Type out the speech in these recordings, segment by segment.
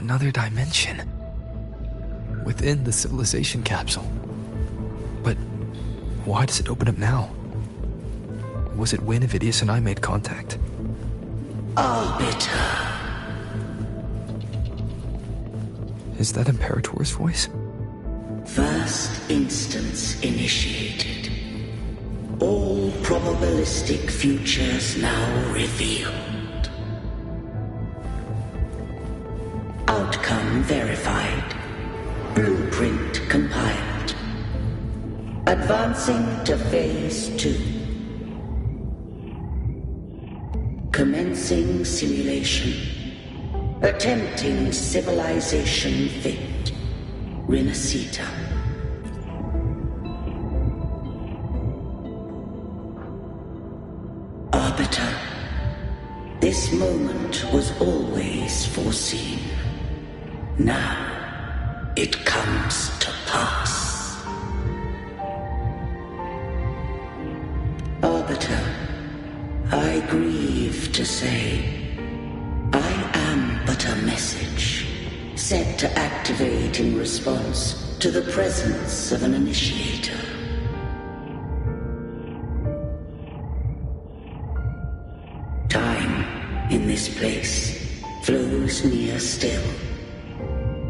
Another dimension. Within the civilization capsule. But why does it open up now? Was it when Avidius and I made contact? Arbiter. Is that Imperator's voice? First instance initiated. All probabilistic futures now revealed. Outcome verified. Blueprint compiled. Advancing to Phase 2. Commencing simulation. Attempting civilization fit. Renacita. Arbiter. This moment was always foreseen. Now it comes to pass. Arbiter, I grieve to say, I am but a message, set to activate in response to the presence of an initiator. Time, in this place, flows near still.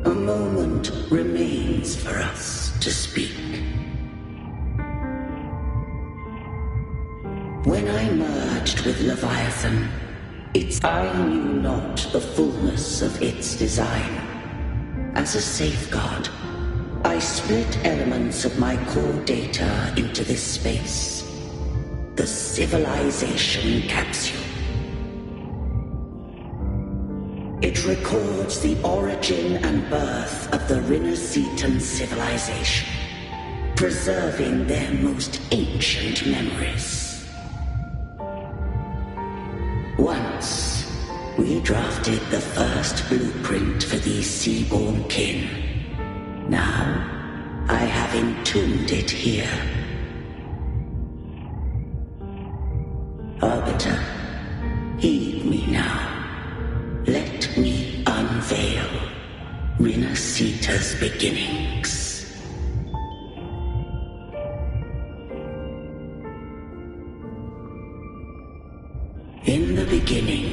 A moment remains for us to speak. When I merged with Leviathan, I knew not the fullness of its design. As a safeguard, I split elements of my core data into this space. The civilization capsule. It records the origin and birth of the Renacetan civilization, preserving their most ancient memories. Once, we drafted the first blueprint for these seaborn kin. Now, I have entombed it here. Arbiter, heed me now. Let me unveil Renacita's beginnings. In the beginning,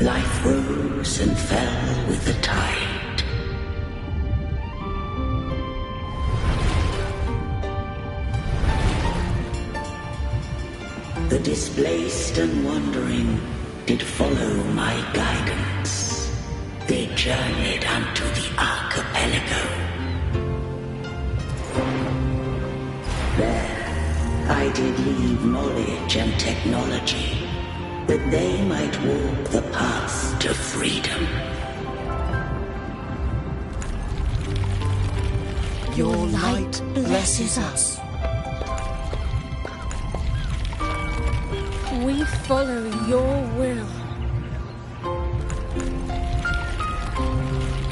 life rose and fell with the tide. The displaced and wandering did follow my guidance. They journeyed unto the archipelago. There, I did leave knowledge and technology, that they might walk the path to freedom. Your light blesses us. We follow your will.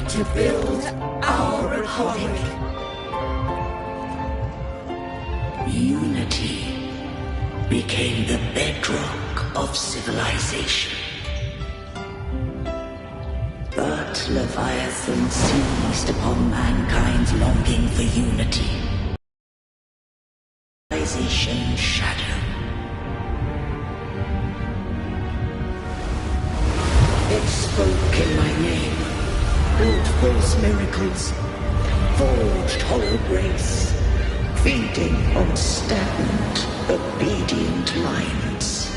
To build our republic. Unity became the bedrock of civilization. But Leviathan seized upon mankind's longing for unity. Civilization shadow. It spoke in my name, built false miracles, forged hollow grace, feeding on stagnant, obedient minds.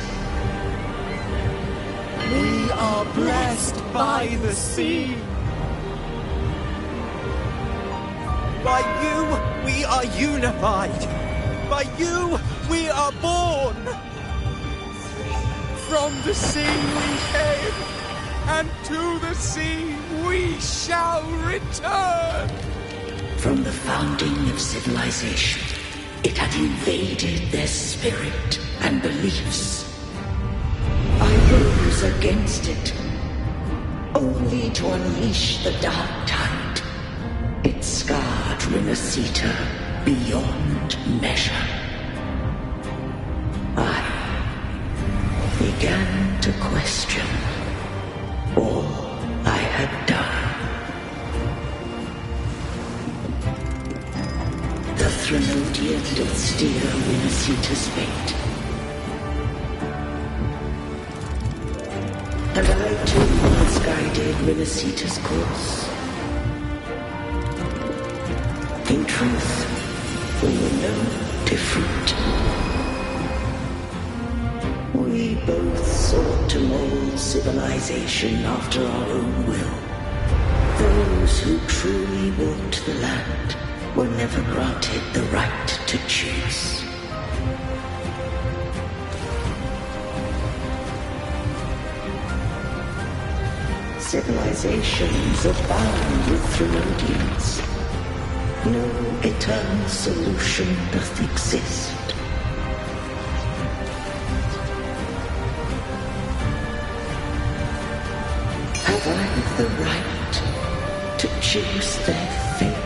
We are blessed by the sea. By you, we are unified. By you, we are born. From the sea we came, and to the sea we shall return. From the founding of civilization, it had invaded their spirit and beliefs. I rose against it, only to unleash the dark tide. It scarred Renacita beyond measure. I began to question all I had done. Threnodian doth steer Winasita's fate. And I too once guided Winasita's course. In truth, we were no different. We both sought to mold civilization after our own will. Those who truly walked the land were never granted the right to choose. Civilizations abound with Threnodians. No eternal solution doth exist. Have I the right to choose their fate?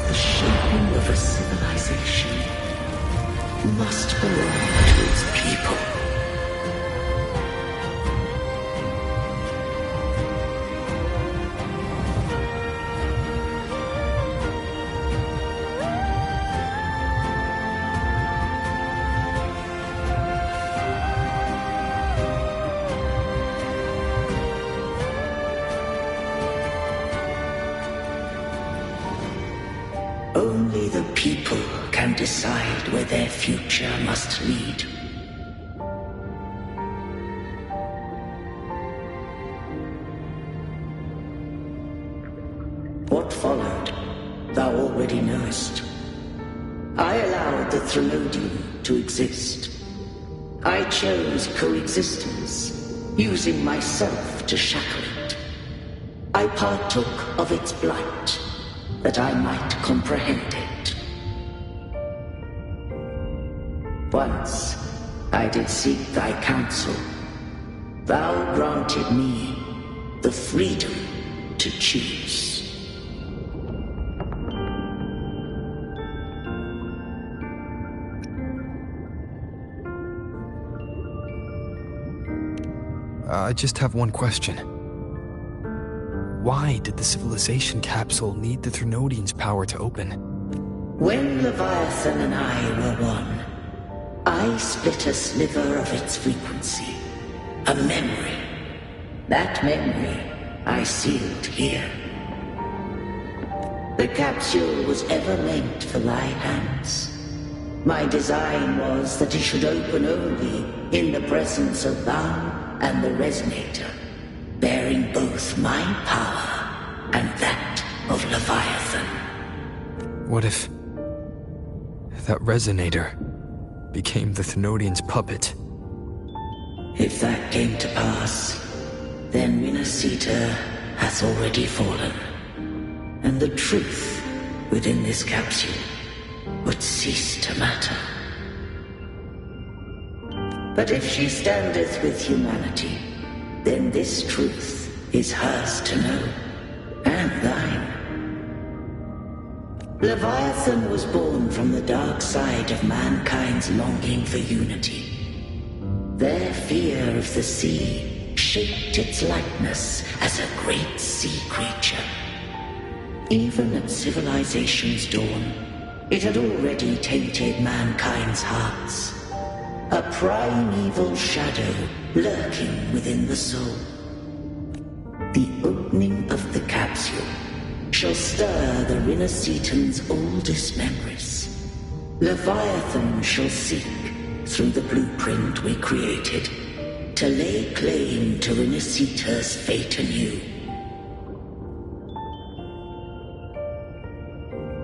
The shaping of a civilization must belong to its people. Only the people can decide where their future must lead. What followed, thou already knowest. I allowed the Threnodian to exist. I chose coexistence, using myself to shackle it. I partook of its blight, that I might comprehend it. Once I did seek thy counsel. Thou granted me the freedom to choose. I just have one question. Why did the civilization capsule need the Threnodian's power to open? When Leviathan and I were one, I split a sliver of its frequency. A memory. That memory I sealed here. The capsule was ever meant for thy hands. My design was that it should open only in the presence of thou and the Resonator, bearing both my power and that of Leviathan. What if that Resonator became the Thenodian's puppet? If that came to pass, then Winasita has already fallen, and the truth within this capsule would cease to matter. But if she standeth with humanity, then this truth is hers to know, and thine. Leviathan was born from the dark side of mankind's longing for unity. Their fear of the sea shaped its likeness as a great sea creature. Even at civilization's dawn, it had already tainted mankind's hearts. A primeval shadow lurking within the soul. The opening of the capsule shall stir the Rinascitan's oldest memories. Leviathan shall seek, through the blueprint we created, to lay claim to Rinascita's fate anew.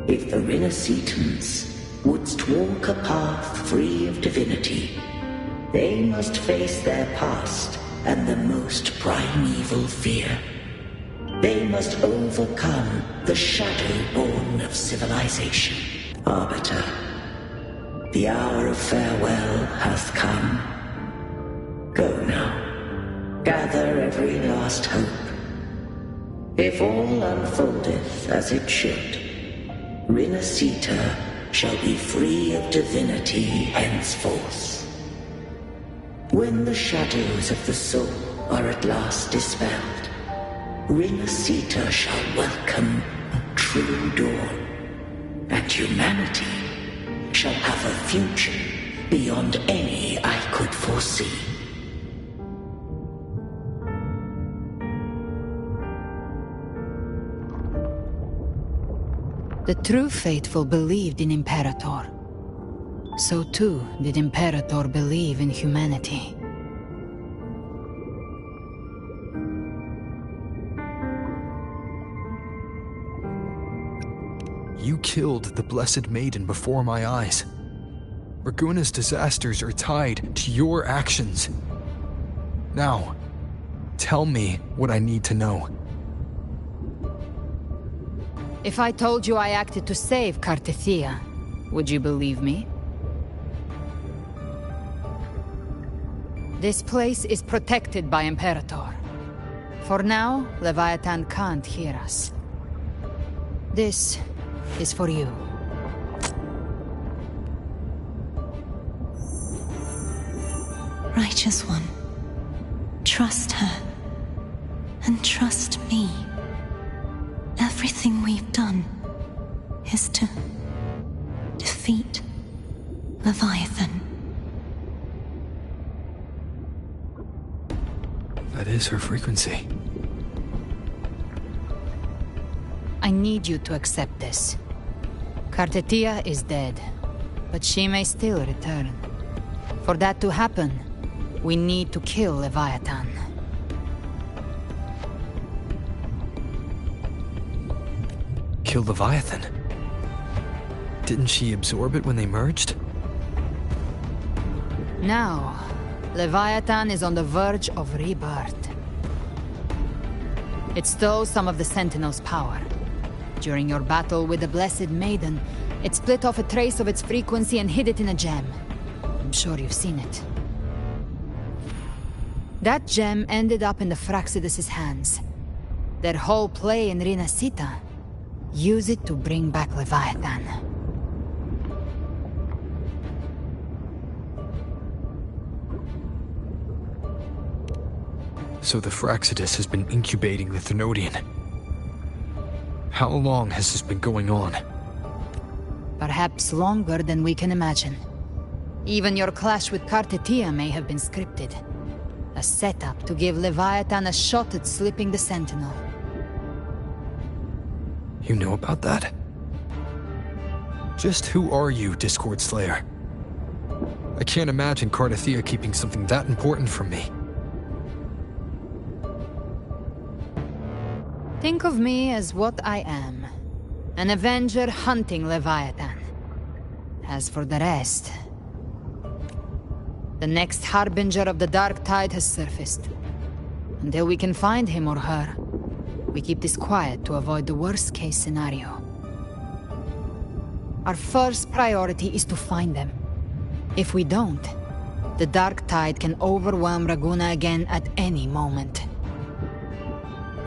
If the Rinascitans wouldst walk a path free of divinity, they must face their past and the most primeval fear. They must overcome the shadow born of civilization. Arbiter, the hour of farewell hath come. Go now, gather every last hope. If all unfoldeth as it should, Rinascita shall be free of divinity henceforth. When the shadows of the soul are at last dispelled, Rinascita shall welcome a true dawn. and humanity shall have a future beyond any I could foresee. The true faithful believed in Imperator. So too did Imperator believe in humanity. You killed the Blessed Maiden before my eyes. Raguna's disasters are tied to your actions. Now, tell me what I need to know. If I told you I acted to save Cartethia, would you believe me? This place is protected by Imperator. For now, Leviathan can't hear us. This is for you. Righteous One, trust her, and trust me. Everything we've done is to defeat Leviathan. That is her frequency. I need you to accept this. Cartethia is dead, but she may still return. For that to happen, we need to kill Leviathan. Kill Leviathan? Didn't she absorb it when they merged? Now, Leviathan is on the verge of rebirth. It stole some of the Sentinel's power. During your battle with the Blessed Maiden, it split off a trace of its frequency and hid it in a gem. I'm sure you've seen it. That gem ended up in the Fraxidus' hands. Their whole play in Rinasita, use it to bring back Leviathan. So the Fraxidus has been incubating the Thenodian. How long has this been going on? Perhaps longer than we can imagine. Even your clash with Cartethia may have been scripted. A setup to give Leviathan a shot at slipping the Sentinel. You know about that? Just who are you, Discord Slayer? I can't imagine Cartethia keeping something that important from me. Think of me as what I am. An Avenger hunting Leviathan. As for the rest... the next Harbinger of the Dark Tide has surfaced. Until we can find him or her, we keep this quiet to avoid the worst-case scenario. Our first priority is to find them. If we don't, the Dark Tide can overwhelm Raguna again at any moment.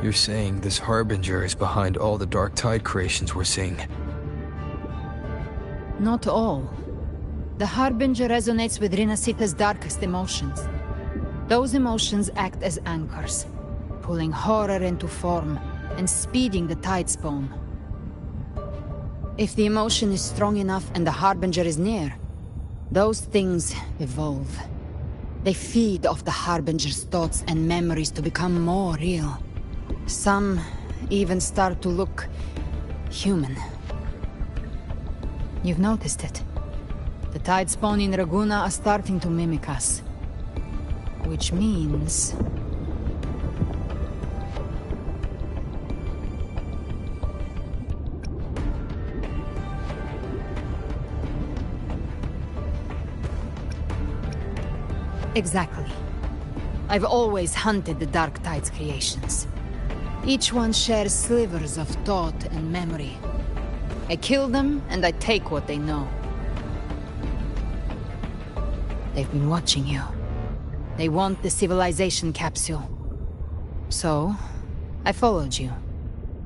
You're saying this Harbinger is behind all the Dark Tide creations we're seeing? Not all. The Harbinger resonates with Rinasita's darkest emotions. Those emotions act as anchors, pulling horror into form and speeding the Tidespawn. If the emotion is strong enough and the Harbinger is near, those things evolve. They feed off the Harbinger's thoughts and memories to become more real. Some even start to look human. You've noticed it. The Tidespawn in Raguna are starting to mimic us. Which means... Exactly. I've always hunted the Dark Tide's creations. Each one shares slivers of thought and memory. I kill them, and I take what they know. They've been watching you. They want the civilization capsule. So, I followed you.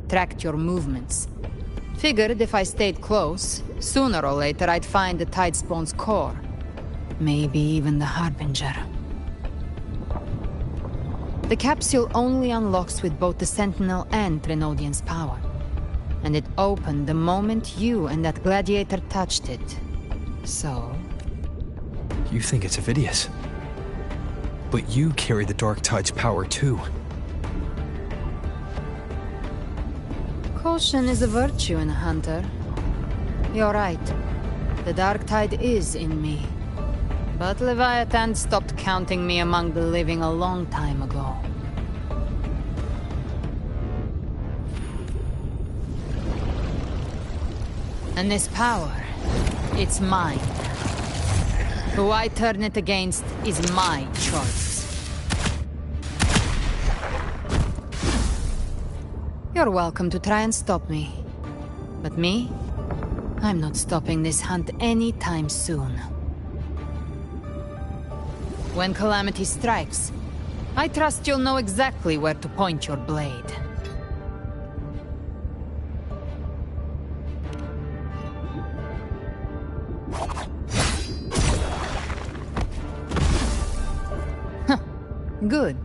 Tracked your movements. Figured if I stayed close, sooner or later I'd find the Tidespawn's core. Maybe even the Harbinger. The capsule only unlocks with both the Sentinel and Thenodian's power. and it opened the moment you and that gladiator touched it. So... You think it's Avidius. But you carry the Dark Tide's power too. Caution is a virtue in a hunter. You're right. The Dark Tide is in me. But Leviathan stopped counting me among the living a long time ago. And this power, it's mine. Who I turn it against is my choice. You're welcome to try and stop me. But me? I'm not stopping this hunt anytime soon. When calamity strikes, I trust you'll know exactly where to point your blade. Good.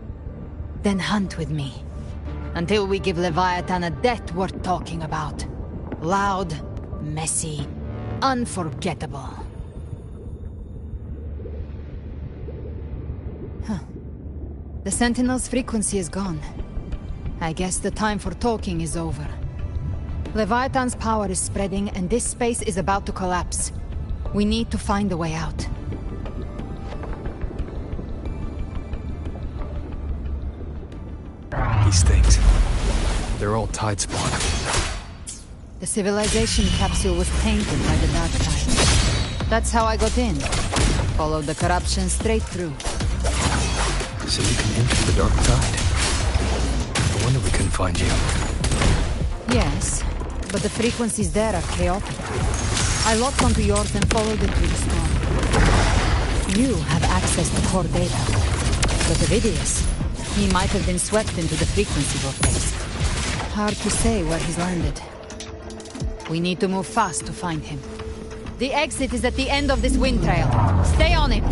Then hunt with me. Until we give Leviathan a death worth talking about. Loud, messy, unforgettable. The Sentinel's frequency is gone. I guess the time for talking is over. Leviathan's power is spreading, and this space is about to collapse. We need to find a way out. These things, they're all tide spawn. The civilization capsule was tainted by the Dark Tide. That's how I got in. Followed the corruption straight through. So you can enter the Dark Tide. No wonder we couldn't find you. Yes, but the frequencies there are chaotic. I locked onto yours and followed it through the storm. You have access to core data. But Avidius, he might have been swept into the frequency vortex. Hard to say where he's landed. We need to move fast to find him. The exit is at the end of this wind trail. Stay on it!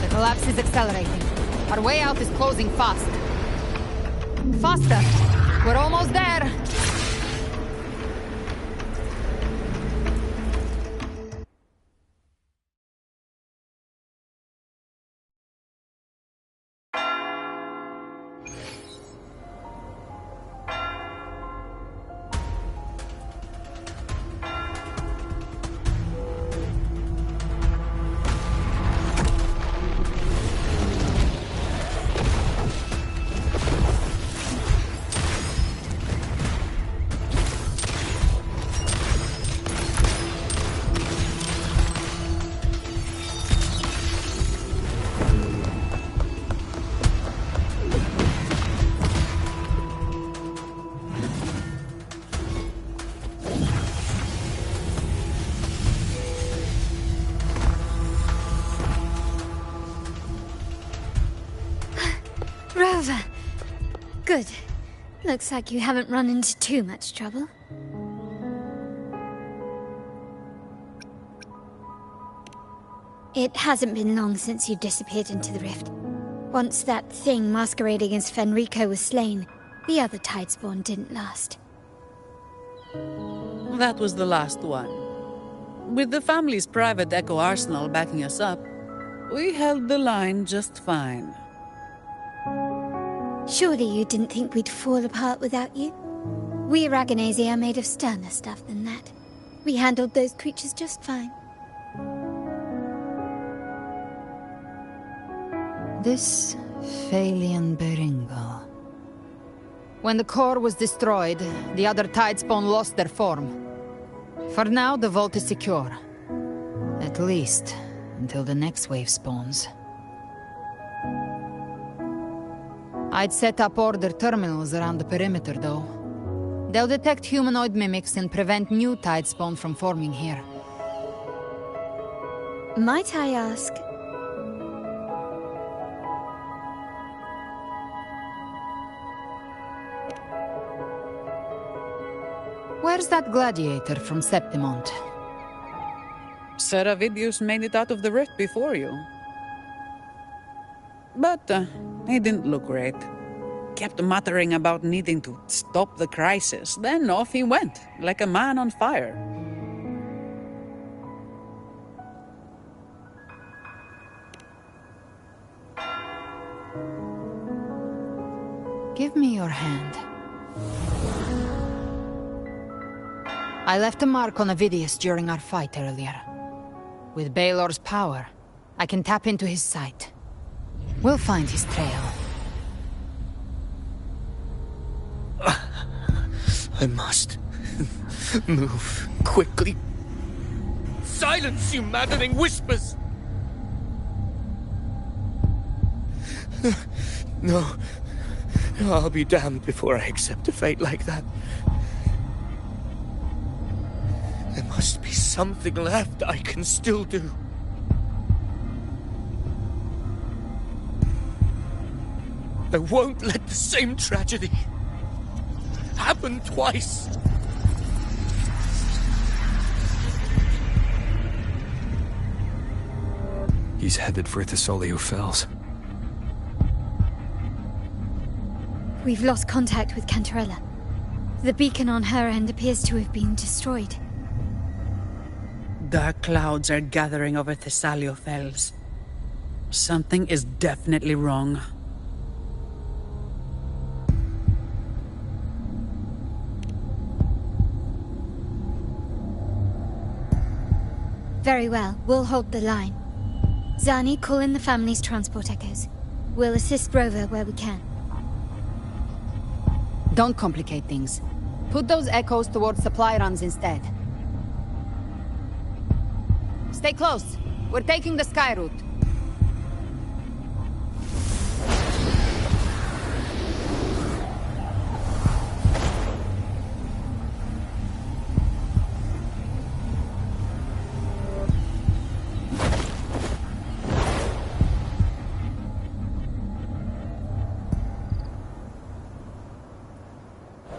Collapse is accelerating. Our way out is closing fast. Faster! We're almost there! Rover! Good. Looks like you haven't run into too much trouble. It hasn't been long since you disappeared into the rift. Once that thing masquerading as Fenrico was slain, the other Tidespawn didn't last. That was the last one. With the family's private Echo Arsenal backing us up, we held the line just fine. Surely you didn't think we'd fall apart without you? We Aragonese are made of sterner stuff than that. We handled those creatures just fine. This Phalian Beringal. When the core was destroyed, the other Tidespawn lost their form. For now, the vault is secure. At least, until the next wave spawns. I'd set up order terminals around the perimeter, though. They'll detect humanoid mimics and prevent new tide spawn from forming here. Might I ask? Where's that gladiator from Septimont? Seravidius made it out of the rift before you. But he didn't look great. Kept muttering about needing to stop the crisis. Then off he went, like a man on fire. Give me your hand. I left a mark on Avidius during our fight earlier. With Baelor's power, I can tap into his sight. We'll find his trail. I must move quickly. Silence, you maddening whispers! No, I'll be damned before I accept a fate like that. There must be something left I can still do. I won't let the same tragedy happen twice. He's headed for Thessalio Fells. We've lost contact with Cantarella. The beacon on her end appears to have been destroyed. Dark clouds are gathering over Thessalio Fells. Something is definitely wrong. Very well, we'll hold the line. Zani, call in the family's transport echoes. We'll assist Rover where we can. Don't complicate things. Put those echoes towards supply runs instead. Stay close. We're taking the sky route.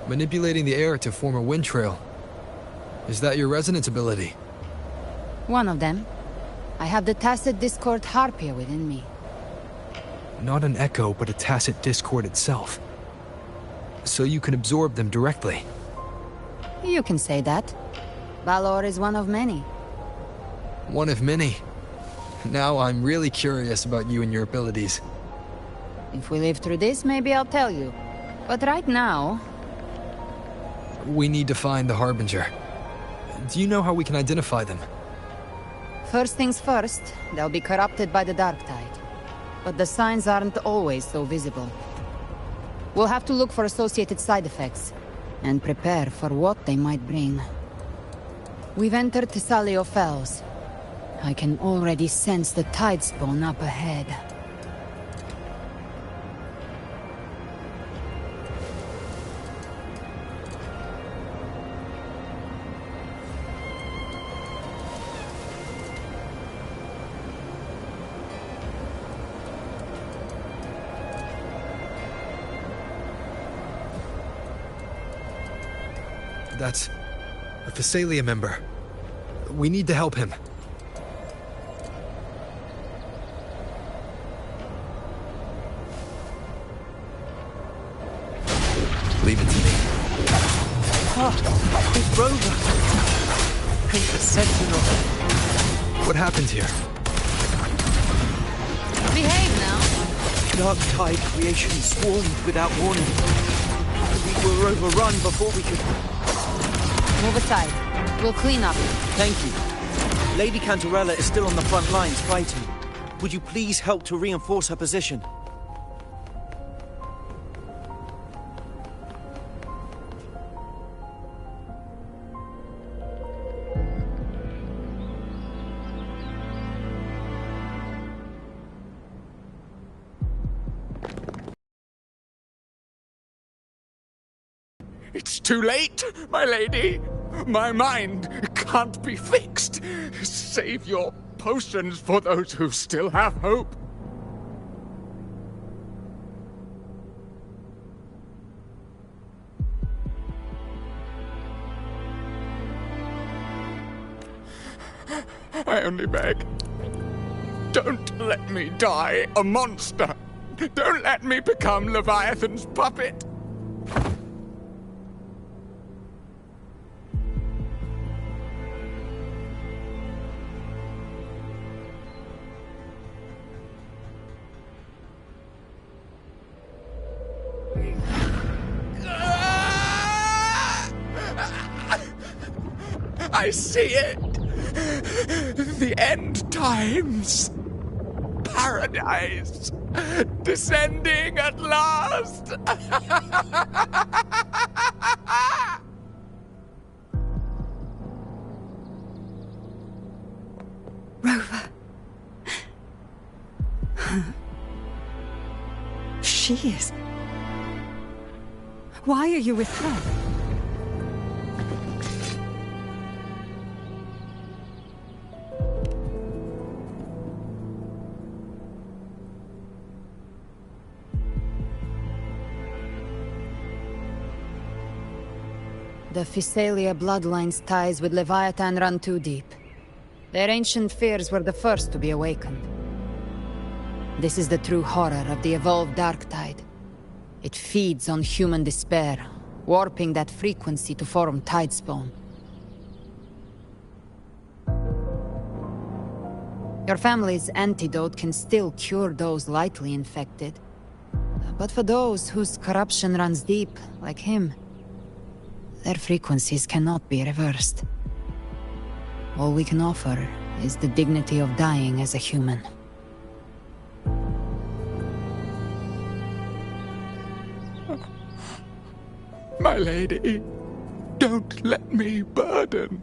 Manipulating the air to form a wind trail. Is that your resonance ability? One of them. I have the Tacit Discord Harpia within me. Not an echo, but a tacit discord itself. So you can absorb them directly. You can say that. Balor is one of many. One of many. Now I'm really curious about you and your abilities. If we live through this, maybe I'll tell you. But right now... We need to find the Harbinger. Do you know how we can identify them? First things first, they'll be corrupted by the Dark Tide. But the signs aren't always so visible. We'll have to look for associated side effects, and prepare for what they might bring. We've entered Thessalio Fells. I can already sense the tide spawn up ahead. That's a Thessalia member. We need to help him. Leave it to me. It's Rover. Ain't the sentinel. What happened here? Behave now! Dark tide creation swarmed without warning. We were overrun before we could... Move aside. We'll clean up. Thank you. Lady Cantarella is still on the front lines fighting. Would you please help to reinforce her position? It's too late, my lady. My mind can't be fixed. Save your potions for those who still have hope. I only beg. Don't let me die a monster. Don't let me become Leviathan's puppet. I see it. The end times. Paradise. Descending at last. Rover. She is. Why are you with her? The Physalia bloodline's ties with Leviathan run too deep. Their ancient fears were the first to be awakened. This is the true horror of the evolved Darktide. It feeds on human despair, warping that frequency to form Tidespawn. Your family's antidote can still cure those lightly infected. But for those whose corruption runs deep, like him, their frequencies cannot be reversed. All we can offer is the dignity of dying as a human. My lady, don't let me burden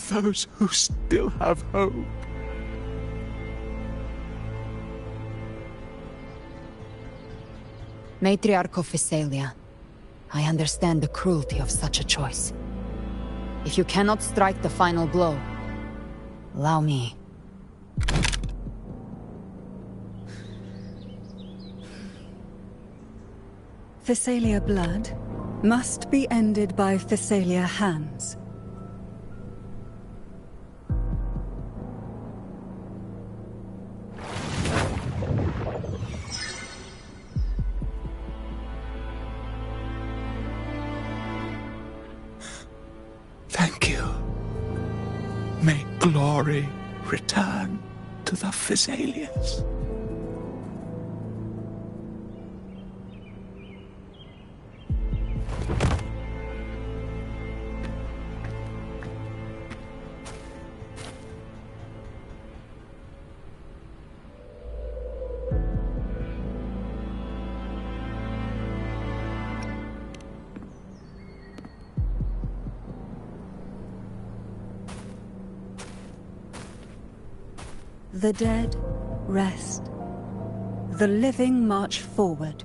those who still have hope. Matriarch of Physalia, I understand the cruelty of such a choice. If you cannot strike the final blow, allow me. Physalia blood must be ended by Physalia hands. Thank you. May glory return to the Physalians. The dead rest. The living march forward.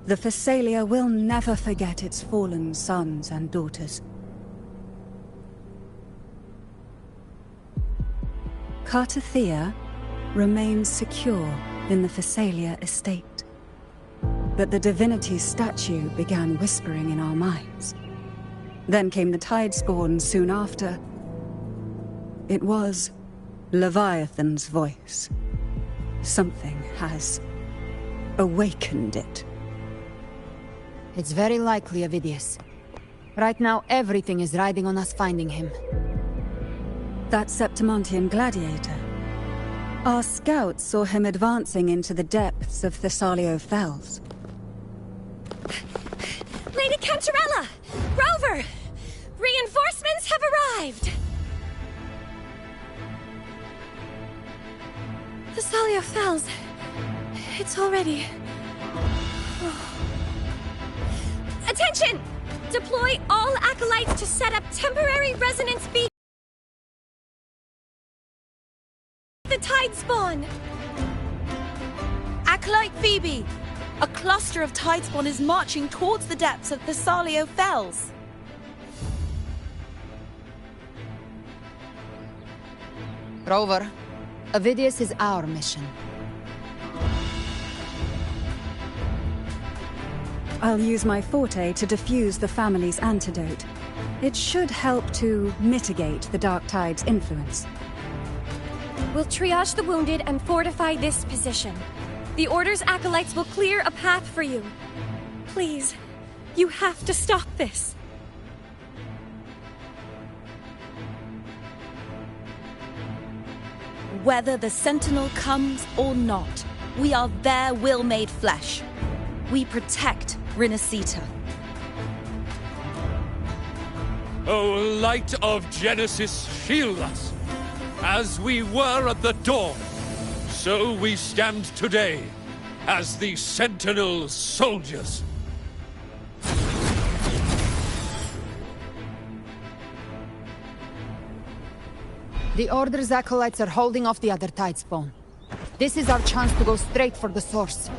The Physalia will never forget its fallen sons and daughters. Cartathea remains secure in the Physalia estate. But the divinity's statue began whispering in our minds. Then came the Tidespawn soon after. It was Leviathan's voice. Something has awakened it. It's very likely, Avidius. Right now, everything is riding on us finding him. That Septimontian gladiator. Our scouts saw him advancing into the depths of Thessalio Fells. Lady Cantarella! Rover! Reinforcements have arrived! Thessalio Fells. It's already... Attention! Deploy all acolytes to set up temporary resonance beacons. The Tidespawn! Acolyte Phoebe, A cluster of Tidespawn is marching towards the depths of Thessalio Fells. Rover, Avidius is our mission. I'll use my forte to defuse the family's antidote. It should help to mitigate the Dark Tide's influence. We'll triage the wounded and fortify this position. The Order's acolytes will clear a path for you. Please, you have to stop this. Whether the Sentinel comes or not, we are their will made flesh. We protect Rinasita. O light of Genesis, shield us! As we were at the dawn, so we stand today, as the Sentinel soldiers. The Order's acolytes are holding off the other Tidespawn. This is our chance to go straight for the source.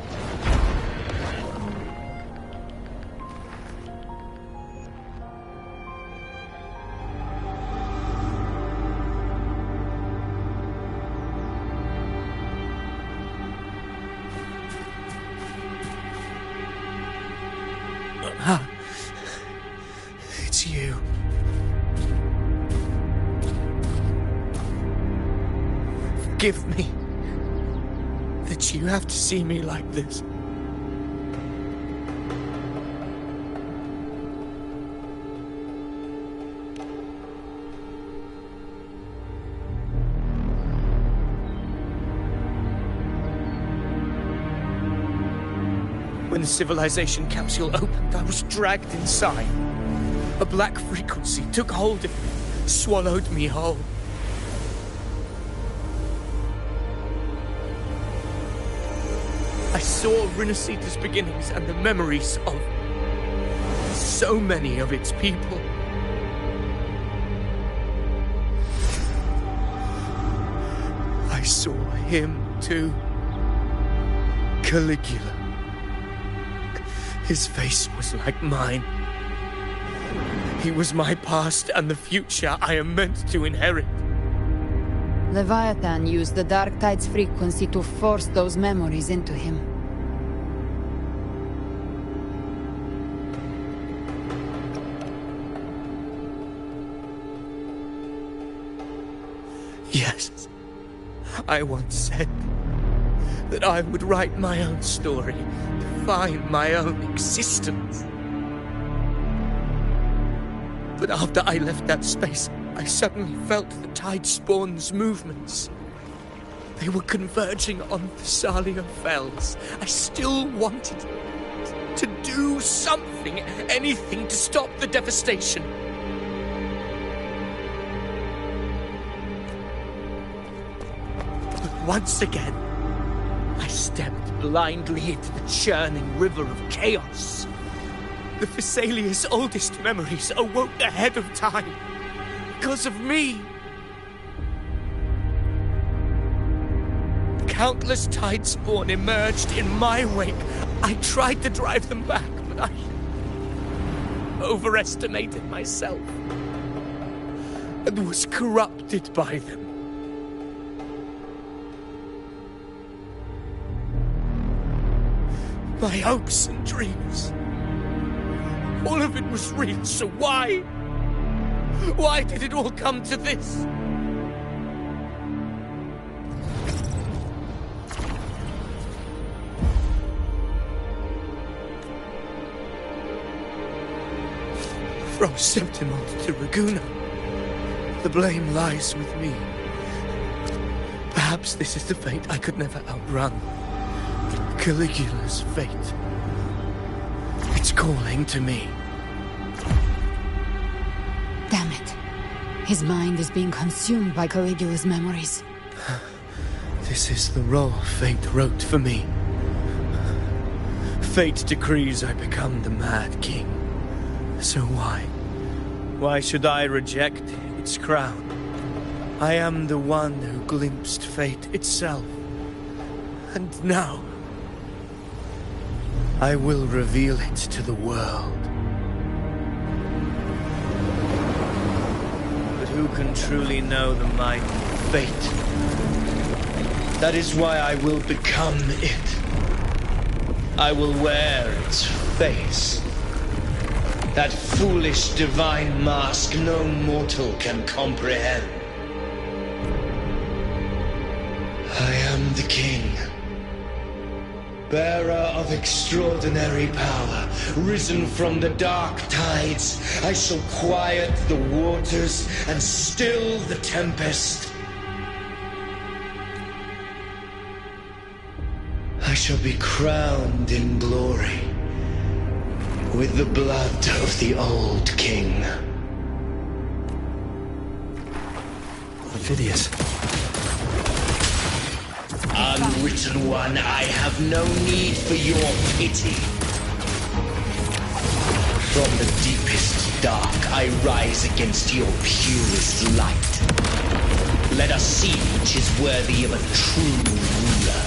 It's you. Forgive me that you have to see me like this. When the civilization capsule opened, I was dragged inside. A black frequency took hold of me, swallowed me whole. I saw Rinasita's beginnings and the memories of so many of its people. I saw him too. Caligula. His face was like mine. He was my past and the future I am meant to inherit. Leviathan used the Dark Tide's frequency to force those memories into him. Yes, I once said that I would write my own story, define my own existence. But after I left that space, I suddenly felt the Tidespawn's movements. They were converging on Thessalio Fells. I still wanted to do something, anything to stop the devastation. But once again, I stepped blindly into the churning river of chaos. The Thessalia's oldest memories awoke ahead of time. Because of me. Countless Tidespawn emerged in my wake. I tried to drive them back, but I overestimated myself and was corrupted by them. My hopes and dreams. All of it was real, so why? Why did it all come to this? From Septimont to Raguna, the blame lies with me. Perhaps this is the fate I could never outrun. Caligula's fate. It's calling to me. Damn it. His mind is being consumed by Caligula's memories. This is the role fate wrote for me. Fate decrees I become the Mad King. So why? Why should I reject its crown? I am the one who glimpsed fate itself. And now, I will reveal it to the world. But who can truly know the mind of fate? That is why I will become it. I will wear its face. That foolish divine mask no mortal can comprehend. I am the king, bearer of extraordinary power, risen from the dark tides. I shall quiet the waters and still the tempest. I shall be crowned in glory with the blood of the old king. Phidias. Unwritten one, I have no need for your pity. From the deepest dark, I rise against your purest light. Let us see which is worthy of a true ruler.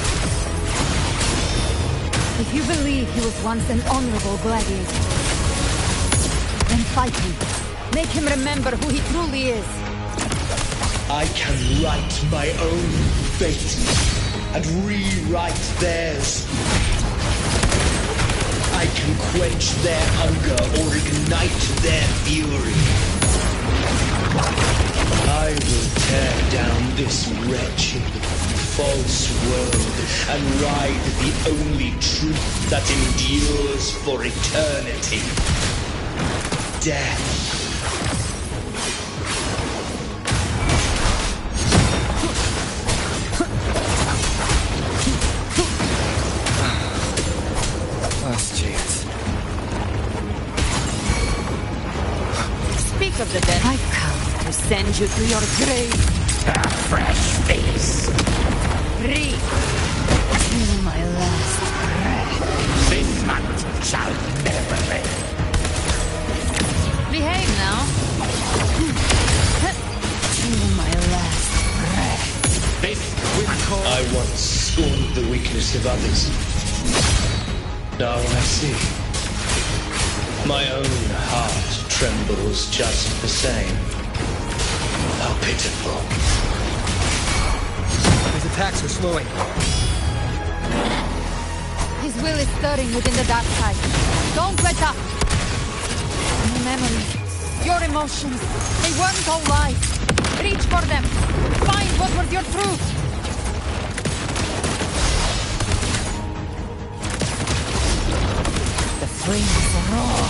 If you believe he was once an honorable gladiator, then fight him. Make him remember who he truly is. I can write my own fate and rewrite theirs. I can quench their hunger or ignite their fury. I will tear down this wretched, false world and ride the only truth that endures for eternity. Death. Last chance. Speak of the dead. I've come to send you to your grave. A fresh face. Breathe. Till my last breath. This hunt shall never end. Behave now. Till my last breath. This will call. I once scorned the weakness of others. Now I see. My own heart trembles just the same. How pitiful. His attacks are slowing. His will is stirring within the dark side. Don't let up. Your memories, your emotions, they weren't all lies. Reach for them. Find what was your truth. The flames roar.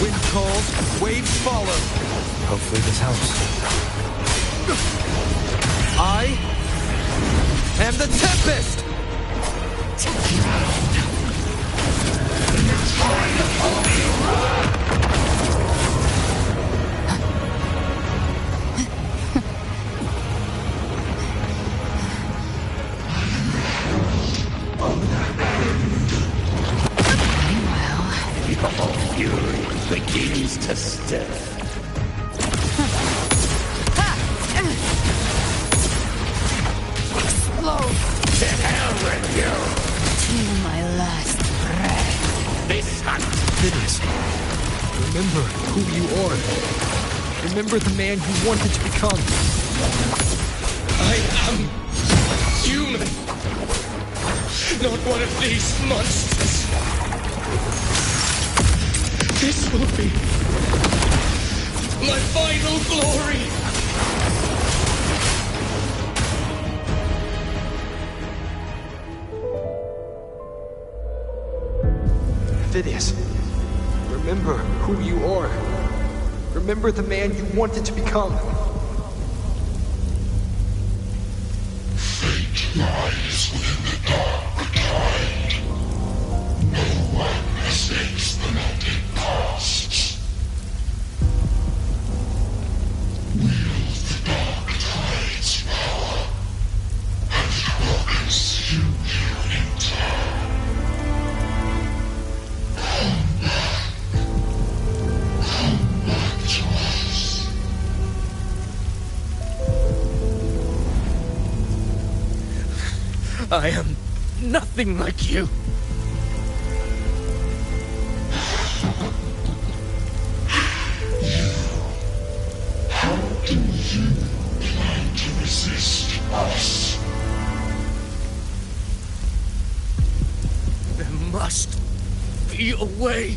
Wind calls, waves follow. Hopefully this helps. I am the Tempest! Your fury begins to stir. Explode. To hell with you! Till my last breath. This hunt. Phidias, remember who you are. Remember the man you wanted to become. I am human. Not one of these monsters. This will be my final glory. Phidias, remember who you are. Remember the man you wanted to become. Fate lies within the dark tide. No one escapes the melting pasts. Wield the dark tide's power, and it will consume you in turn. Come back to us. I am nothing like you. How do you plan to resist us? There must be a way.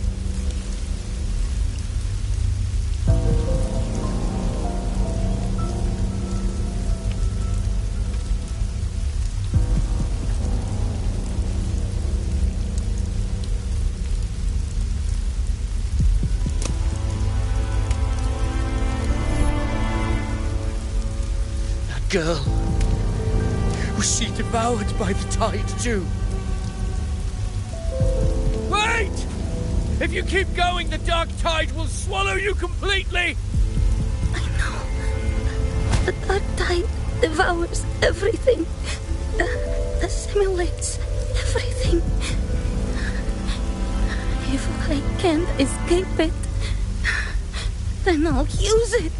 Girl, was she devoured by the tide too? Wait! If you keep going, the dark tide will swallow you completely! I know. The dark tide devours everything. Assimilates everything. If I can't escape it, then I'll use it.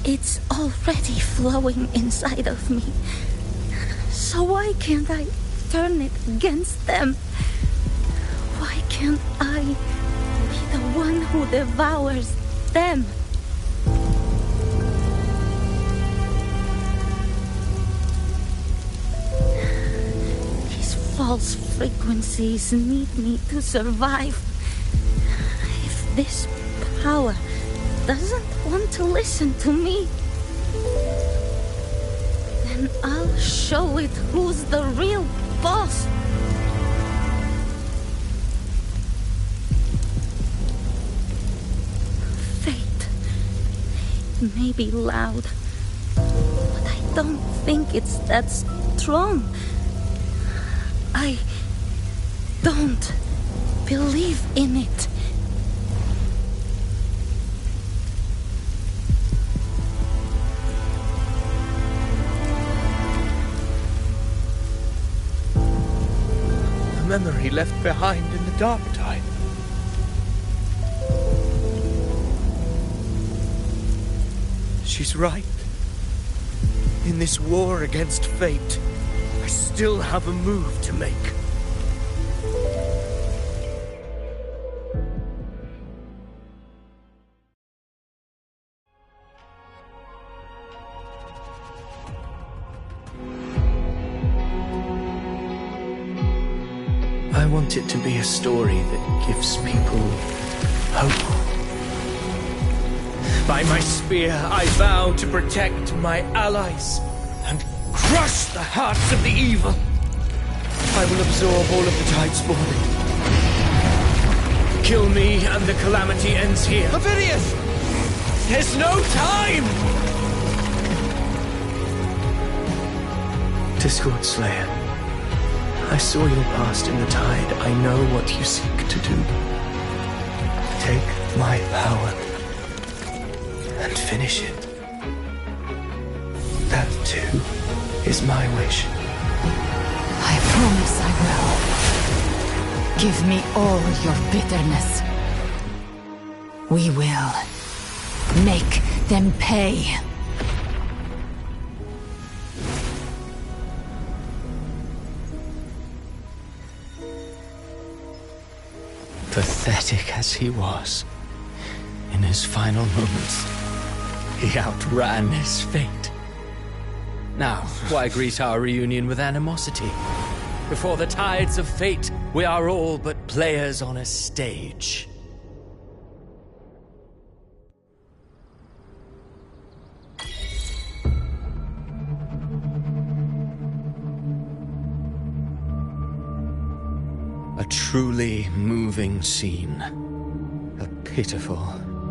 It's already flowing inside of me. So why can't I turn it against them? Why can't I be the one who devours them? These false frequencies need me to survive. If this power doesn't want to listen to me, then I'll show it who's the real boss. Fate may be loud, but I don't think it's that strong. I don't believe in it. Memory left behind in the dark tide. She's right. In this war against fate, I still have a move to make. I want it to be a story that gives people hope. By my spear, I vow to protect my allies and crush the hearts of the evil. I will absorb all of the tide spawning. Kill me and the calamity ends here. Ovidius! There's no time! Discord Slayer, I saw your past in the tide. I know what you seek to do. Take my power and finish it. That, too, is my wish. I promise I will. Give me all your bitterness. We will make them pay. Pathetic as he was, in his final moments, he outran his fate. Now, why greet our reunion with animosity? Before the tides of fate, we are all but players on a stage. A truly moving scene. A pitiful,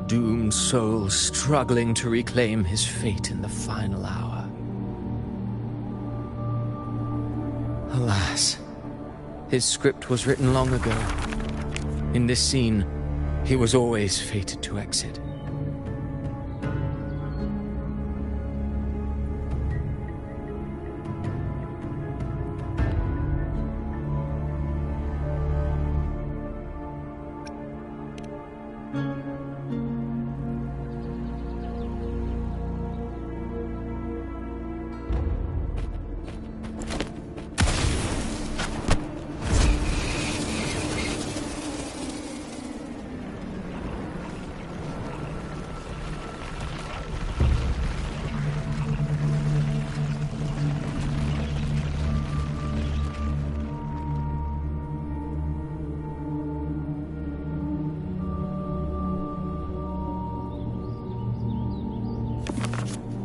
doomed soul struggling to reclaim his fate in the final hour. Alas, his script was written long ago. In this scene, he was always fated to exit.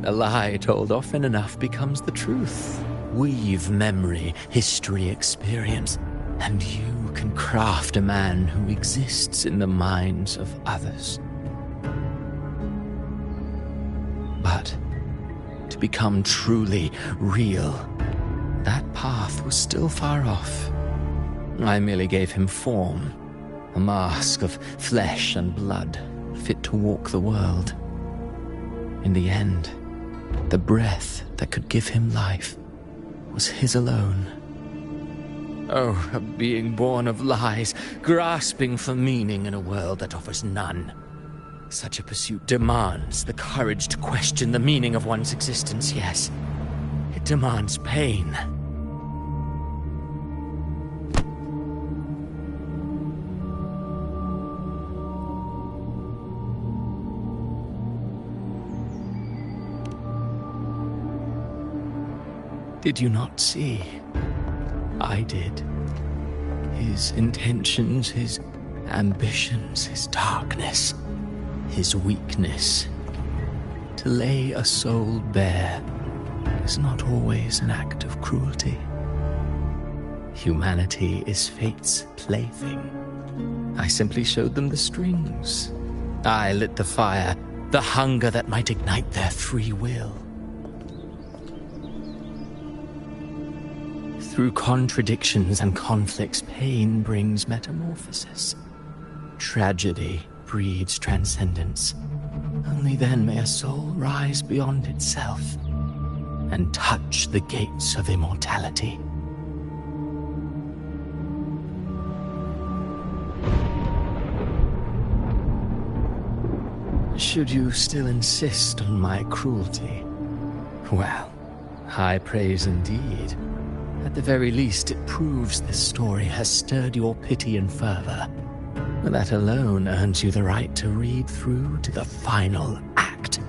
A lie told often enough becomes the truth. Weave memory, history, experience, and you can craft a man who exists in the minds of others. But to become truly real, that path was still far off. I merely gave him form, a mask of flesh and blood, fit to walk the world. In the end, the breath that could give him life was his alone. Oh, a being born of lies, grasping for meaning in a world that offers none. Such a pursuit demands the courage to question the meaning of one's existence, yes. It demands pain. Did you not see? I did. His intentions, his ambitions, his darkness, his weakness. To lay a soul bare is not always an act of cruelty. Humanity is fate's plaything. I simply showed them the strings. I lit the fire, the hunger that might ignite their free will. Through contradictions and conflicts, pain brings metamorphosis. Tragedy breeds transcendence. Only then may a soul rise beyond itself and touch the gates of immortality. Should you still insist on my cruelty? Well, high praise indeed. At the very least, it proves this story has stirred your pity and fervor. That alone earns you the right to read through to the final act.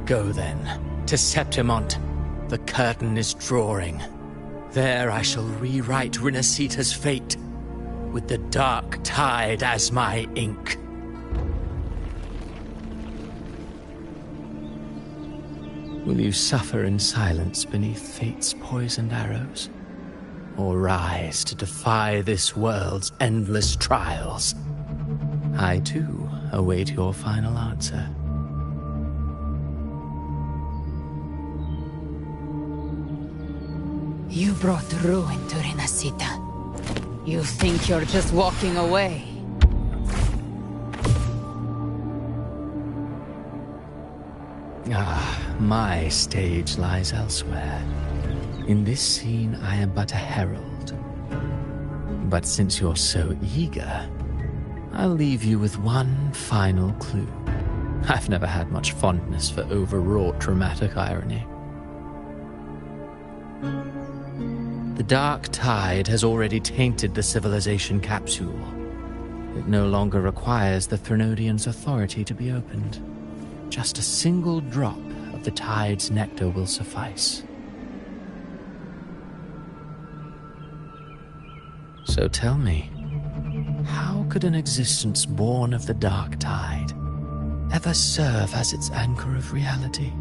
Go then, to Septimont. The curtain is drawing. There I shall rewrite Rinasita's fate, with the dark tide as my ink. Will you suffer in silence beneath fate's poisoned arrows? Or rise to defy this world's endless trials? I, too, await your final answer. You brought ruin to Rinasita. You think you're just walking away? My stage lies elsewhere. In this scene, I am but a herald. But since you're so eager, I'll leave you with one final clue. I've never had much fondness for overwrought dramatic irony. The dark tide has already tainted the civilization capsule. It no longer requires the Threnodians' authority to be opened. Just a single drop of the tide's nectar will suffice. So tell me, how could an existence born of the dark tide ever serve as its anchor of reality?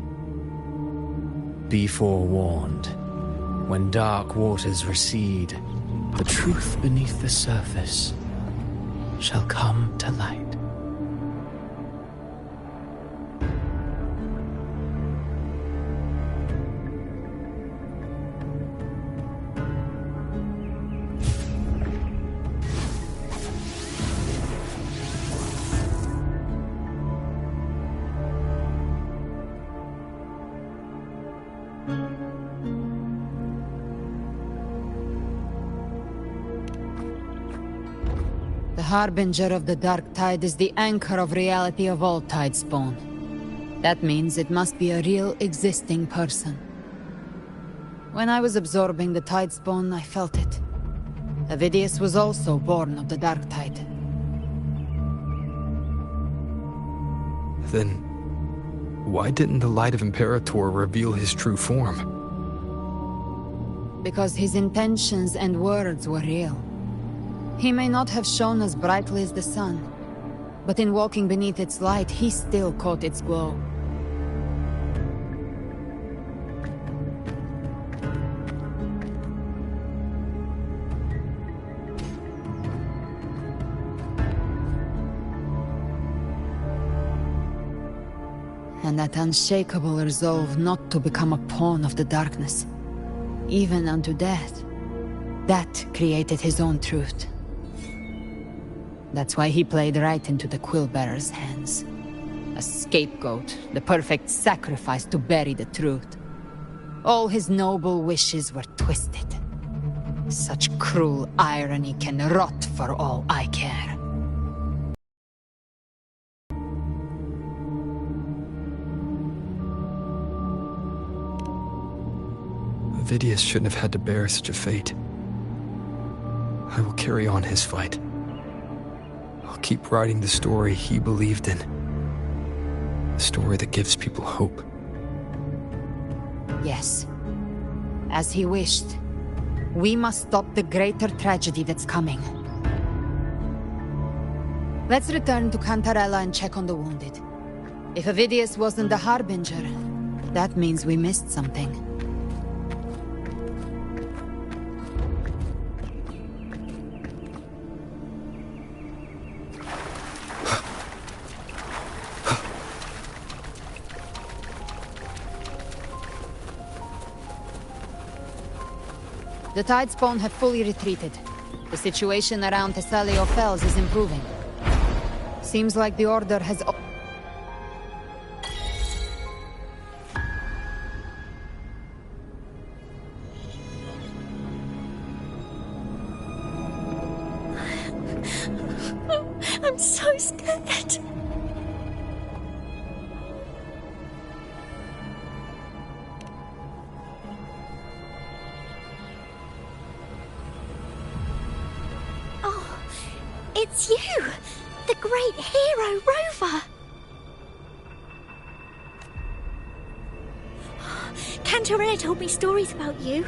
Be forewarned, when dark waters recede, the truth beneath the surface shall come to light. The harbinger of the dark tide is the anchor of reality of all tidespawn. That means it must be a real existing person. When I was absorbing the tidespawn, I felt it. Avidius was also born of the dark tide. Then, why didn't the Light of Imperator reveal his true form? Because his intentions and words were real. He may not have shone as brightly as the sun, but in walking beneath its light, he still caught its glow. And that unshakable resolve not to become a pawn of the darkness, even unto death. That created his own truth. That's why he played right into the Quill-Bearer's hands. A scapegoat, the perfect sacrifice to bury the truth. All his noble wishes were twisted. Such cruel irony can rot for all I care. Vidius shouldn't have had to bear such a fate. I will carry on his fight. I'll keep writing the story he believed in. The story that gives people hope. Yes. As he wished. We must stop the greater tragedy that's coming. Let's return to Cantarella and check on the wounded. If Vidius wasn't the Harbinger, that means we missed something. The Tidespawn have fully retreated. The situation around Thessalio Fells is improving. Seems like the Order has... I'm so scared. Oh, it's you! The great hero, Rover! Cantarella told me stories about you.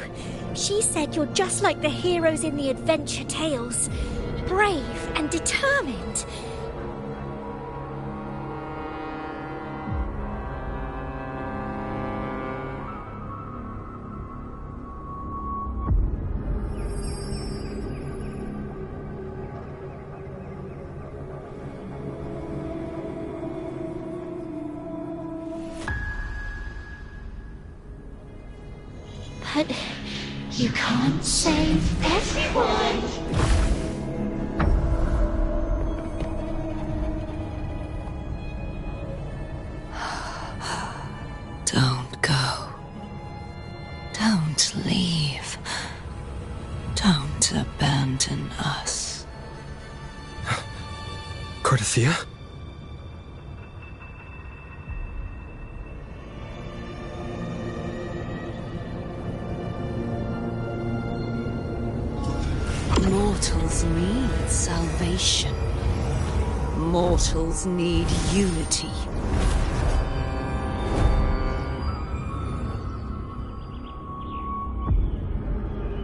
She said you're just like the heroes in the adventure tales. Brave and determined. But you can't save everyone. Don't go. Don't leave. Don't abandon us. Cardathia? Mortals need salvation. Mortals need unity.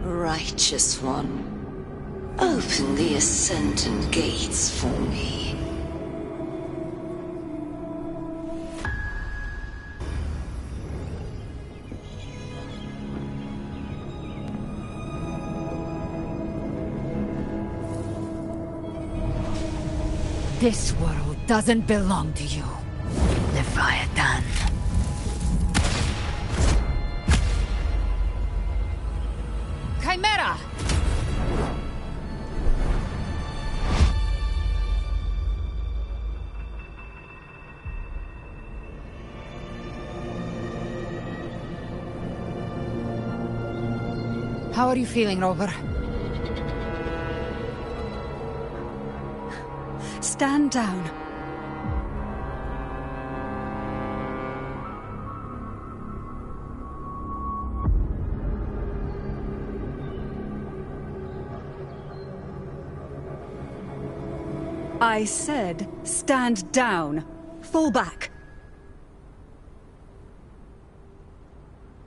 Righteous One, open the Ascendant Gates for me. This world doesn't belong to you, Leviathan. Chimera! How are you feeling, Rover? Stand down. I said, stand down. Fall back.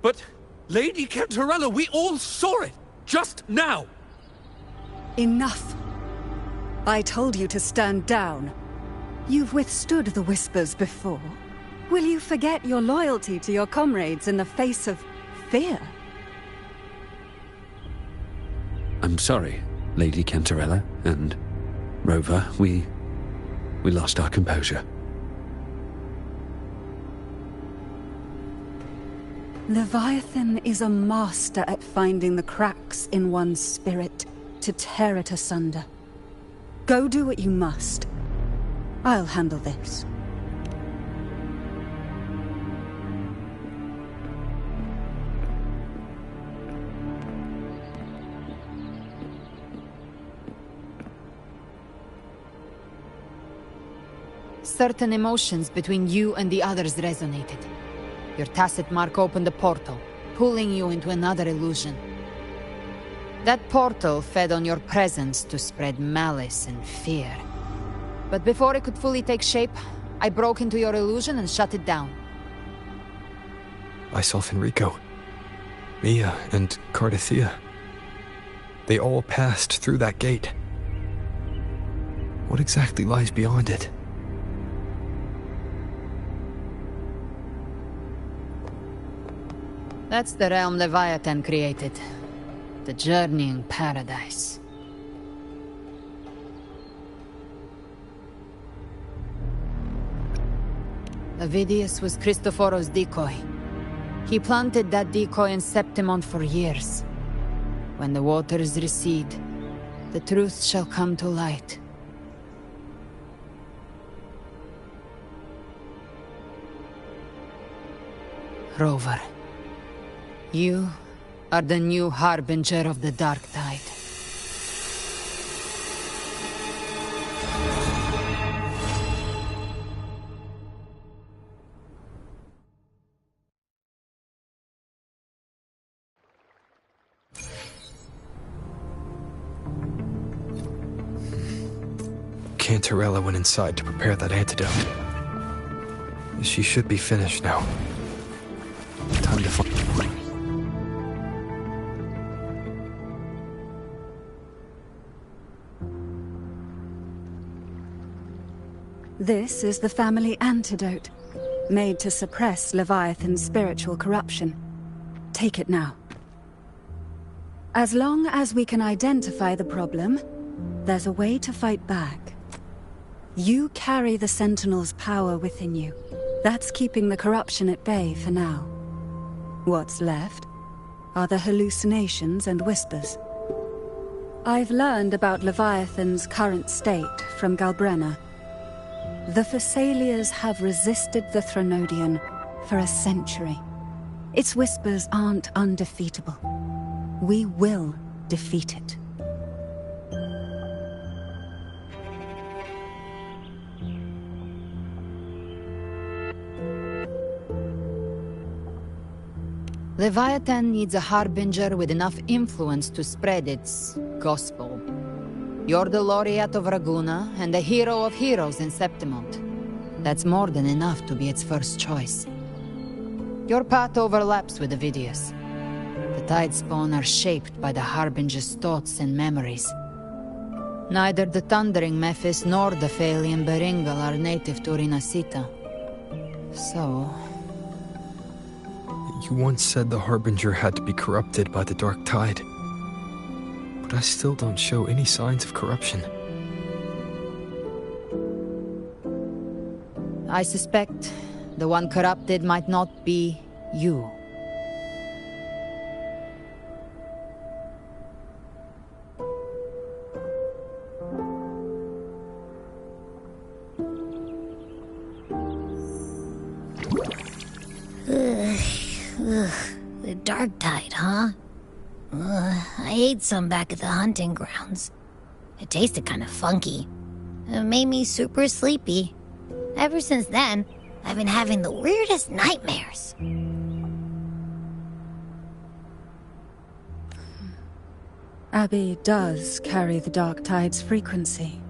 But, Lady Cantarella, we all saw it! Just now! Enough. I told you to stand down. You've withstood the whispers before. Will you forget your loyalty to your comrades in the face of fear? I'm sorry, Lady Cantarella, and Rover, we lost our composure. Leviathan is a master at finding the cracks in one's spirit to tear it asunder. Go do what you must. I'll handle this. Certain emotions between you and the others resonated. Your tacit mark opened a portal, pulling you into another illusion. That portal fed on your presence to spread malice and fear. But before it could fully take shape, I broke into your illusion and shut it down. I saw Fenrico, Mia, and Cardathea. They all passed through that gate. What exactly lies beyond it? That's the realm Leviathan created. The journeying paradise. Avidius was Cristoforo's decoy. He planted that decoy in Septimont for years. When the waters recede, the truth shall come to light. Rover. You are the new harbinger of the Dark Tide. Cantarella went inside to prepare that antidote. She should be finished now. Time to find... This is the family antidote, made to suppress Leviathan's spiritual corruption. Take it now. As long as we can identify the problem, there's a way to fight back. You carry the Sentinel's power within you. That's keeping the corruption at bay for now. What's left are the hallucinations and whispers. I've learned about Leviathan's current state from Galbrenna. The Thessalias have resisted the Threnodian for a century. Its whispers aren't undefeatable. We will defeat it. Leviathan needs a harbinger with enough influence to spread its gospel. You're the laureate of Raguna and the hero of heroes in Septimont. That's more than enough to be its first choice. Your path overlaps with Avidius. The Tidespawn are shaped by the harbinger's thoughts and memories. Neither the Thundering Mephis nor the Phalian Beringal are native to Rinasita. So... You once said the Harbinger had to be corrupted by the Dark Tide. But I still don't show any signs of corruption. I suspect the one corrupted might not be you. The Dark Tide, huh? I ate some back at the hunting grounds. It tasted kind of funky. It made me super sleepy. Ever since then, I've been having the weirdest nightmares. Abby does carry the Dark Tide's frequency.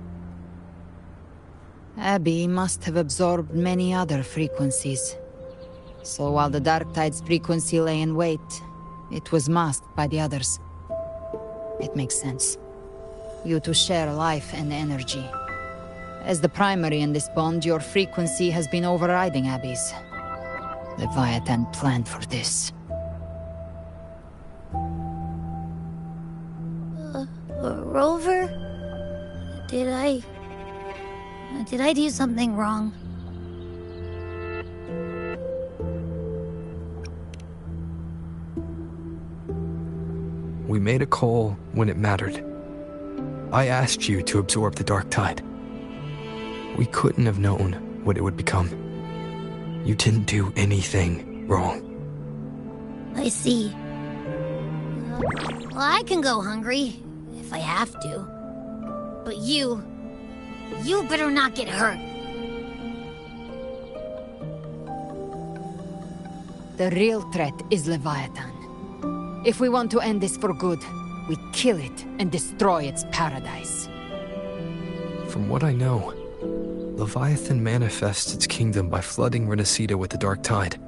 Abby must have absorbed many other frequencies. So while the Dark Tide's frequency lay in wait, it was masked by the others. It makes sense. You two share life and energy. As the primary in this bond, your frequency has been overriding Abby's. Leviathan planned for this. Rover? Did I do something wrong? We made a call when it mattered. I asked you to absorb the dark tide. We couldn't have known what it would become. You didn't do anything wrong. I see. Well, I can go hungry, if I have to. But you better not get hurt. The real threat is Leviathan. If we want to end this for good, we kill it and destroy its paradise. From what I know, Leviathan manifests its kingdom by flooding Renacita with the dark tide.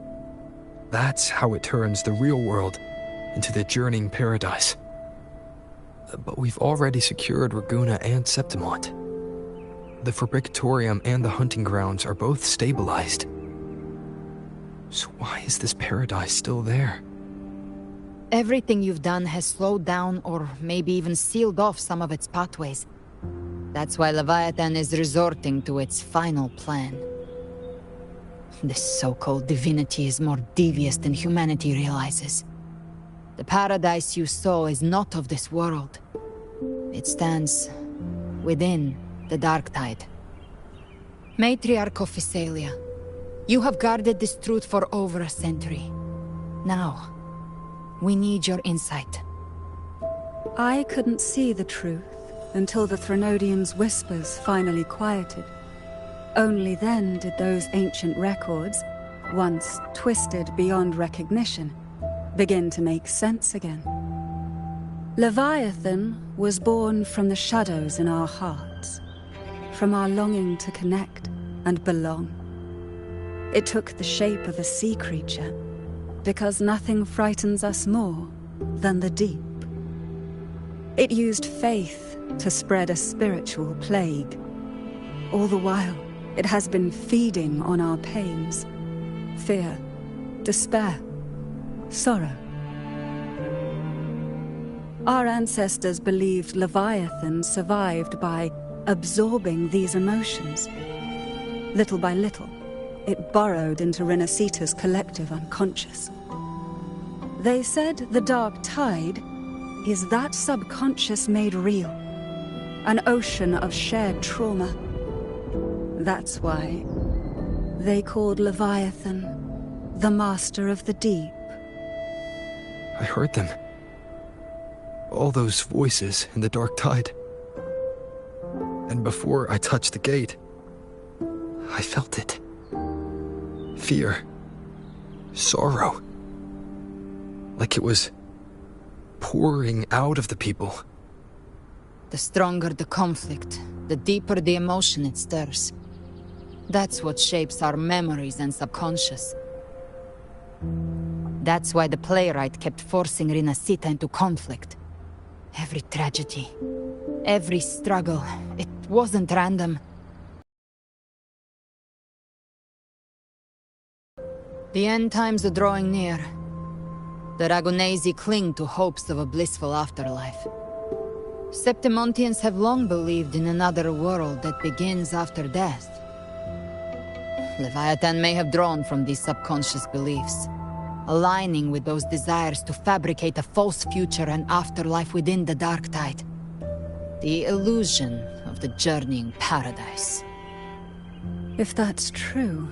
That's how it turns the real world into the journeying paradise. But we've already secured Raguna and Septimont. The Fabricatorium and the hunting grounds are both stabilized. So why is this paradise still there? Everything you've done has slowed down or maybe even sealed off some of its pathways. That's why Leviathan is resorting to its final plan. This so-called divinity is more devious than humanity realizes. The paradise you saw is not of this world. It stands within the dark tide. Matriarch of Physalia, you have guarded this truth for over a century. Now, we need your insight. I couldn't see the truth until the Threnodians' whispers finally quieted. Only then did those ancient records, once twisted beyond recognition, begin to make sense again. Leviathan was born from the shadows in our hearts, from our longing to connect and belong. It took the shape of a sea creature, because nothing frightens us more than the deep. It used faith to spread a spiritual plague. All the while, it has been feeding on our pains, fear, despair, sorrow. Our ancestors believed Leviathan survived by absorbing these emotions. Little by little, it burrowed into Renacita's collective unconscious. They said the dark tide is that subconscious made real, an ocean of shared trauma. That's why they called Leviathan the Master of the Deep. I heard them. All those voices in the dark tide. And before I touched the gate, I felt it. Fear. Sorrow. Like it was pouring out of the people. The stronger the conflict, the deeper the emotion it stirs. That's what shapes our memories and subconscious. That's why the playwright kept forcing Renacita into conflict. Every tragedy, every struggle, it wasn't random. The end times are drawing near. The Ragonesi cling to hopes of a blissful afterlife. Septimontians have long believed in another world that begins after death. Leviathan may have drawn from these subconscious beliefs, aligning with those desires to fabricate a false future and afterlife within the dark tide. The illusion of the journeying paradise. If that's true,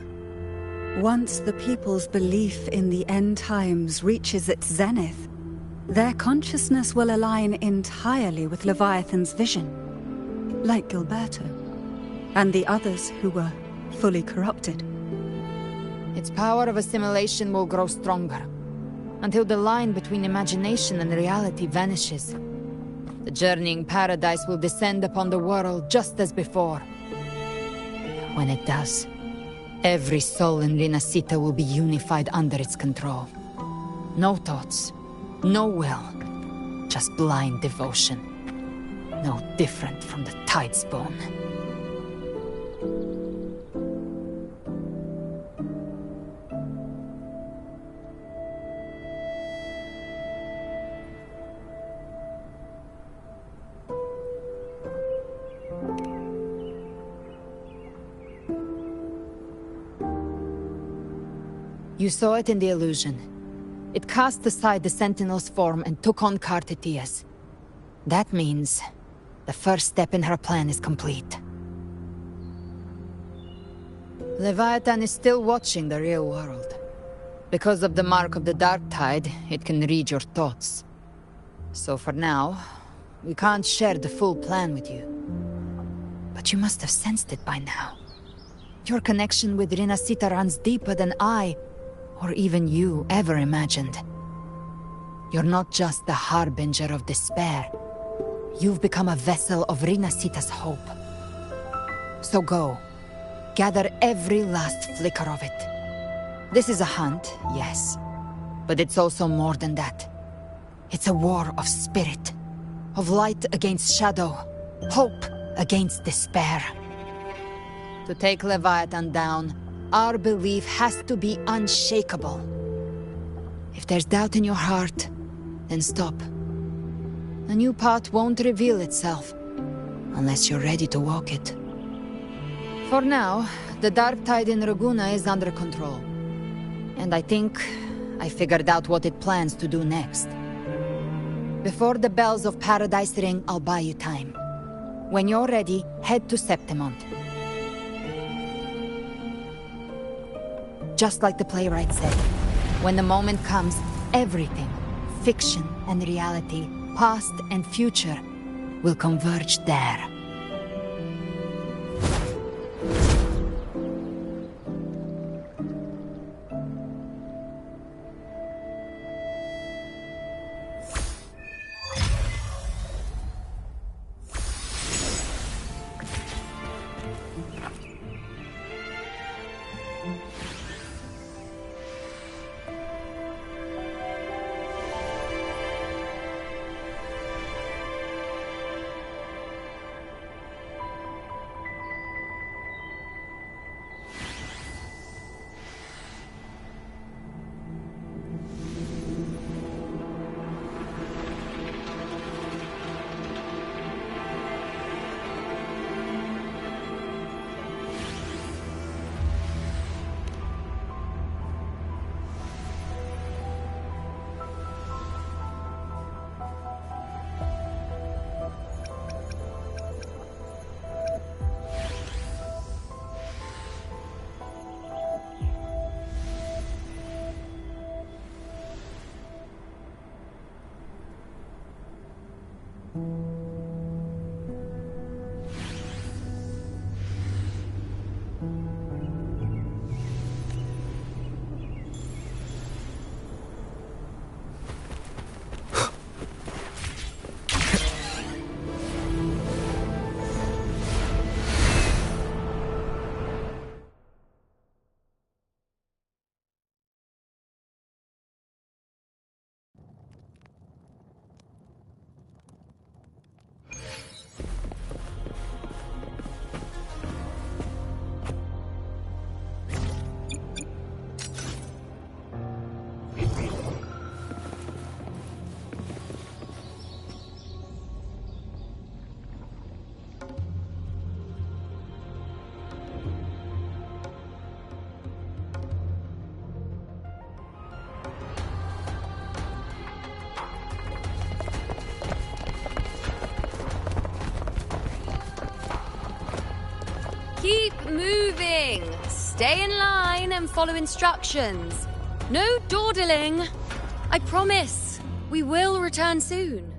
once the people's belief in the end times reaches its zenith, their consciousness will align entirely with Leviathan's vision, like Gilberto, and the others who were fully corrupted. Its power of assimilation will grow stronger, until the line between imagination and reality vanishes. The journeying paradise will descend upon the world just as before. When it does, every soul in Renacita will be unified under its control. No thoughts, no will, just blind devotion. No different from the Tidespawn. You saw it in the illusion. It cast aside the Sentinel's form and took on Cartetias. That means the first step in her plan is complete. Leviathan is still watching the real world. Because of the mark of the Dark Tide, it can read your thoughts. So for now, we can't share the full plan with you. But you must have sensed it by now. Your connection with Rinasita runs deeper than I, or even you, ever imagined. You're not just the harbinger of despair. You've become a vessel of Rinasita's hope. So go. Gather every last flicker of it. This is a hunt, yes. But it's also more than that. It's a war of spirit. Of light against shadow. Hope against despair. To take Leviathan down, our belief has to be unshakable. If there's doubt in your heart, then stop. A new path won't reveal itself, unless you're ready to walk it. For now, the Dark Tide in Raguna is under control. And I think I figured out what it plans to do next. Before the bells of Paradise ring, I'll buy you time. When you're ready, head to Septimont. Just like the playwright said, when the moment comes, everything, fiction and reality, past and future, will converge there. Keep moving! Stay in line and follow instructions. No dawdling. I promise, we will return soon.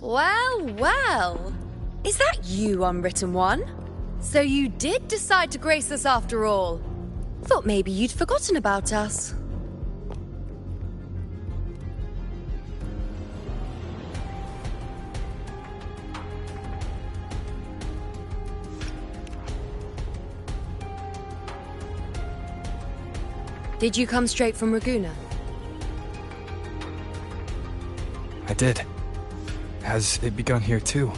Well, well. Is that you, Unwritten One? So you did decide to grace us after all. Thought maybe you'd forgotten about us. Did you come straight from Raguna? I did. Has it begun here too?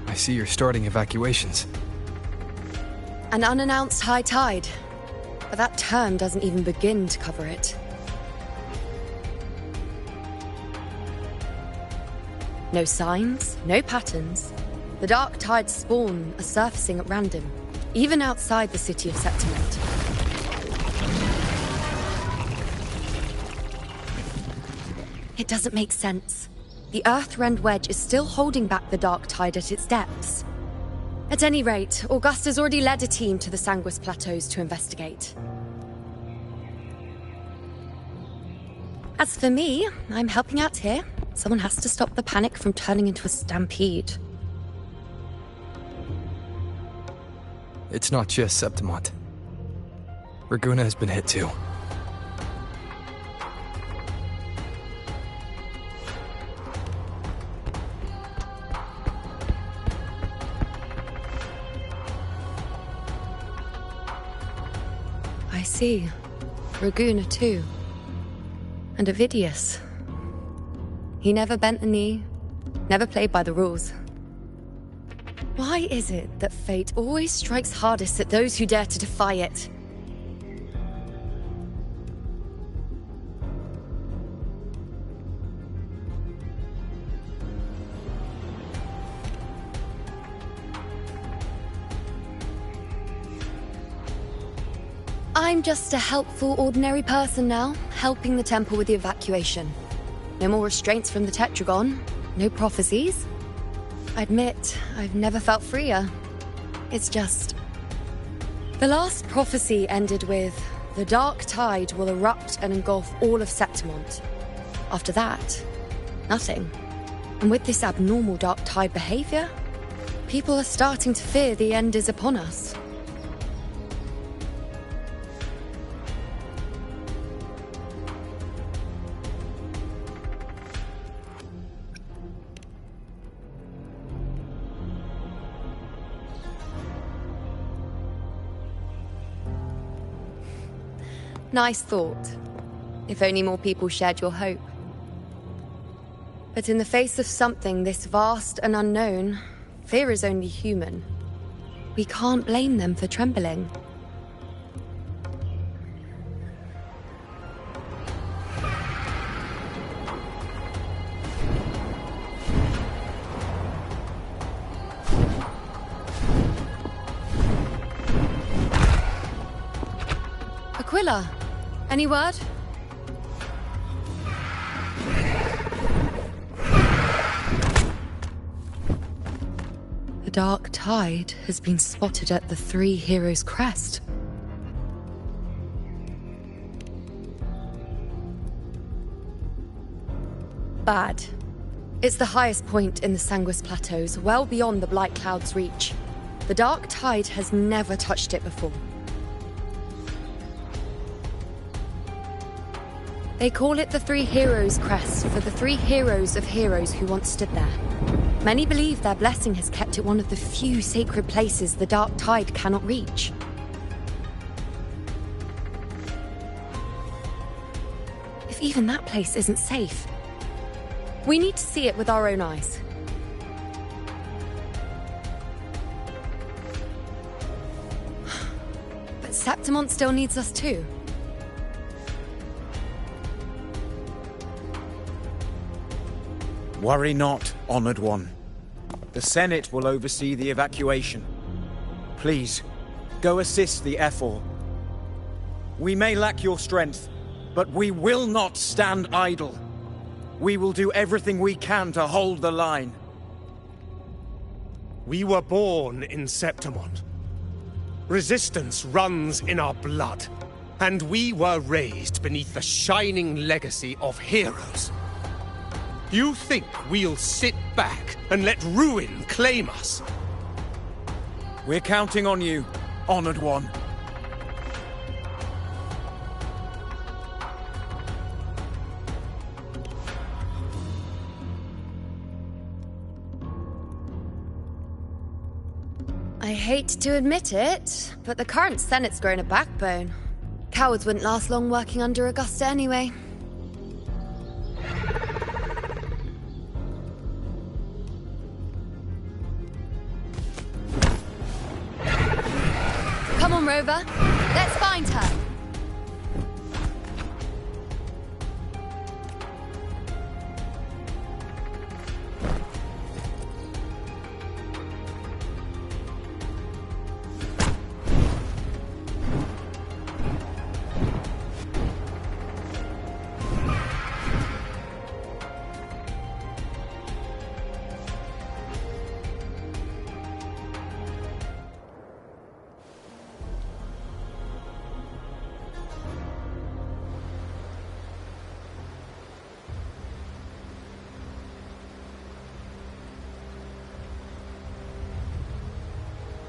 I see you're starting evacuations. An unannounced high tide. But that term doesn't even begin to cover it. No signs, no patterns. The dark tide's spawn are surfacing at random, even outside the city of Septimont. It doesn't make sense. The Earthrend Wedge is still holding back the Dark Tide at its depths. At any rate, Augusta's already led a team to the Sanguis Plateaus to investigate. As for me, I'm helping out here. Someone has to stop the panic from turning into a stampede. It's not just Septimont. Raguna has been hit too. I see. Raguna too. And Ovidius. He never bent the knee, never played by the rules. Why is it that fate always strikes hardest at those who dare to defy it? I'm just a helpful, ordinary person now, helping the temple with the evacuation. No more restraints from the Tetragon, no prophecies. I admit, I've never felt freer. It's just... The last prophecy ended with, the Dark Tide will erupt and engulf all of Septimont. After that, nothing. And with this abnormal Dark Tide behavior, people are starting to fear the end is upon us. Nice thought. If only more people shared your hope. But in the face of something this vast and unknown, fear is only human. We can't blame them for trembling. Aquila, any word? The Dark Tide has been spotted at the Three Heroes' Crest. Bad. It's the highest point in the Sanguis Plateaus, well beyond the Blight Cloud's reach. The Dark Tide has never touched it before. They call it the Three Heroes' Crest for the three heroes of heroes who once stood there. Many believe their blessing has kept it one of the few sacred places the Dark Tide cannot reach. If even that place isn't safe, we need to see it with our own eyes. But Septimont still needs us too. Worry not, Honored One. The Senate will oversee the evacuation. Please, go assist the Ephor. We may lack your strength, but we will not stand idle. We will do everything we can to hold the line. We were born in Septimont. Resistance runs in our blood, and we were raised beneath the shining legacy of heroes. You think we'll sit back and let ruin claim us? We're counting on you, Honored One. I hate to admit it, but the current Senate's grown a backbone. Cowards wouldn't last long working under Augusta anyway. Come on, Rover. Let's find her.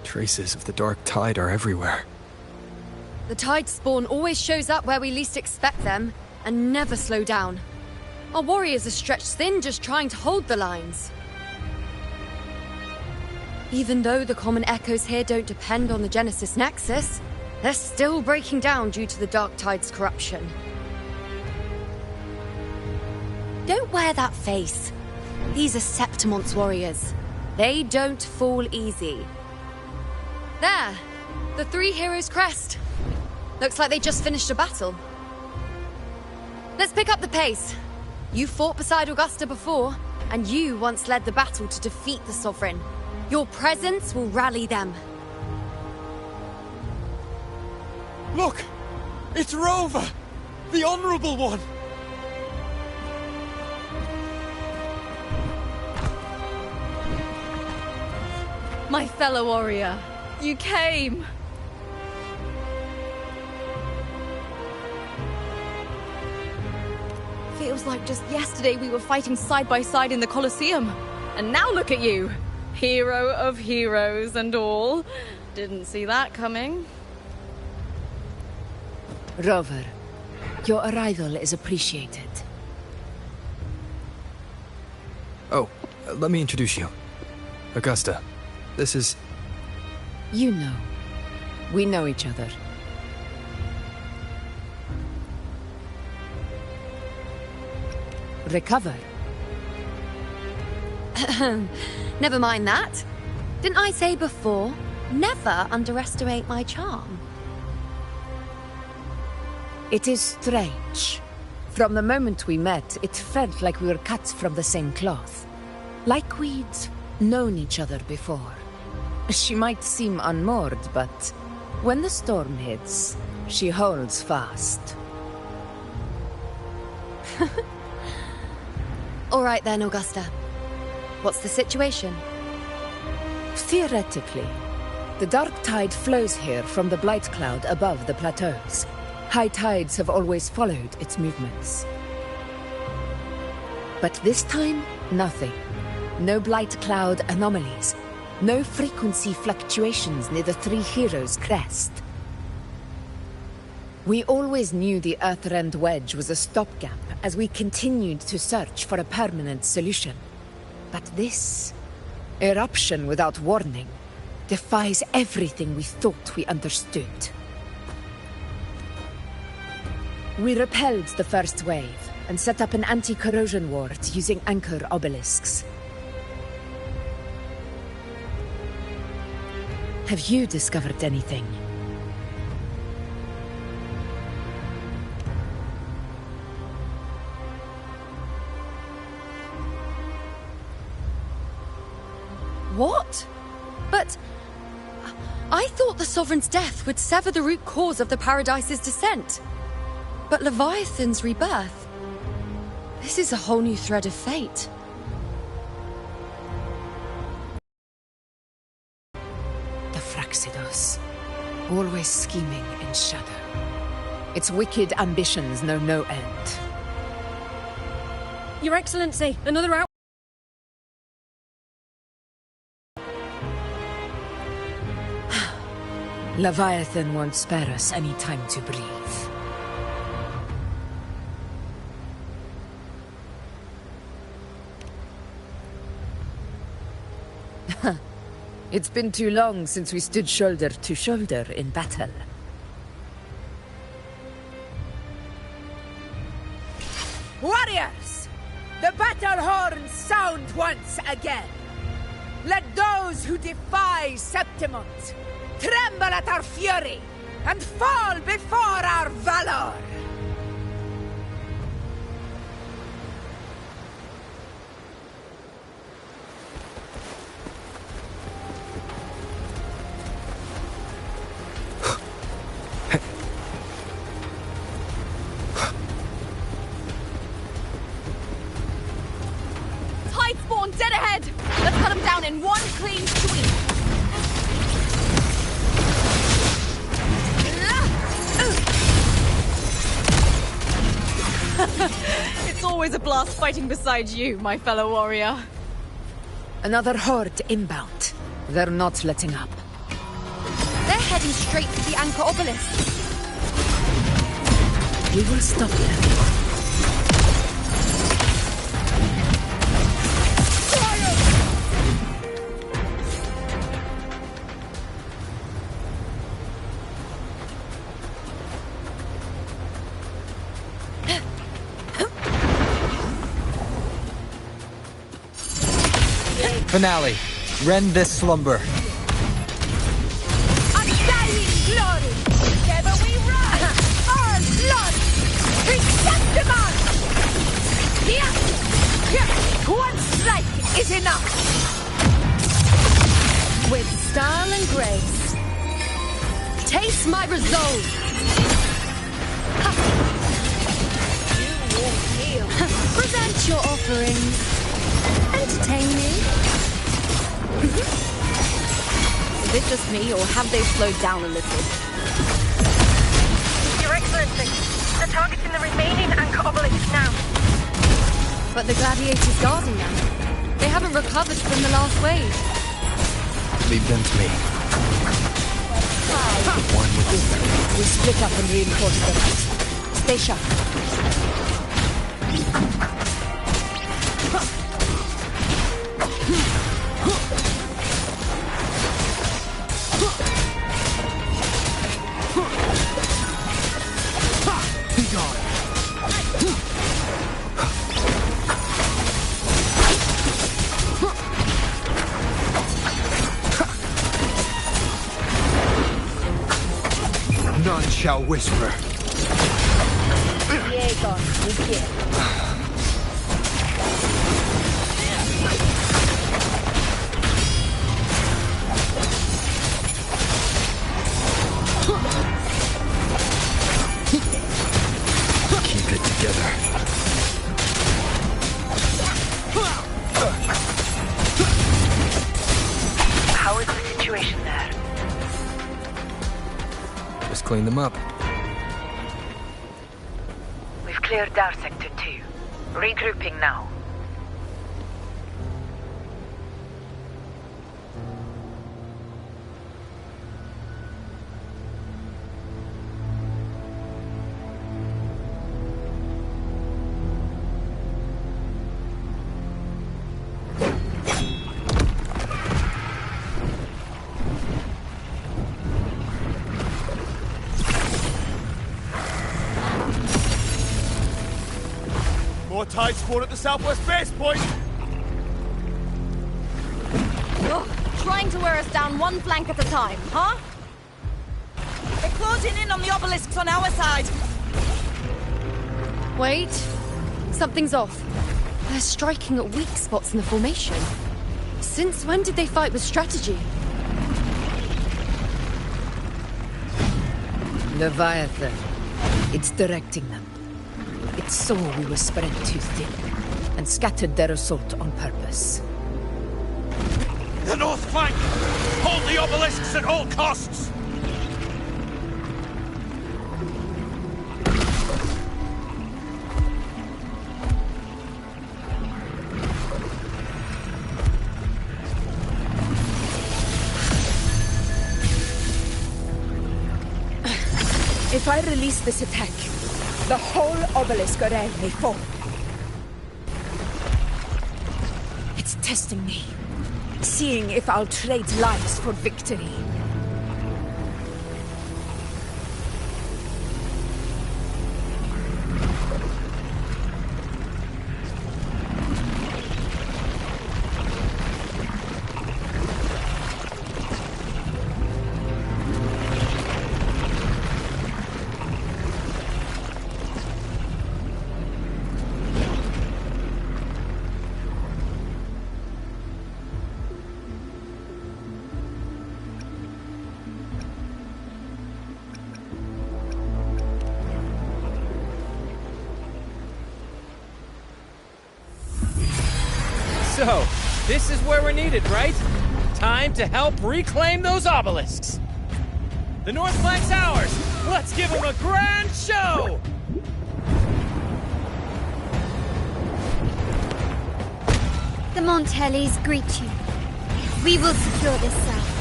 Traces of the dark tide are everywhere. The tide spawn always shows up where we least expect them, and never slow down. Our warriors are stretched thin just trying to hold the lines. Even though the common echoes here don't depend on the Genesis Nexus, they're still breaking down due to the dark tide's corruption. Don't wear that face. These are Septimon's warriors. They don't fall easy. There! The Three Heroes' crest. Looks like they just finished a battle. Let's pick up the pace. You fought beside Augusta before, and you once led the battle to defeat the Sovereign. Your presence will rally them. Look! It's Rover! The Honorable One! My fellow warrior, you came! Feels like just yesterday we were fighting side by side in the Colosseum. And now look at you! Hero of heroes and all. Didn't see that coming. Rover, your arrival is appreciated. Oh, let me introduce you. Augusta, this is... You know. We know each other. Recover. Never mind that. Didn't I say before, never underestimate my charm? It is strange. From the moment we met, it felt like we were cut from the same cloth. Like we'd known each other before. She might seem unmoored, but when the storm hits, she holds fast. All right then, Augusta. What's the situation? Theoretically, the dark tide flows here from the blight cloud above the plateaus. High tides have always followed its movements. But this time, nothing. No blight cloud anomalies. No frequency fluctuations near the Three Heroes' crest. We always knew the Earthrend Wedge was a stopgap as we continued to search for a permanent solution. But this eruption without warning defies everything we thought we understood. We repelled the first wave and set up an anti-corrosion ward using anchor obelisks. Have you discovered anything? What? But... I thought the Sovereign's death would sever the root cause of the Paradise's descent. But Leviathan's rebirth... This is a whole new thread of fate. The Fraxidos. Always scheming in shadow. Its wicked ambitions know no end. Your Excellency, another out. Leviathan won't spare us any time to breathe. It's been too long since we stood shoulder to shoulder in battle. Warriors! The battle horns sound once again! Let those who defy Septimont tremble at our fury and fall before our valor! Tide spawn dead ahead! Let's cut them down in one clean sweep! It's always a blast fighting beside you, my fellow warrior. Another horde inbound. They're not letting up. They're heading straight for the Anchor Obelisk. We will stop them. Finale. Rend this slumber. Undying glory! Together we rise! All blood! Septimon! Here! One strike is enough! With style and grace. Taste my resolve! You won't heal. Present your offerings. Entertaining. Is it just me, or have they slowed down a little? Your Excellency, they're targeting the remaining Anchor Obelisk now. But the gladiators guarding them. They haven't recovered from the last wave. Leave them to me. One with this. We split up and reinforce the rest. Stay sharp. None shall whisper. Keep it together. How is the situation there? Just clean them up. We've cleared our Sector 2. Regrouping now. More tide spawn at the southwest base point! Ugh, trying to wear us down one flank at a time, huh? They're closing in on the obelisks on our side. Wait. Something's off. They're striking at weak spots in the formation. Since when did they fight with strategy? Leviathan. It's directing them. It saw we were spread too thin, and scattered their assault on purpose. The north flank! Hold the obelisks at all costs! If I release this attack, the whole obelisk array may fall. It's testing me, seeing if I'll trade lives for victory. So, this is where we're needed, right? Time to help reclaim those obelisks. The north flank's ours. Let's give them a grand show! The Montellys greet you. We will secure this south.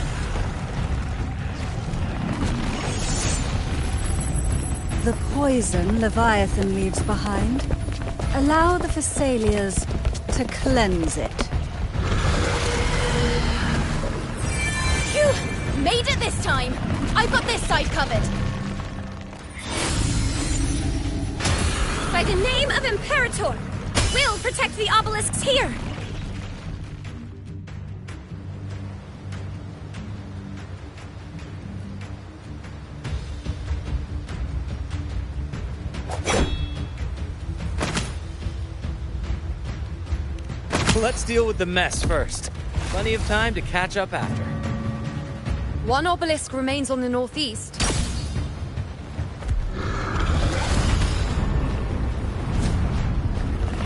the poison Leviathan leaves behind, allow the Thessalias to cleanse it. Phew! Made it this time! I've got this side covered! By the name of Imperator, we'll protect the obelisks here! Let's deal with the mess first. Plenty of time to catch up after. One obelisk remains on the northeast.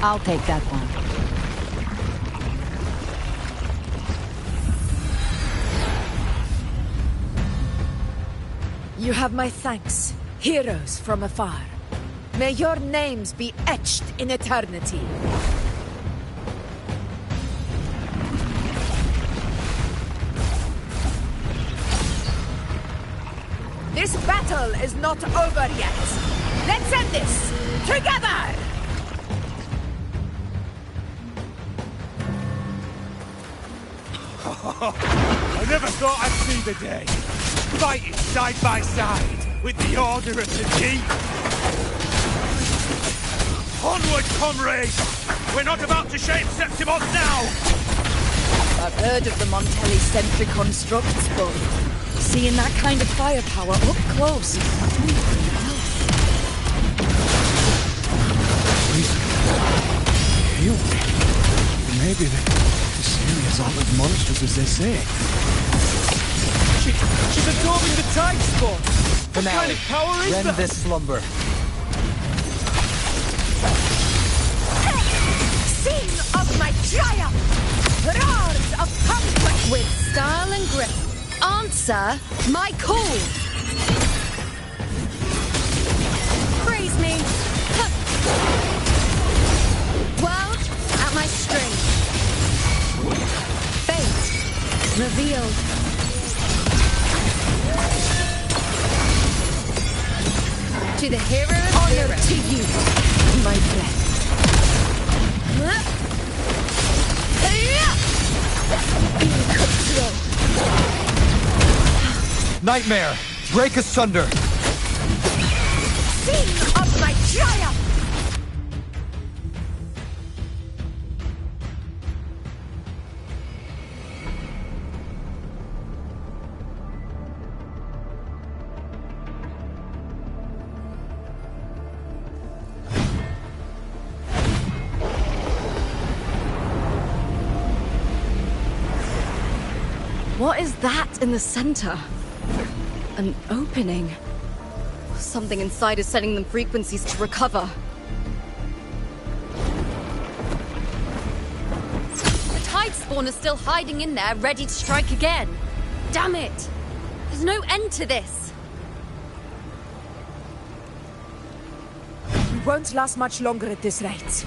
I'll take that one. You have my thanks, heroes from afar. May your names be etched in eternity. This battle is not over yet. Let's end this together! I never thought I'd see the day. Fighting side by side with the Order of the Deep. Onward, comrades! We're not about to shape Septimos now! I've heard of the Montelli sentry constructs, but seeing that kind of firepower up close. Maybe the Syrians aren't as monstrous as they say. She's absorbing the tide spawn! What kind of power is Rend that? this slumber. Sing of my triumph! Roars of conquest! With style and grip, answer my call! Praise me! World at my string. Fate revealed. To the hero of Honor heroes. to you, my friend. In control. Nightmare! Break asunder! Sing of my triumph! What is that in the center? An opening. Something inside is sending them frequencies to recover. The tide spawn is still hiding in there, ready to strike again. Damn it! There's no end to this. We won't last much longer at this rate.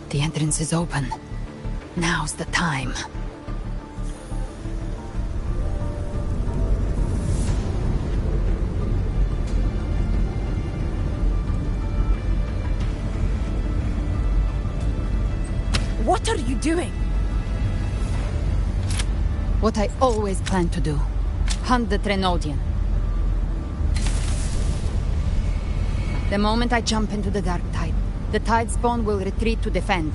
The entrance is open. Now's the time. What are you doing? What I always planned to do. Hunt the Trenodian. The moment I jump into the dark tide, the tide spawn will retreat to defend.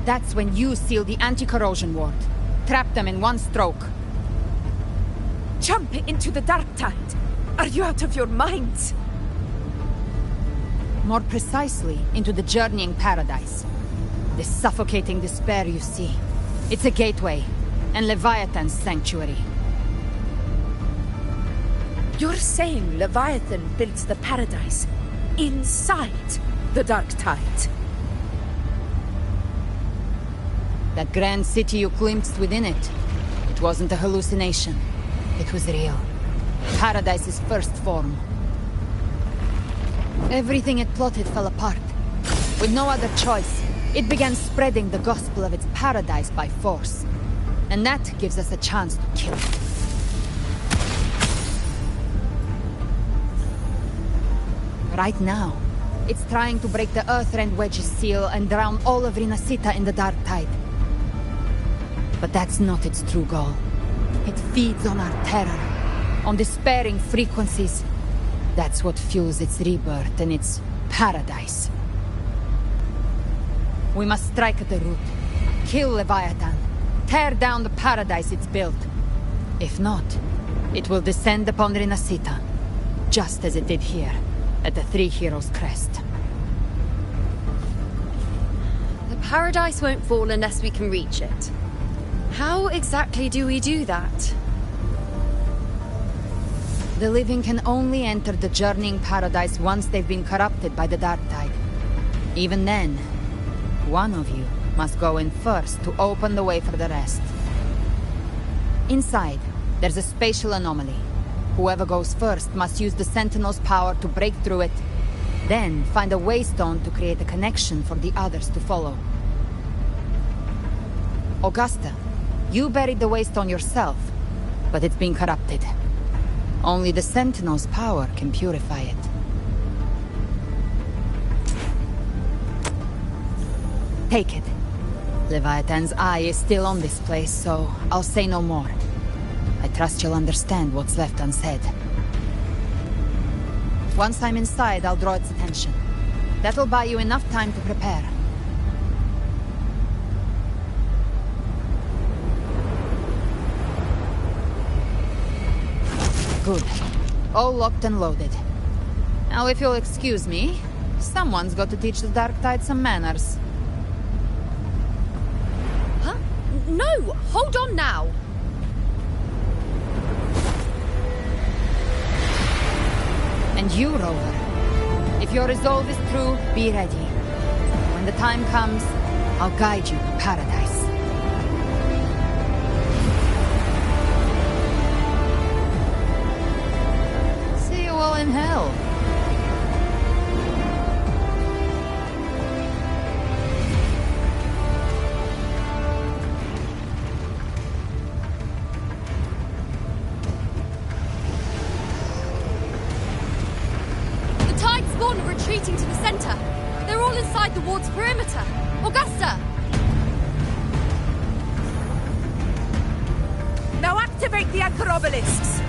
That's when you seal the anti-corrosion ward. Trap them in one stroke. Jump into the dark tide. Are you out of your minds? More precisely, into the journeying paradise. The suffocating despair you see. It's a gateway, and Leviathan's sanctuary. You're saying Leviathan builds the paradise inside the dark tide? That grand city you glimpsed within it, it wasn't a hallucination. It was real. Paradise's first form. Everything it plotted fell apart. With no other choice, it began spreading the gospel of its paradise by force. And that gives us a chance to kill it. Right now, it's trying to break the Earthrend Wedge's seal and drown all of Rinasita in the Dark Tide. But that's not its true goal. It feeds on our terror, on despairing frequencies. That's what fuels its rebirth and its paradise. We must strike at the root, kill Leviathan, tear down the paradise it's built. If not, it will descend upon Rinasita, just as it did here, at the Three Heroes' Crest. The paradise won't fall unless we can reach it. How exactly do we do that? The living can only enter the journeying paradise once they've been corrupted by the Dark Tide. Even then, one of you must go in first to open the way for the rest. Inside, there's a spatial anomaly. Whoever goes first must use the Sentinel's power to break through it, then find a waystone to create a connection for the others to follow. Augusta, you buried the waystone yourself, but it's been corrupted. Only the Sentinel's power can purify it. Take it. Leviathan's eye is still on this place, so I'll say no more. I trust you'll understand what's left unsaid. Once I'm inside, I'll draw its attention. That'll buy you enough time to prepare. Good. All locked and loaded. Now, if you'll excuse me, someone's got to teach the Dark Tide some manners. Huh? No! Hold on now! And you, Rover. If your resolve is true, be ready. When the time comes, I'll guide you to paradise. See you all in hell. Retreating to the center. They're all inside the ward's perimeter. Augusta! Now activate the anchor obelisks!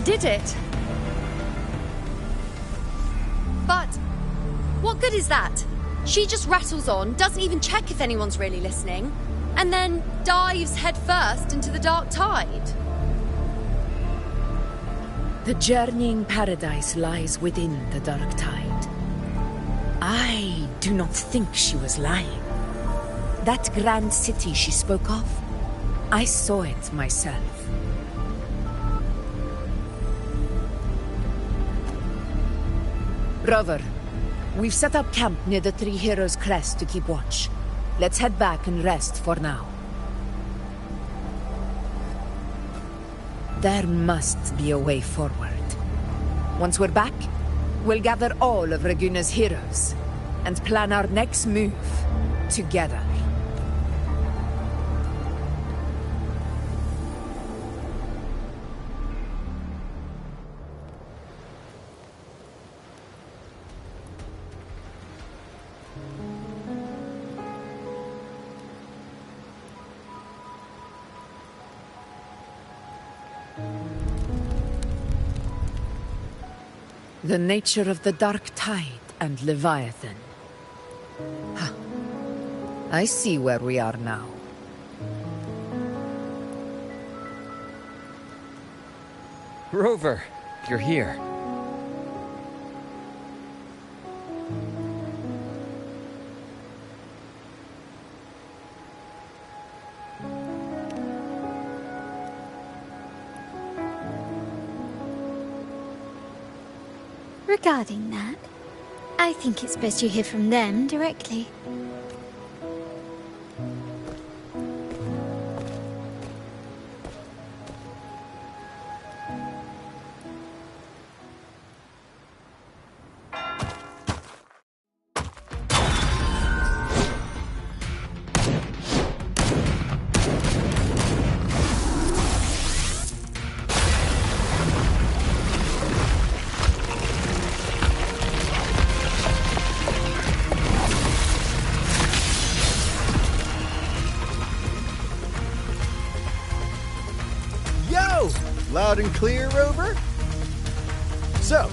Did it. But what good is that? She just rattles on, doesn't even check if anyone's really listening, and then dives headfirst into the Dark Tide. The journeying paradise lies within the Dark Tide. I do not think she was lying. That grand city she spoke of, I saw it myself. Rover, we've set up camp near the Three Heroes' Crest to keep watch. Let's head back and rest for now. There must be a way forward. Once we're back, we'll gather all of Raguna's heroes and plan our next move together. The nature of the Dark Tide and Leviathan. Huh. I see where we are now. Rover, you're here. Regarding that, I think it's best you hear from them directly. Loud and clear, Rover? So,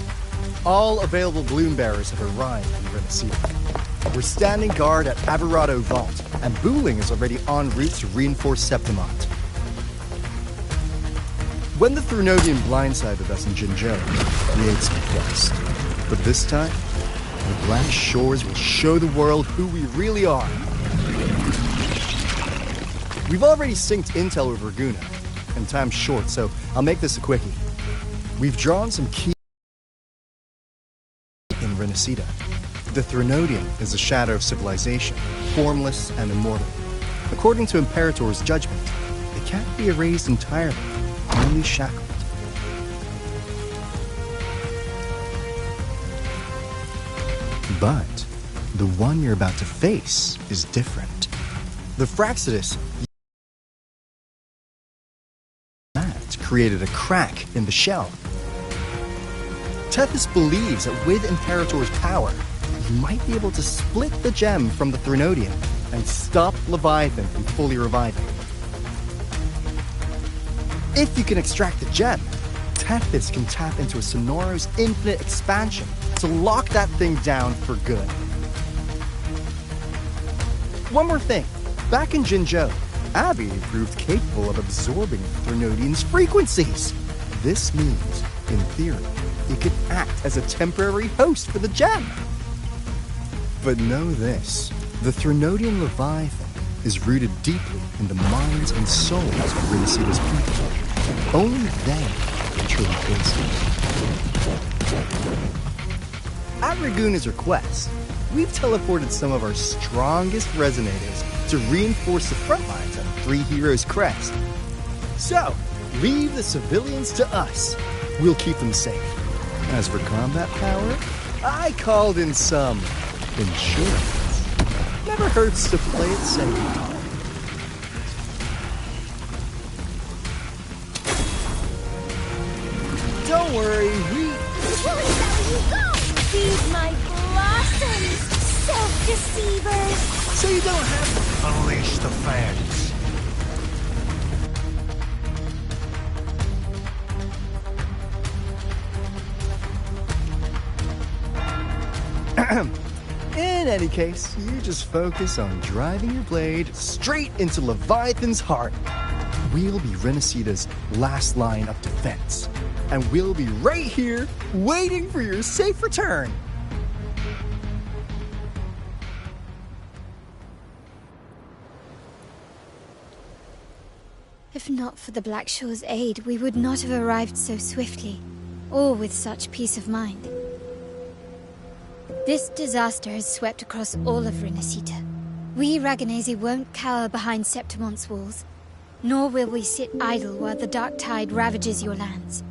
all available bloom bearers have arrived in Renacida. We're standing guard at Aberrado Vault, and Booling is already en route to reinforce Septimont. When the Threnodian blindsided us in Jinzhou, we ate some quest. But this time, the Black Shores will show the world who we really are. We've already synced intel with Raguna, and time's short, so I'll make this a quickie. We've drawn some key in Renacida. The Threnodian is a shadow of civilization, formless and immortal. According to Imperator's judgment, it can't be erased entirely, only shackled. But the one you're about to face is different. The Fraxidus created a crack in the shell. Tethys believes that with Imperator's power, he might be able to split the gem from the Threnodian and stop Leviathan from fully reviving. If you can extract the gem, Tethys can tap into a Sonoro's infinite expansion to lock that thing down for good. One more thing. Back in Jinzhou, Abby proved capable of absorbing Threnodian's frequencies. This means, in theory, it could act as a temporary host for the gem. But know this, the Threnodian Leviathan is rooted deeply in the minds and souls of Renacida's people. Only they can truly face it. At Raguna's request, we've teleported some of our strongest resonators to reinforce the front lines at Three Heroes Crest. So, leave the civilians to us. We'll keep them safe. As for combat power, I called in some insurance. Never hurts to play it safe. Don't worry, Willy, you go! Feed my blossoms, self-deceivers! So you don't have to unleash the fans. In any case, you just focus on driving your blade straight into Leviathan's heart. We'll be Renacida's last line of defense. And we'll be right here, waiting for your safe return. If not for the Black Shore's aid, we would not have arrived so swiftly, or with such peace of mind. This disaster has swept across all of Renacida. We Raganese won't cower behind Septimont's walls, nor will we sit idle while the dark tide ravages your lands.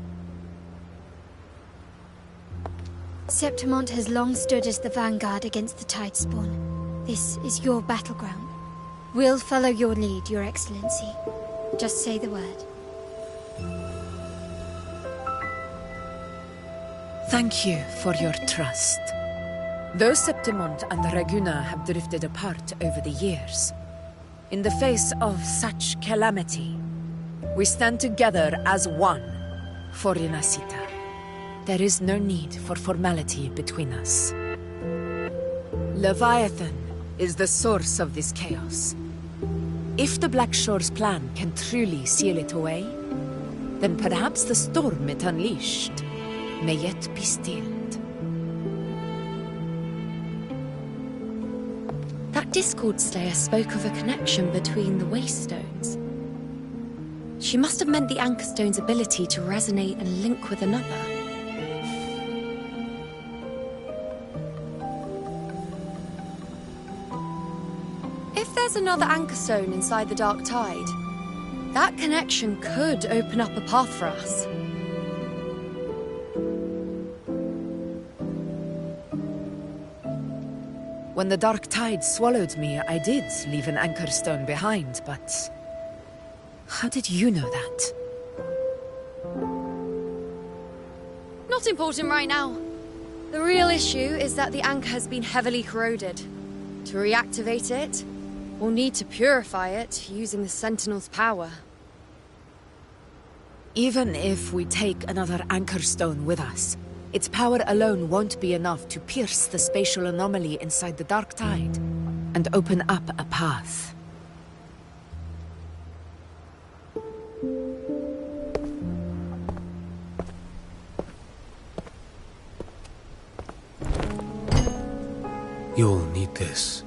Septimont has long stood as the vanguard against the Tidespawn. This is your battleground. We'll follow your lead, Your Excellency. Just say the word. Thank you for your trust. Though Septimont and Raguna have drifted apart over the years, in the face of such calamity, we stand together as one for Renacida. There is no need for formality between us. Leviathan is the source of this chaos. If the Black Shore's plan can truly seal it away, then perhaps the storm it unleashed may yet be stilled. That Discord Slayer spoke of a connection between the Wastestones. She must have meant the Anchor Stone's ability to resonate and link with another. If there's another Anchor Stone inside the Dark Tide, that connection could open up a path for us. When the Dark Tide swallowed me, I did leave an Anchor Stone behind, but... how did you know that? Not important right now. The real issue is that the anchor has been heavily corroded. To reactivate it, we'll need to purify it using the Sentinel's power. Even if we take another Anchor Stone with us, its power alone won't be enough to pierce the spatial anomaly inside the Dark Tide and open up a path. You'll need this.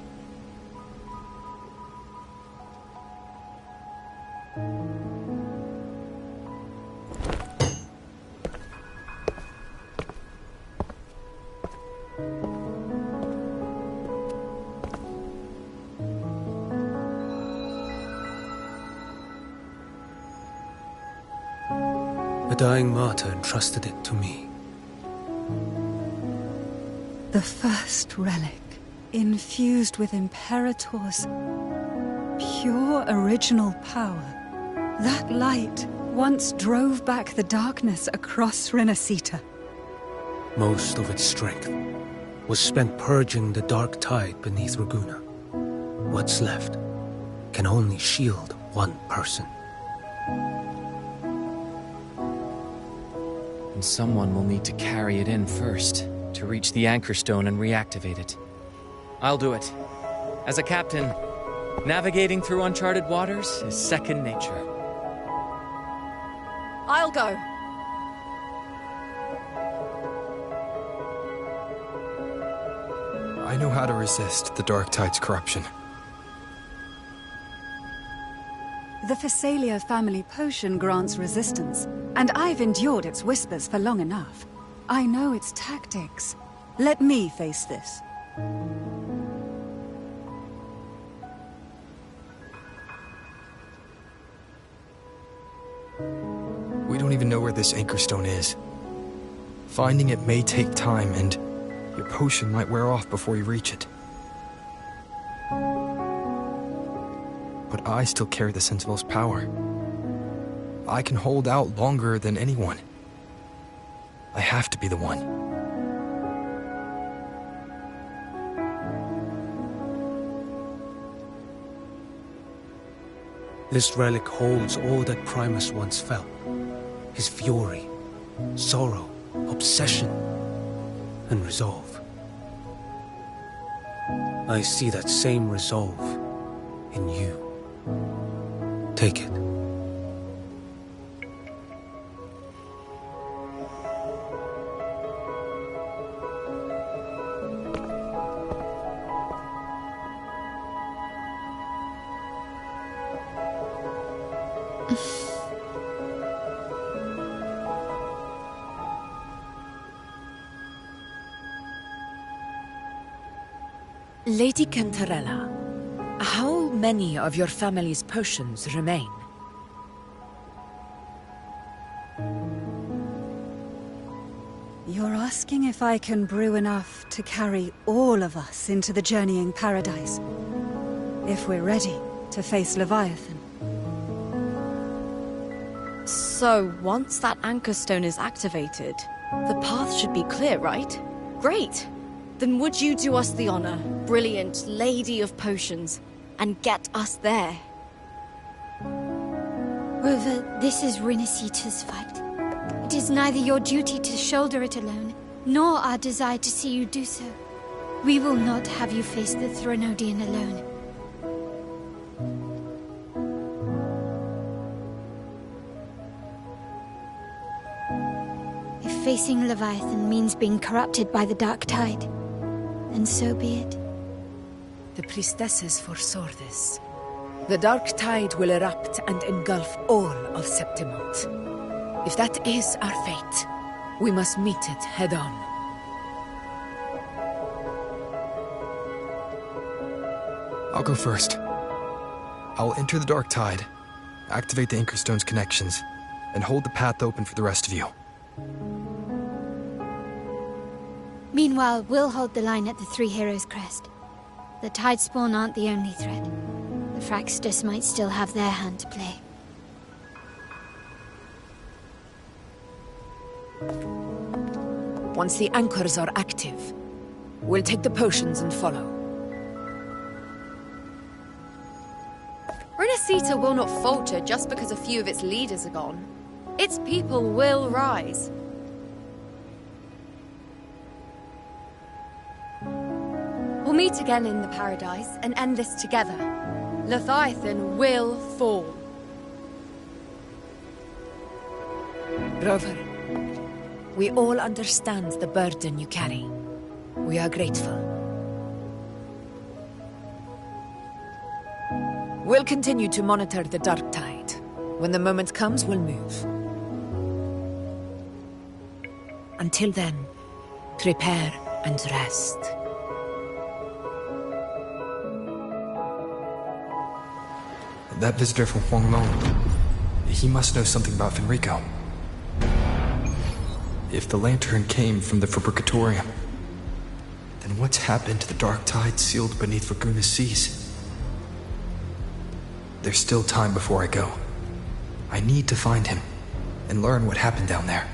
A dying martyr entrusted it to me. The first relic, infused with Imperator's pure original power. That light once drove back the darkness across Renacita. Most of its strength was spent purging the dark tide beneath Ragunna. What's left can only shield one person. And someone will need to carry it in first, to reach the Anchor Stone and reactivate it. I'll do it. As a captain, navigating through uncharted waters is second nature. I'll go. I know how to resist the Dark Tide's corruption. The Phasalia family potion grants resistance, and I've endured its whispers for long enough. I know its tactics. Let me face this. We don't even know where this Anchor Stone is. Finding it may take time, and your potion might wear off before you reach it. But I still carry the Sentinel's power. I can hold out longer than anyone. I have to be the one. This relic holds all that Primus once felt. His fury, sorrow, obsession, and resolve. I see that same resolve in you. Take it. Lady Cantarella, how many of your family's potions remain? You're asking if I can brew enough to carry all of us into the journeying paradise. If we're ready to face Leviathan. So, once that Anchor Stone is activated, the path should be clear, right? Great! Then would you do us the honor, brilliant Lady of Potions, and get us there? Rover, this is Renacita's fight. It is neither your duty to shoulder it alone, nor our desire to see you do so. We will not have you face the Threnodian alone. If facing Leviathan means being corrupted by the Dark Tide, then so be it. The priestesses foresaw this. The Dark Tide will erupt and engulf all of Septimont. If that is our fate, we must meet it head-on. I'll go first. I'll enter the Dark Tide, activate the Anchorstone's connections, and hold the path open for the rest of you. Meanwhile, we'll hold the line at the Three Heroes Crest. The Tidespawn aren't the only threat. The Fraxters might still have their hand to play. Once the anchors are active, we'll take the potions and follow. Renacita will not falter just because a few of its leaders are gone. Its people will rise. We'll meet again in the Paradise and end this together. Leviathan will fall. Rover, we all understand the burden you carry. We are grateful. We'll continue to monitor the Dark Tide. When the moment comes, we'll move. Until then, prepare and rest. That visitor from Huanglong, he must know something about Fenrico. If the lantern came from the Fabricatorium, then what's happened to the Dark Tide sealed beneath Raguna's seas? There's still time before I go. I need to find him and learn what happened down there.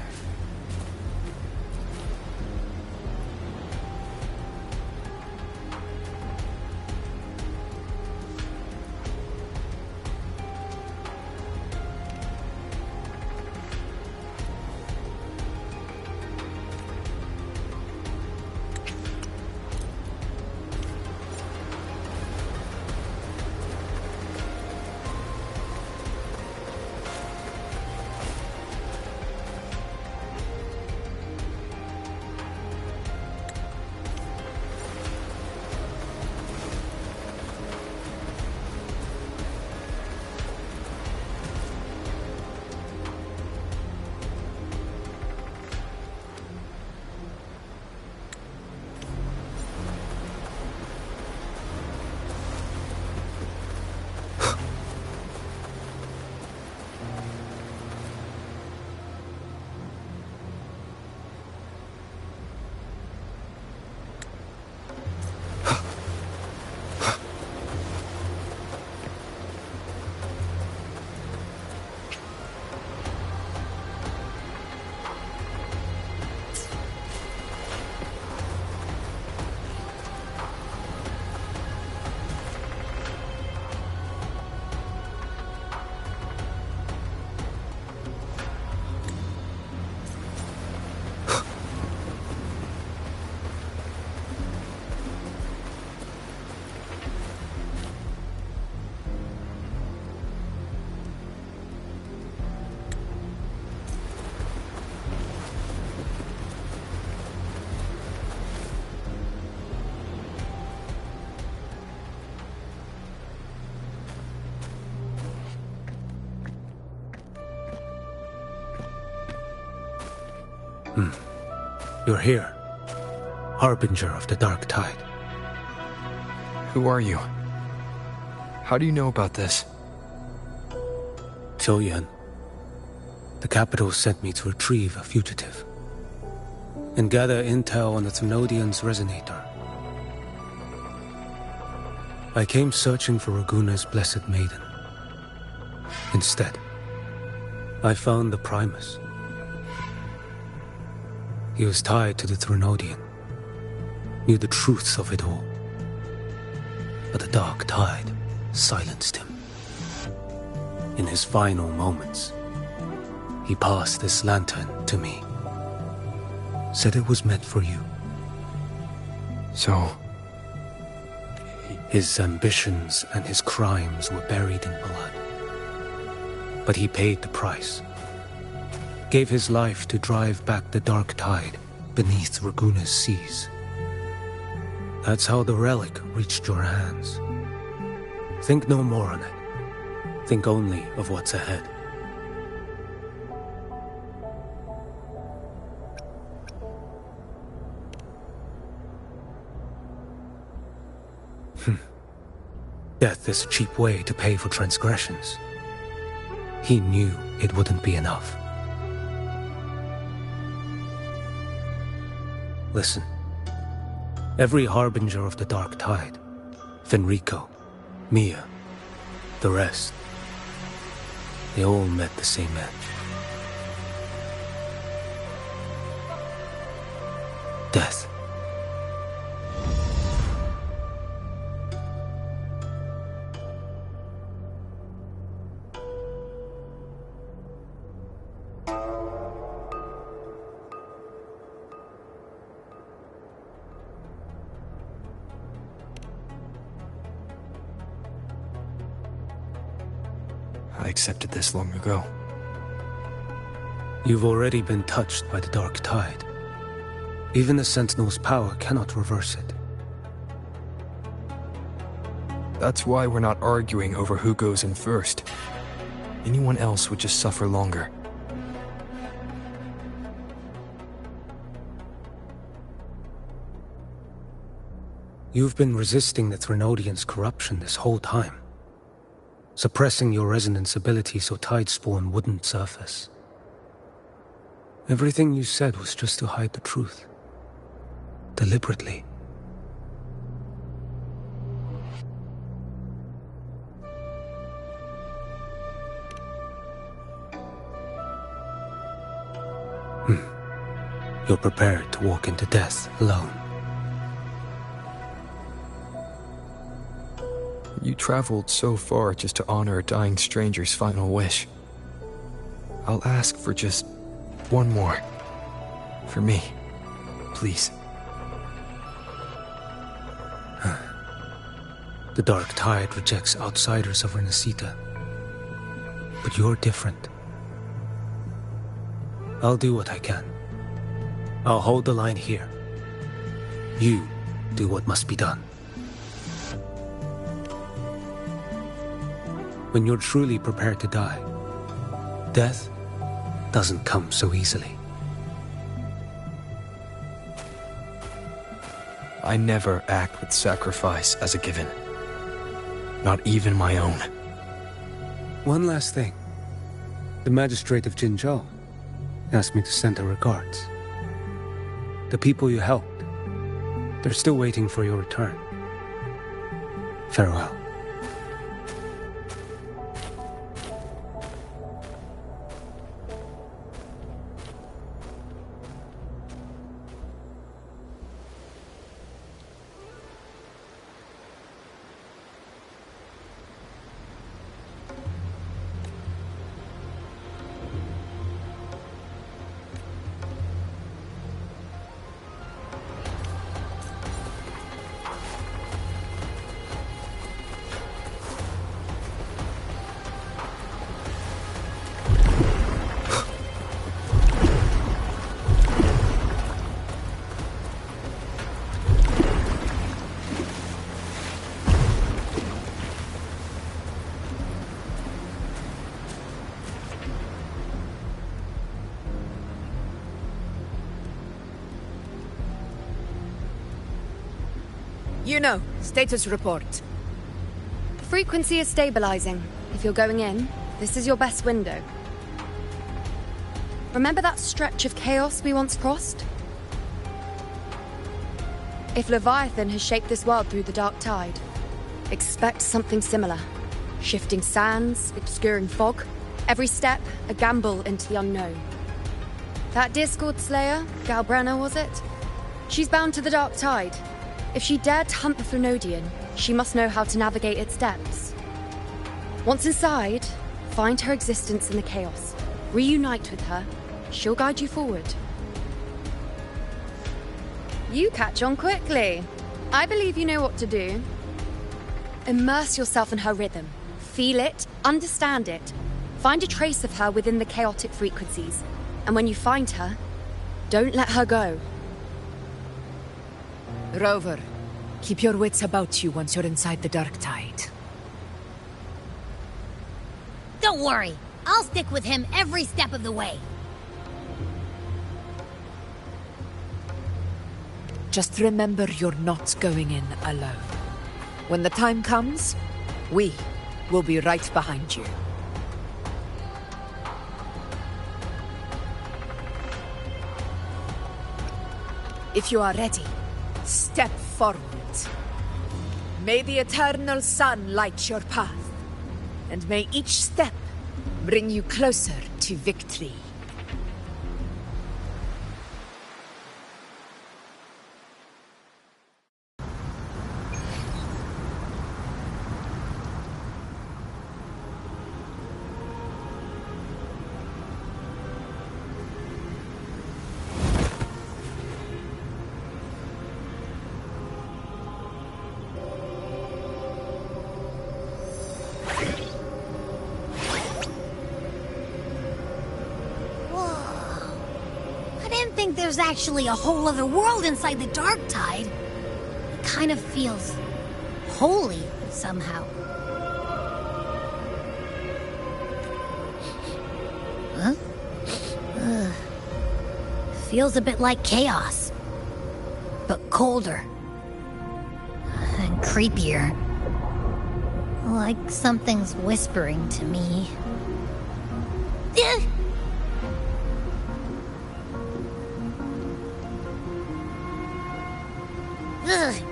You're here, Harbinger of the Dark Tide. Who are you? How do you know about this? Zhou the capital sent me to retrieve a fugitive and gather intel on the Thenodian's resonator. I came searching for Raguna's Blessed Maiden. Instead, I found the Primus. He was tied to the Thenodian, knew the truths of it all. But the Dark Tide silenced him. In his final moments, he passed this lantern to me. Said it was meant for you. So... His ambitions and his crimes were buried in blood. But he paid the price. gave his life to drive back the dark tide beneath Raguna's seas. That's how the relic reached your hands. Think no more on it. Think only of what's ahead. Death is a cheap way to pay for transgressions. He knew it wouldn't be enough. Listen. Every harbinger of the dark tide, Fenrico, Mia, the rest, they all met the same end. Death. I accepted this long ago. You've already been touched by the dark tide. Even the Sentinel's power cannot reverse it. That's why we're not arguing over who goes in first. Anyone else would just suffer longer. You've been resisting the Threnodians' corruption this whole time. Suppressing your resonance ability so Tidespawn wouldn't surface. Everything you said was just to hide the truth. Deliberately. You're prepared to walk into death alone. You traveled so far just to honor a dying stranger's final wish. I'll ask for just one more. For me. Please. The dark tide rejects outsiders of Renacita. But you're different. I'll do what I can. I'll hold the line here. You do what must be done. When you're truly prepared to die, death doesn't come so easily. I never act with sacrifice as a given. Not even my own. One last thing. The magistrate of Jinzhou asked me to send her regards. The people you helped, they're still waiting for your return. Farewell. You know, status report. Frequency is stabilizing. If you're going in, this is your best window. Remember that stretch of chaos we once crossed? If Leviathan has shaped this world through the dark tide, expect something similar. Shifting sands, obscuring fog, every step a gamble into the unknown. That Discord Slayer, Galbrenna was it? She's bound to the dark tide. If she dared to hunt the Threnodian, she must know how to navigate its depths. Once inside, find her existence in the chaos. Reunite with her. She'll guide you forward. You catch on quickly. I believe you know what to do. Immerse yourself in her rhythm. Feel it, understand it. Find a trace of her within the chaotic frequencies. And when you find her, don't let her go. Rover, keep your wits about you once you're inside the Dark Tide. Don't worry. I'll stick with him every step of the way. Just remember you're not going in alone. When the time comes, we will be right behind you. If you are ready, step forward. May the eternal sun light your path, and may each step bring you closer to victory. There's actually a whole other world inside the Dark Tide. It kind of feels holy somehow. Huh? Feels a bit like chaos, but colder and creepier. Like something's whispering to me.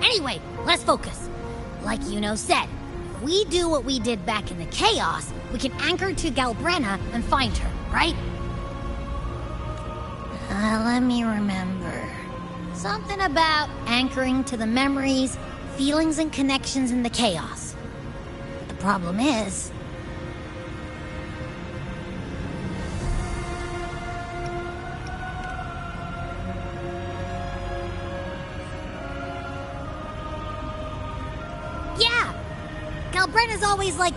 Anyway, let's focus. Like Yuno said, if we do what we did back in the Chaos, we can anchor to Galbrenna and find her, right? Let me remember. Something about anchoring to the memories, feelings, and connections in the Chaos. But the problem is... Galbrenna's always like,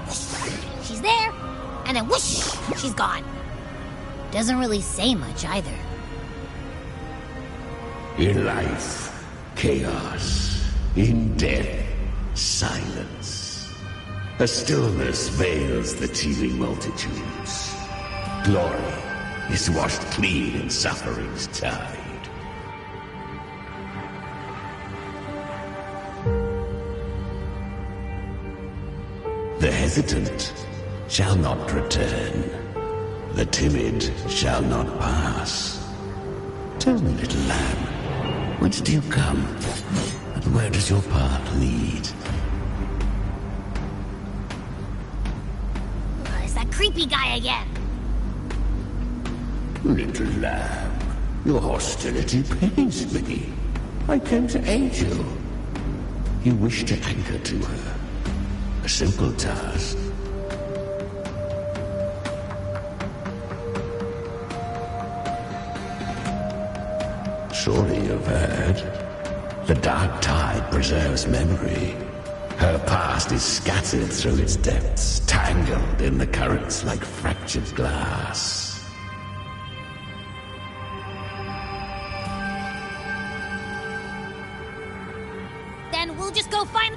whoosh, she's there, and then whoosh, she's gone. Doesn't really say much either. In life, chaos. In death, silence. A stillness veils the teeming multitudes. Glory is washed clean in suffering's tide. The hesitant shall not return. The timid shall not pass. Tell me, little lamb, whence do you come? And where does your path lead? It's that creepy guy again. Little lamb, your hostility pains me. I came to aid you. You wish to anchor to her. A simple task. Surely you've heard. The Dark Tide preserves memory. Her past is scattered through its depths, tangled in the currents like fractured glass. Then we'll just go find...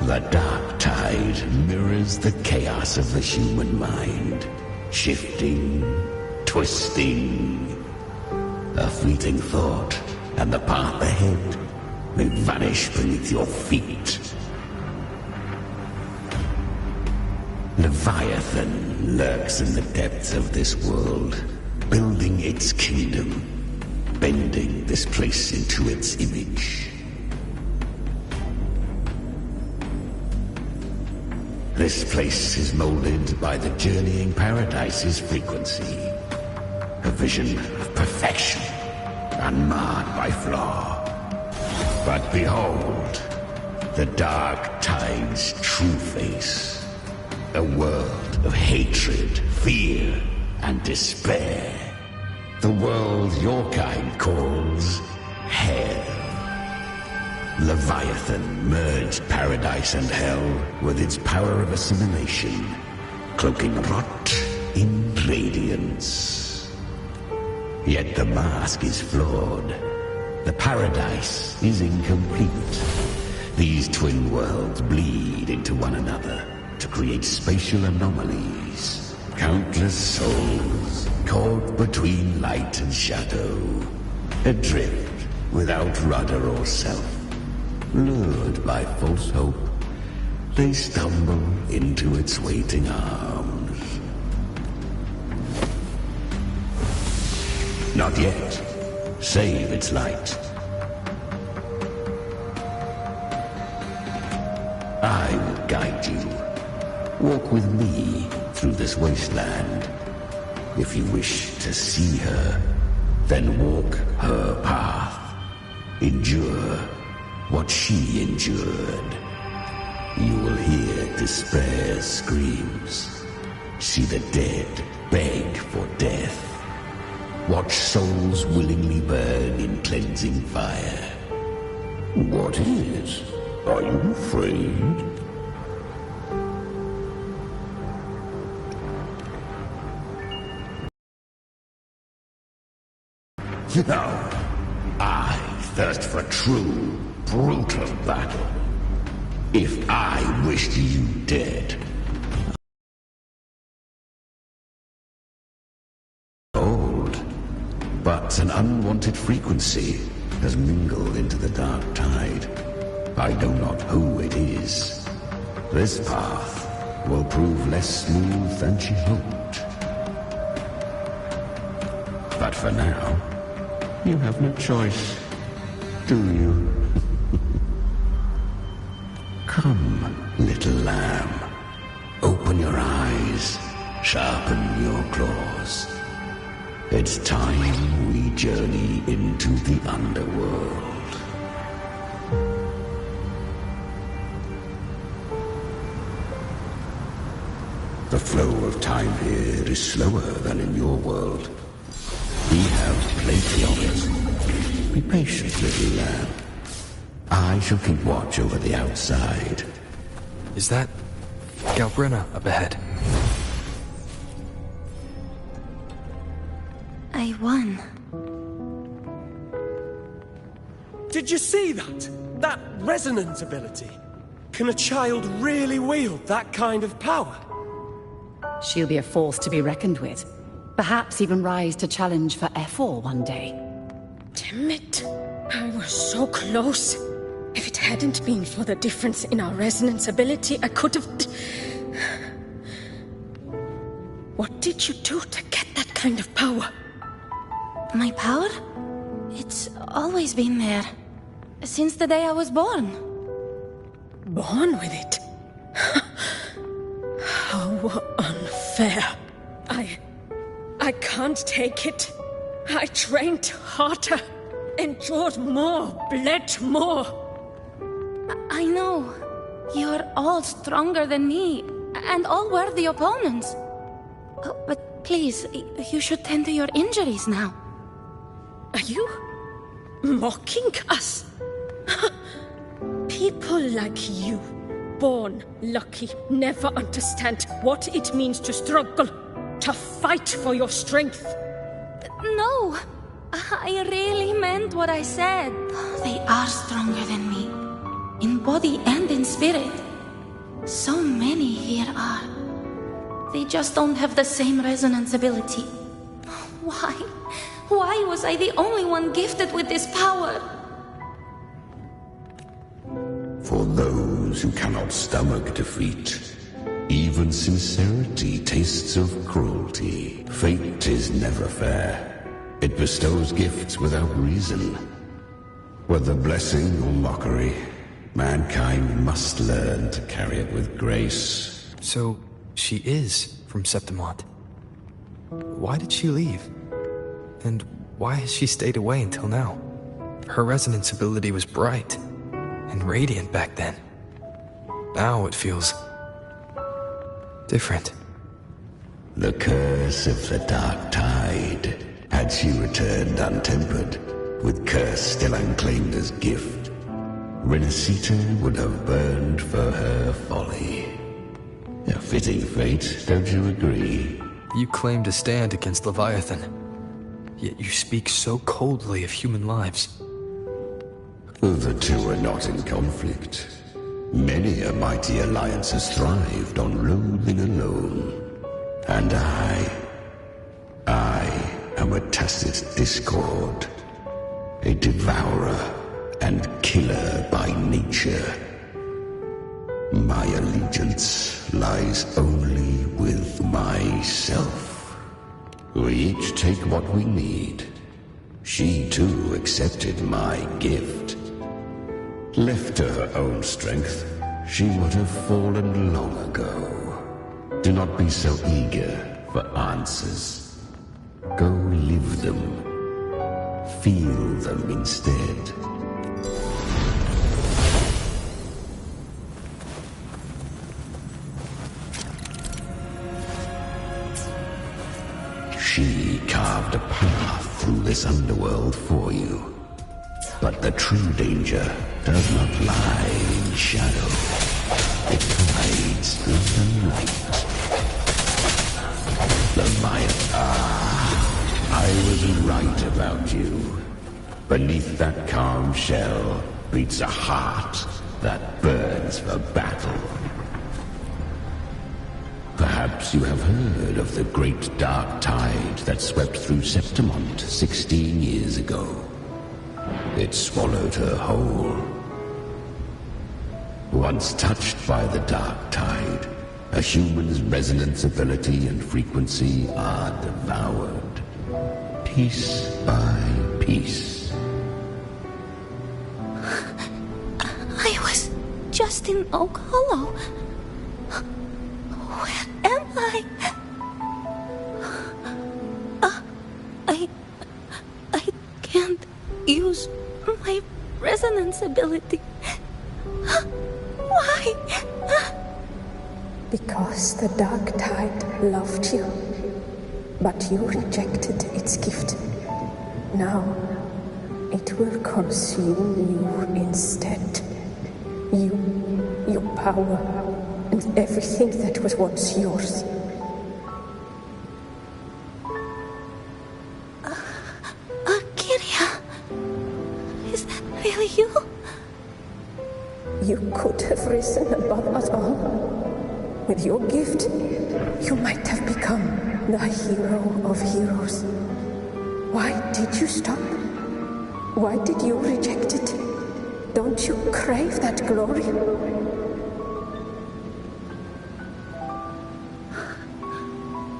The Dark Tide mirrors the chaos of the human mind, shifting, twisting. A fleeting thought, and the path ahead may vanish beneath your feet. Leviathan lurks in the depths of this world, building its kingdom, bending this place into its image. This place is molded by the journeying paradise's frequency. A vision of perfection, unmarred by flaw. But behold, the Dark Tide's true face. A world of hatred, fear, and despair. The world your kind calls Hell. Leviathan merged paradise and hell with its power of assimilation, cloaking rot in radiance. Yet the mask is flawed. The paradise is incomplete. These twin worlds bleed into one another to create spatial anomalies. Countless souls caught between light and shadow, adrift without rudder or self. Lured by false hope, they stumble into its waiting arms. Not yet. Save its light. I will guide you. Walk with me through this wasteland. If you wish to see her, then walk her path. Endure what she endured. You will hear despair's screams. See the dead beg for death. Watch souls willingly burn in cleansing fire. What is? Are you afraid? No. I thirst for true, brutal battle. If I wished you dead, but an unwanted frequency has mingled into the dark tide. I know not who it is. This path will prove less smooth than she hoped. But for now, you have no choice, do you? Come, little lamb. Open your eyes, sharpen your claws. It's time we journey into the underworld. The flow of time here is slower than in your world. We have plenty of it. Be patient, little lamb. I shall keep watch over the outside. Is that Galbrina up ahead? I won. Did you see that? That resonance ability? Can a child really wield that kind of power? She'll be a force to be reckoned with. Perhaps even rise to challenge for F4 one day. Damn it. I was so close. If it hadn't been for the difference in our resonance ability, I could have... What did you do to get that kind of power? My power? It's always been there. Since the day I was born. Born with it? How unfair. I can't take it. I trained harder, endured more, bled more. I know. You're all stronger than me, and all worthy opponents. But please, you should tend to your injuries now. Are you mocking us? People like you, born lucky, never understand what it means to struggle, to fight for your strength. No, I really meant what I said. They are stronger than me, in body and in spirit. So many here are. They just don't have the same resonance ability. Why? Why was I the only one gifted with this power? For those who cannot stomach defeat, even sincerity tastes of cruelty. Fate is never fair. It bestows gifts without reason. Whether blessing or mockery, mankind must learn to carry it with grace. So, she is from Septimont. Why did she leave? And why has she stayed away until now? Her resonance ability was bright and radiant back then. Now it feels different. The curse of the dark tide. Had she returned untempered, with curse still unclaimed as gift, Renacita would have burned for her folly. A fitting fate, don't you agree? You claim to stand against Leviathan, yet you speak so coldly of human lives. The two are not in conflict. Many a mighty alliance has thrived on roaming alone. And I am a tacit discord, a devourer and killer by nature. My allegiance lies only with myself. We each take what we need. She too accepted my gift. Left to her own strength, she would have fallen long ago. Do not be so eager for answers. Go live them. Feel them instead. She carved a path through this underworld for you. But the true danger does not lie in shadow. It hides in the light. I was right about you. Beneath that calm shell beats a heart that burns for battle. Perhaps you have heard of the great dark tide that swept through Septimont 16 years ago. It swallowed her whole. Once touched by the dark tide, a human's resonance ability and frequency are devoured, piece by piece. I was just in Oak Hollow. Where am I? I can't use my resonance ability. Why? Because the dark tide loved you, but you rejected its gift. Now, it will consume you instead. You, your power, and everything that was once yours. Arcadia, is that really you? You could have risen above us all. With your gift, you might have become the hero of heroes. Why did you stop? Why did you reject it? Don't you crave that glory?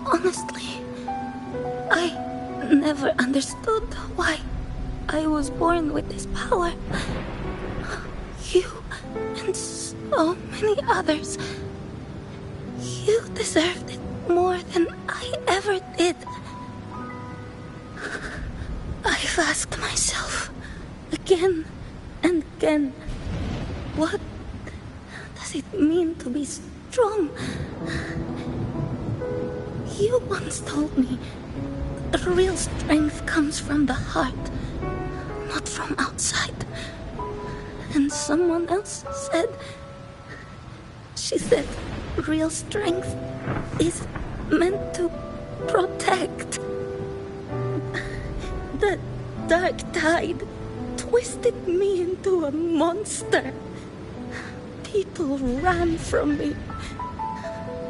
Honestly, I never understood why I was born with this power. You and so many others. You deserved it more than I ever did. I've asked myself again and again, what does it mean to be strong? You once told me that real strength comes from the heart, not from outside. And someone else said, she said, real strength is meant to protect. The dark tide twisted me into a monster. People ran from me.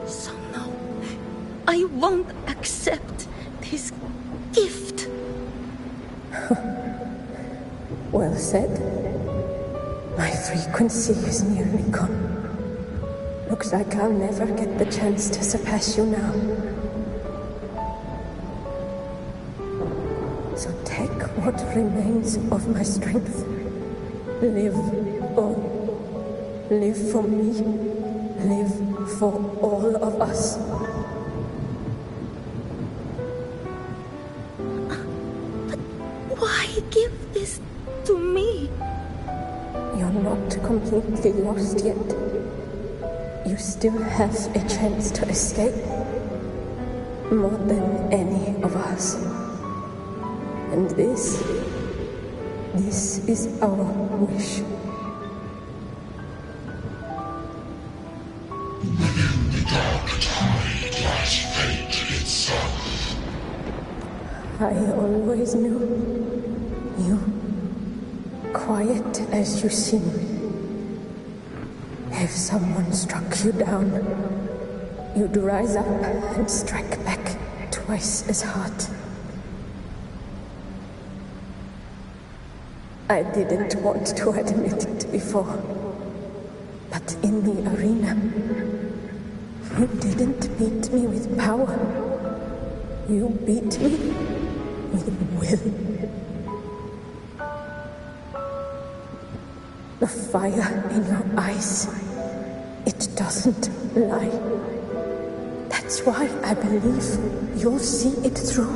So no, I won't accept this gift. Well said. My frequency is nearly gone. Looks like I'll never get the chance to surpass you now. So take what remains of my strength. Live on. Live for me. Live for all of us. But why give this to me? You're not completely lost yet. You still have a chance to escape. More than any of us. And this is our wish. Within the dark tide lies fate itself. I always knew you, quiet as you seem. If someone struck you down, you'd rise up and strike back twice as hard. I didn't want to admit it before, but in the arena, you didn't beat me with power. You beat me with will. The fire in your eyes, it doesn't lie. That's why I believe you'll see it through.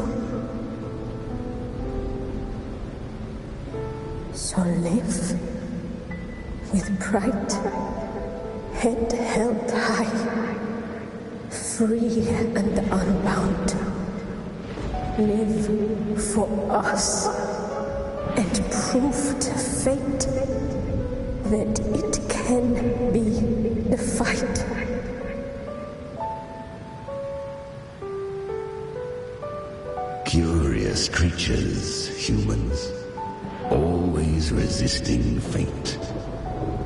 So live with pride, head held high, free and unbound. Live for us and prove to fate that it can be defied. Curious creatures, humans, always resisting fate,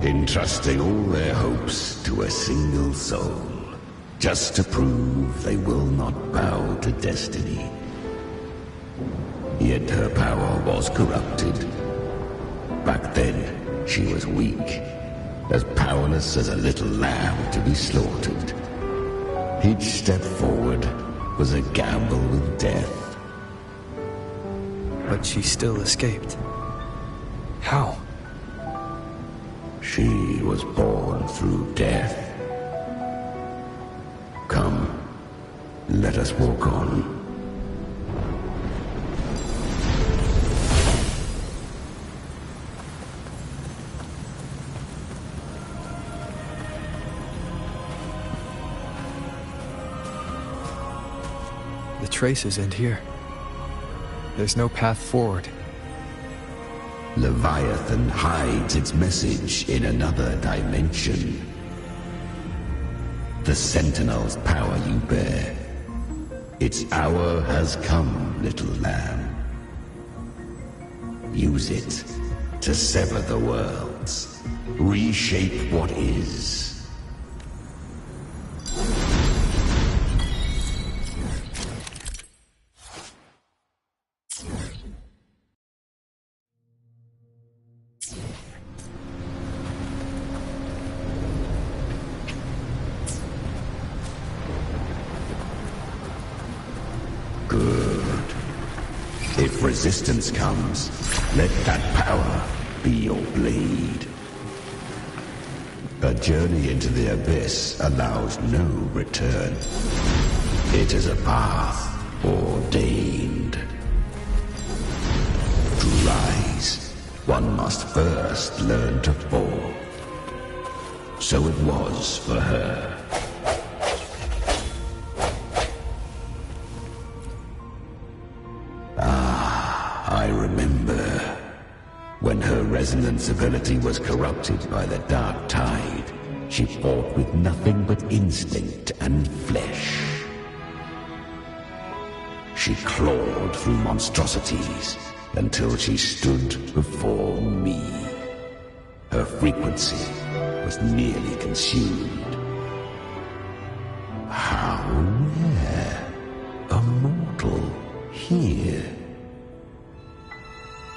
entrusting all their hopes to a single soul, just to prove they will not bow to destiny. Yet her power was corrupted. Back then, she was weak, as powerless as a little lamb to be slaughtered. Each step forward was a gamble with death. But she still escaped. How? She was born through death. Come, let us walk on. The traces end here. There's no path forward. Leviathan hides its message in another dimension. The Sentinel's power you bear. Its hour has come, little lamb. Use it to sever the worlds. Reshape what is. If resistance comes, let that power be your blade. A journey into the abyss allows no return. It is a path ordained. To rise, one must first learn to fall. So it was for her. I remember when her resonance ability was corrupted by the dark tide. She fought with nothing but instinct and flesh. She clawed through monstrosities until she stood before me. Her frequency was nearly consumed. How rare! A mortal here.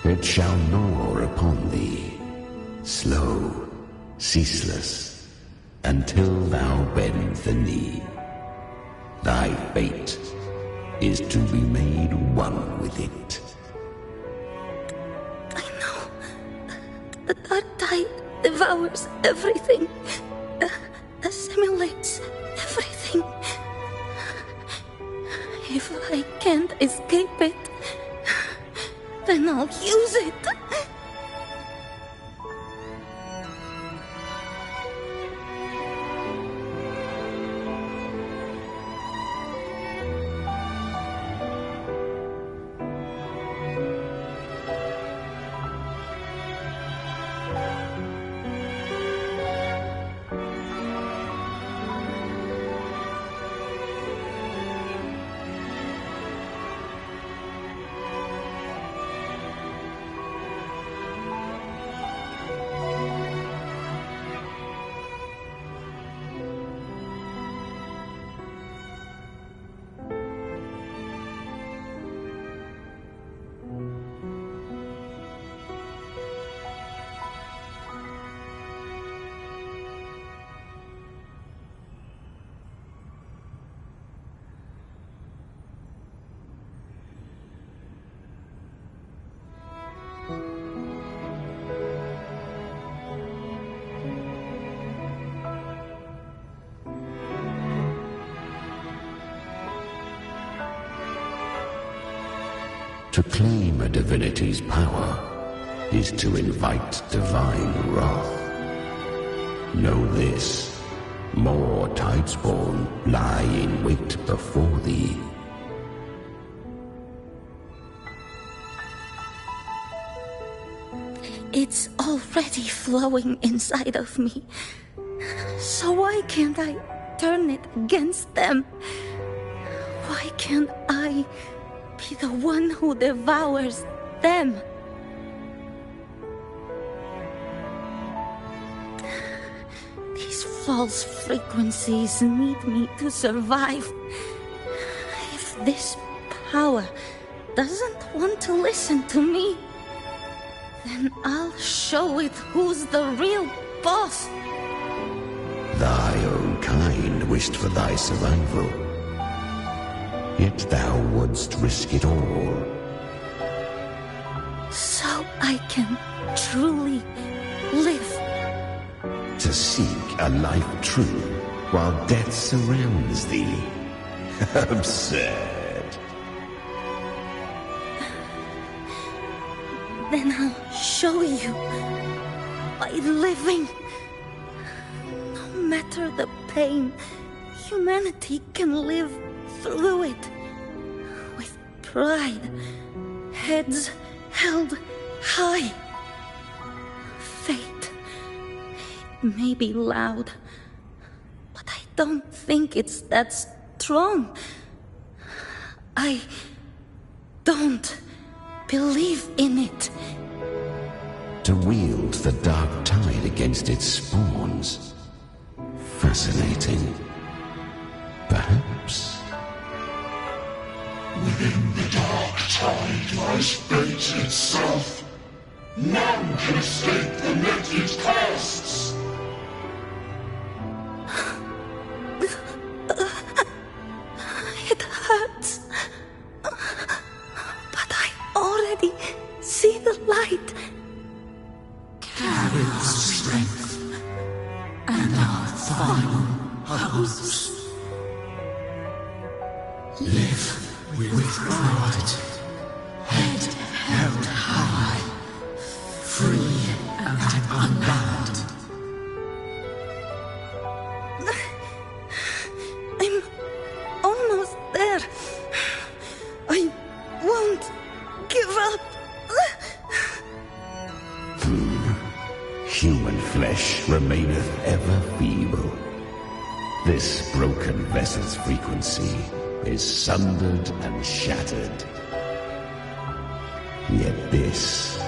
It shall gnaw upon thee, slow, ceaseless, until thou bend the knee. Thy fate is to be made one with it. I know. The dark tide devours everything, assimilates everything. If I can't escape it, then I'll use it. To claim a divinity's power is to invite divine wrath. Know this, more Tidespawn lie in wait before thee. It's already flowing inside of me. So why can't I turn it against them? Why can't I be the one who devours them? These false frequencies need me to survive. If this power doesn't want to listen to me, then I'll show it who's the real boss. Thy own kind wished for thy survival. Yet thou wouldst risk it all. So I can truly live. To seek a life true while death surrounds thee. Absurd. Then I'll show you by living. No matter the pain, humanity can live through it with pride, heads held high. Fate may be loud, but I don't think it's that strong. I don't believe in it. To wield the dark tide against its spawns. Fascinating. Perhaps. Within the dark tide lies fate itself. None can escape the net it casts. It hurts. But I already see the light. Carry the strength and our final hopes. Live with pride, head held high, free and unbound. I'm almost there. I won't give up. Human flesh remaineth ever feeble. This broken vessel's frequency is sundered and shattered. Yet this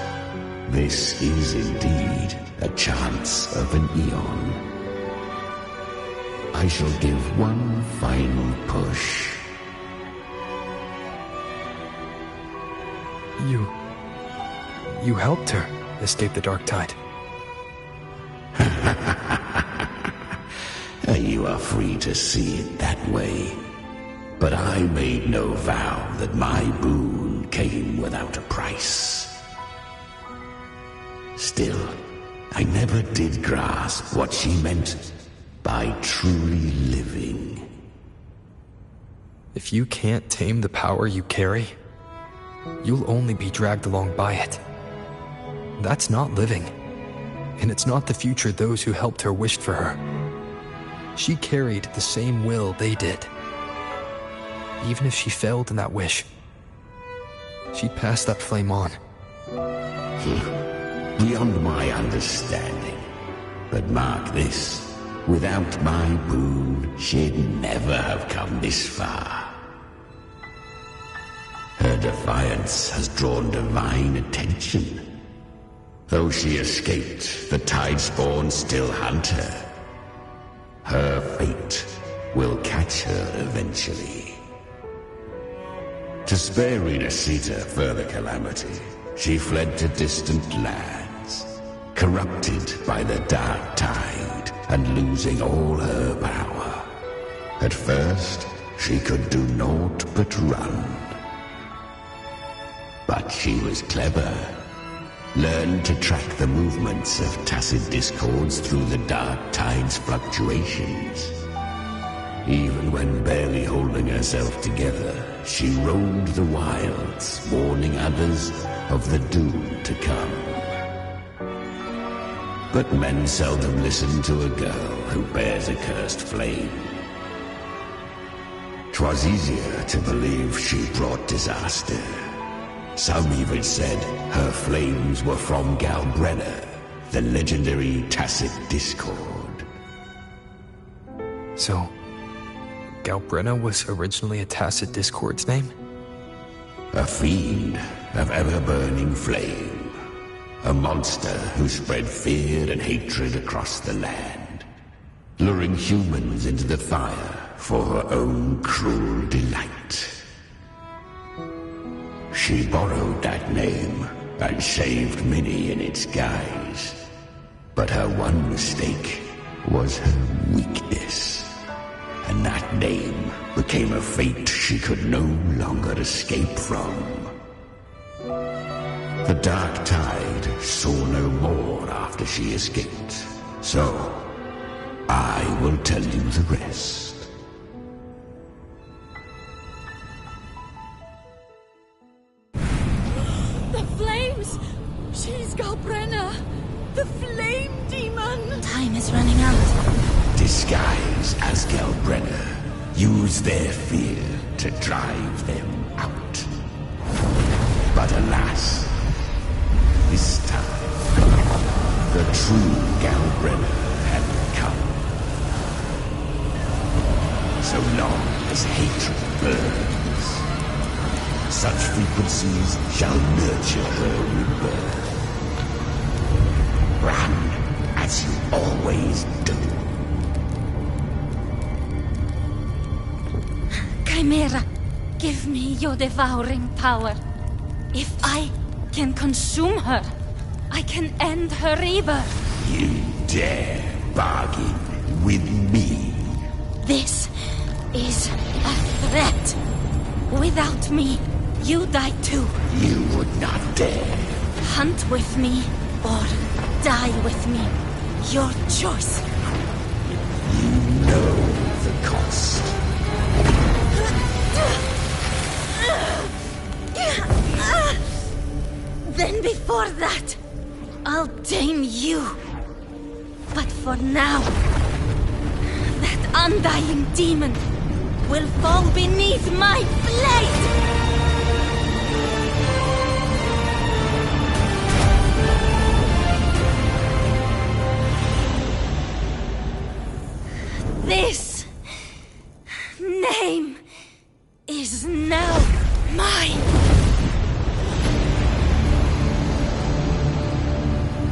is indeed a chance of an eon. I shall give one final push. You helped her escape the dark tide. You are free to see it that way. But I made no vow that my boon came without a price. Still, I never did grasp what she meant by truly living. If you can't tame the power you carry, you'll only be dragged along by it. That's not living. And it's not the future those who helped her wished for her. She carried the same will they did. Even if she failed in that wish, she'd pass that flame on. Beyond my understanding. But mark this, without my boon, she'd never have come this far. Her defiance has drawn divine attention. Though she escaped, the Tidespawn still hunt her. Her fate will catch her eventually. To spare Renasita further calamity, she fled to distant lands, corrupted by the dark tide and losing all her power. At first, she could do naught but run. But she was clever. Learned to track the movements of tacit discords through the dark tide's fluctuations. Even when barely holding herself together, she roamed the wilds, warning others of the doom to come. But men seldom listen to a girl who bears a cursed flame. 'Twas easier to believe she brought disaster. Some even said her flames were from Galbrenna, the legendary Tacit Discord. So, Galbrenna was originally a Tacit Discord's name? A fiend of ever-burning flame. A monster who spread fear and hatred across the land, luring humans into the fire for her own cruel delight. She borrowed that name and saved many in its guise. But her one mistake was her weakness. And that name became a fate she could no longer escape from. The Dark Tide saw no more after she escaped. So, I will tell you the rest. The flames! She's Galbrenna! The flame demon! Time is running out. Disguised as Galbrenna, use their fear to drive them out. But alas, this time, the true Galbrenna had come. So long as hatred burns, such frequencies shall nurture her rebirth. Run as you always do. Chimera, give me your devouring power. If I can consume her, I can end her rebirth. You dare bargain with me? This is a threat. Without me, you die too. You would not dare. Hunt with me, or die with me. Your choice. You know the cost. Then before that, I'll tame you. But for now, that undying demon will fall beneath my blade! This name is now mine.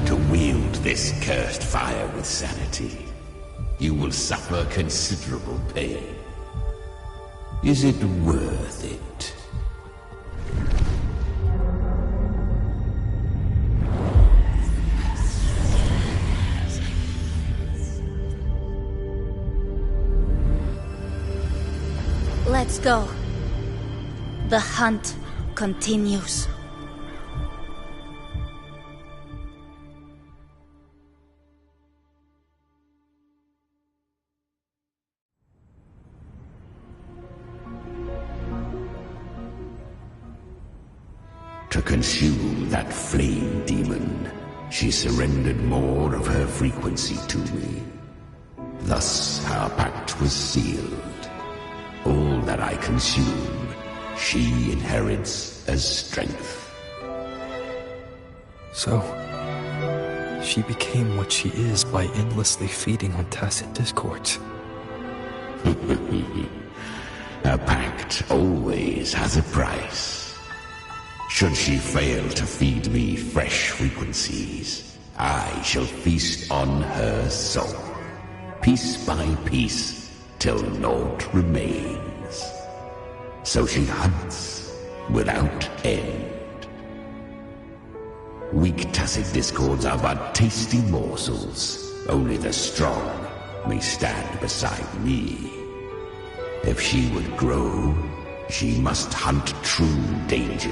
To wield this cursed fire with sanity, you will suffer considerable pain. Is it worth it? Let's go. The hunt continues. To consume that flame demon, she surrendered more of her frequency to me. Thus our pact was sealed. All that I consume, she inherits as strength. So, she became what she is by endlessly feeding on Tacit Discords. A pact always has a price. Should she fail to feed me fresh frequencies, I shall feast on her soul, piece by piece, till naught remains. So she hunts without end. Weak Tacit Discords are but tasty morsels. Only the strong may stand beside me. If she would grow, she must hunt true danger.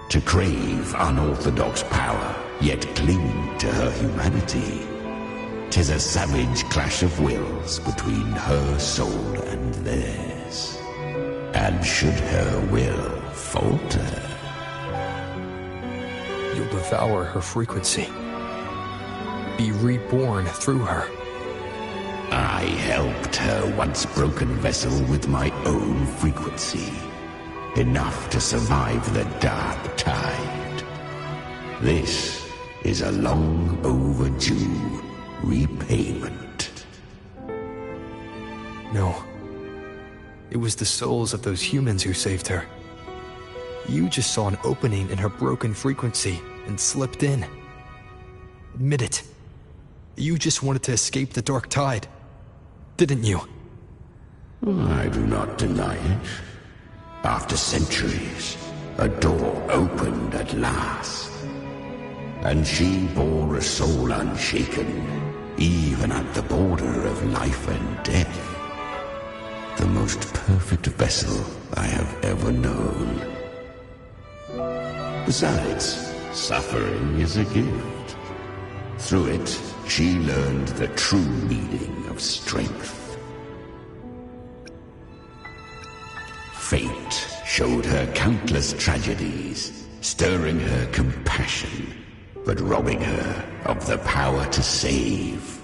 To crave unorthodox power, yet cling to her humanity, 'Tis a savage clash of wills between her soul and theirs. And should her will falter, you'll devour her frequency. Be reborn through her. I helped her once broken vessel with my own frequency. Enough to survive the dark tide. This is a long overdue repayment. No. It was the souls of those humans who saved her. You just saw an opening in her broken frequency and slipped in. Admit it. You just wanted to escape the dark tide, didn't you? I do not deny it. After centuries, a door opened at last. And she bore a soul unshaken, even at the border of life and death. The most perfect vessel I have ever known. Besides, suffering is a gift. Through it, she learned the true meaning of strength. Fate showed her countless tragedies, stirring her compassion, but robbing her of the power to save.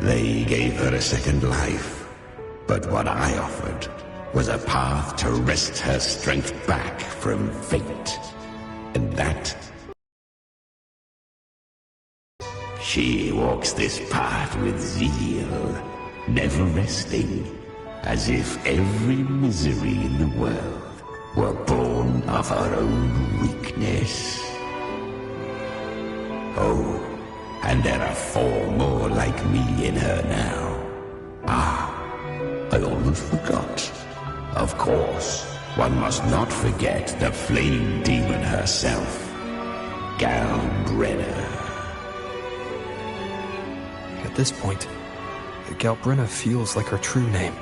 They gave her a second life, but what I offered was a path to wrest her strength back from fate. And that... She walks this path with zeal, never resting, as if every misery in the world were born of her own weakness. Oh, and there are 4 more like me in her now. I almost forgot. Of course, one must not forget the flame demon herself, Galbrenna. At this point, Galbrenna feels like her true name.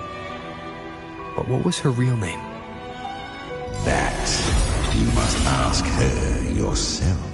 But what was her real name? That you must ask her yourself.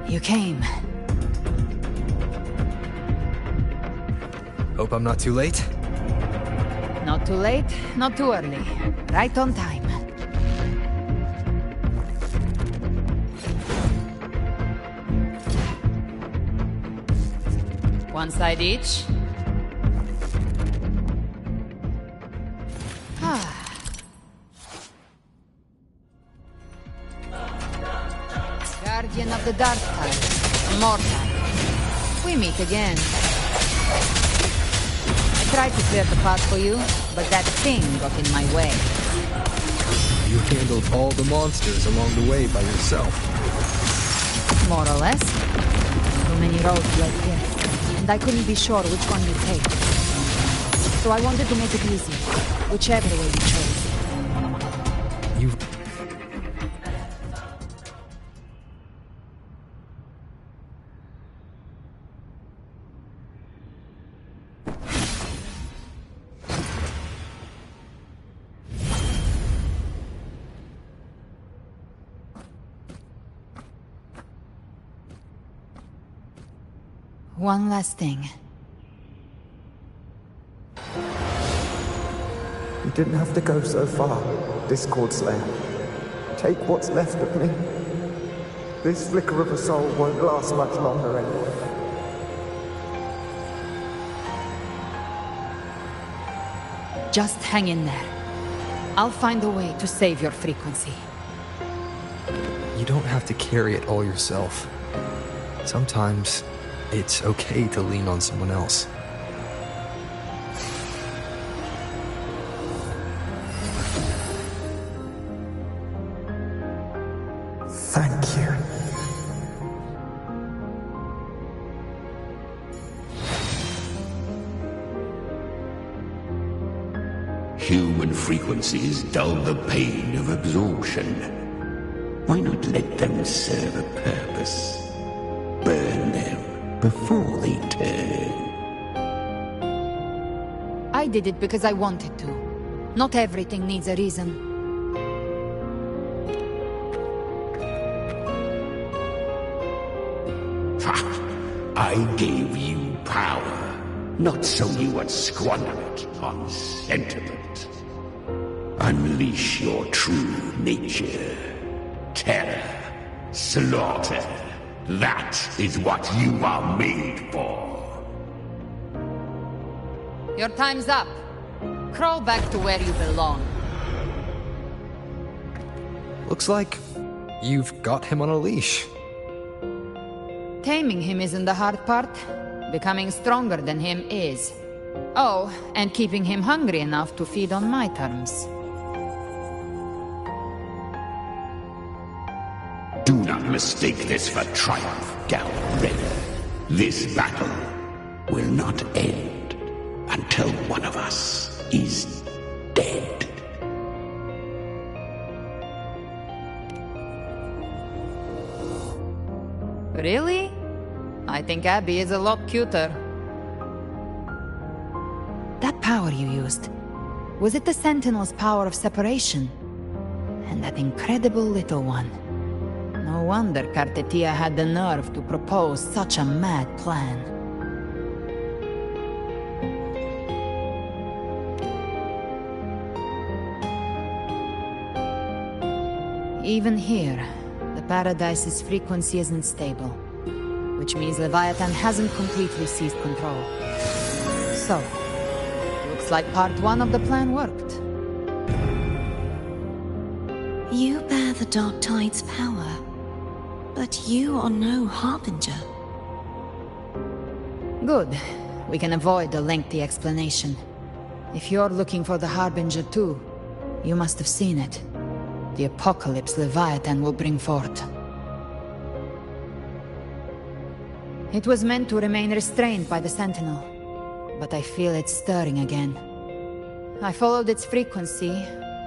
You came. Hope I'm not too late? Not too late, not too early. Right on time. One side each. Guardian of the Dark Tide, Mortal. We meet again. I tried to clear the path for you, but that thing got in my way. You handled all the monsters along the way by yourself. More or less. So many roads led here, and I couldn't be sure which one you take. So I wanted to make it easy, whichever way you chose. You... One last thing. You didn't have to go so far, Discord Slayer. Take what's left of me. This flicker of a soul won't last much longer anyway. Just hang in there. I'll find a way to save your frequency. You don't have to carry it all yourself. Sometimes it's okay to lean on someone else. Thank you. Human frequencies dull the pain of absorption. Why not let them serve a purpose? Burn them before they turn. I did it because I wanted to. Not everything needs a reason. I gave you power, not so you would squander it on sentiment. Unleash your true nature. Terror, slaughter. That is what you are made for. Your time's up. Crawl back to where you belong. Looks like you've got him on a leash. Taming him isn't the hard part. Becoming stronger than him is. Oh, and keeping him hungry enough to feed on my terms. Do not mistake this for triumph, gallant Raider. This battle will not end until one of us is dead. Really? I think Abby is a lot cuter. That power you used, was it the Sentinel's power of separation? And that incredible little one. No wonder Cartetia had the nerve to propose such a mad plan. Even here, the Paradise's frequency isn't stable, which means Leviathan hasn't completely seized control. So, looks like part one of the plan worked. You bear the Dark Tide's power, but you are no Harbinger. Good. We can avoid a lengthy explanation. If you're looking for the Harbinger too, you must have seen it. The apocalypse Leviathan will bring forth. It was meant to remain restrained by the Sentinel, but I feel it stirring again. I followed its frequency,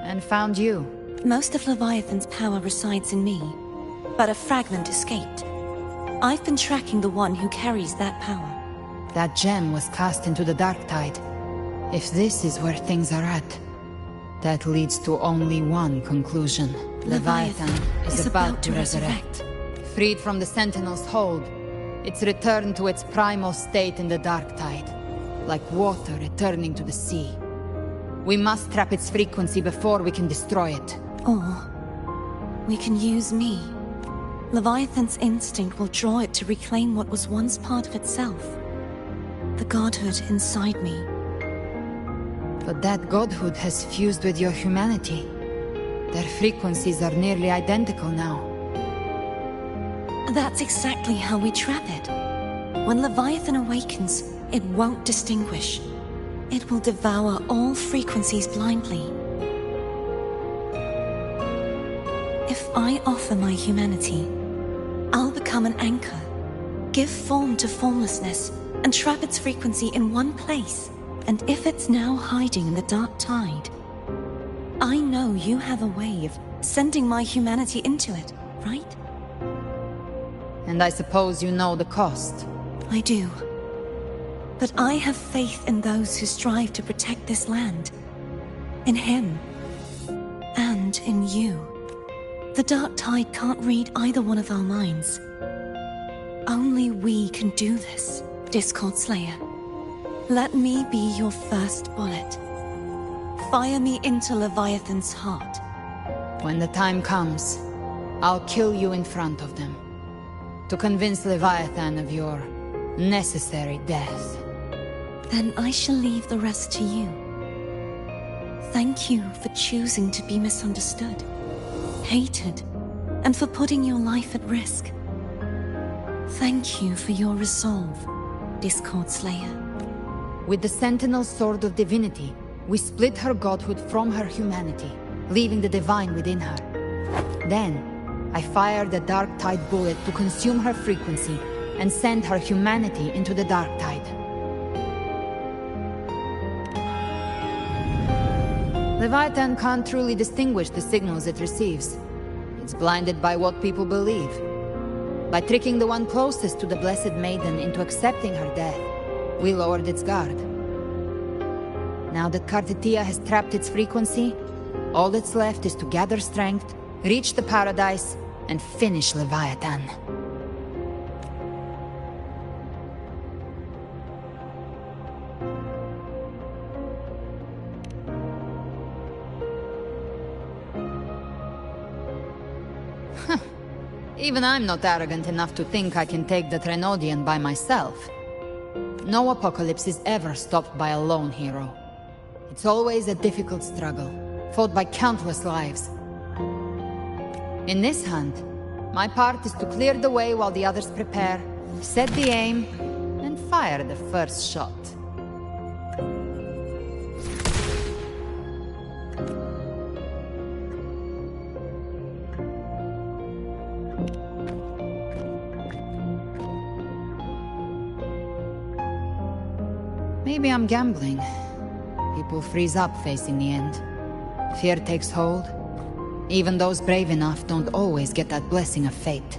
and found you. Most of Leviathan's power resides in me, but a fragment escaped. I've been tracking the one who carries that power. That gem was cast into the Dark Tide. If this is where things are at, that leads to only one conclusion. Leviathan is about to resurrect. Freed from the Sentinel's hold, it's returned to its primal state in the Dark Tide, like water returning to the sea. We must trap its frequency before we can destroy it. Or we can use me. Leviathan's instinct will draw it to reclaim what was once part of itself. The godhood inside me. But that godhood has fused with your humanity. Their frequencies are nearly identical now. That's exactly how we trap it. When Leviathan awakens, it won't distinguish. It will devour all frequencies blindly. If I offer my humanity, I'll become an anchor, give form to formlessness, and trap its frequency in one place. And if it's now hiding in the Dark Tide, I know you have a way of sending my humanity into it, right? And I suppose you know the cost. I do. But I have faith in those who strive to protect this land. In him. And in you. The Dark Tide can't read either one of our minds. Only we can do this, Discord Slayer. Let me be your first bullet. Fire me into Leviathan's heart. When the time comes, I'll kill you in front of them. To convince Leviathan of your necessary death. Then I shall leave the rest to you. Thank you for choosing to be misunderstood, hated, and for putting your life at risk. Thank you for your resolve, Discord Slayer. With the Sentinel's Sword of Divinity, we split her godhood from her humanity, leaving the divine within her. Then, I fired a Dark Tide bullet to consume her frequency and send her humanity into the Dark Tide. Leviathan can't truly distinguish the signals it receives. It's blinded by what people believe. By tricking the one closest to the Blessed Maiden into accepting her death, we lowered its guard. Now that Kartitia has trapped its frequency, all that's left is to gather strength, reach the paradise, and finish Leviathan. Even I'm not arrogant enough to think I can take the Threnodian by myself. No apocalypse is ever stopped by a lone hero. It's always a difficult struggle, fought by countless lives. In this hunt, my part is to clear the way while the others prepare, set the aim, and fire the first shot. Maybe I'm gambling. People freeze up facing the end. Fear takes hold. Even those brave enough don't always get that blessing of fate.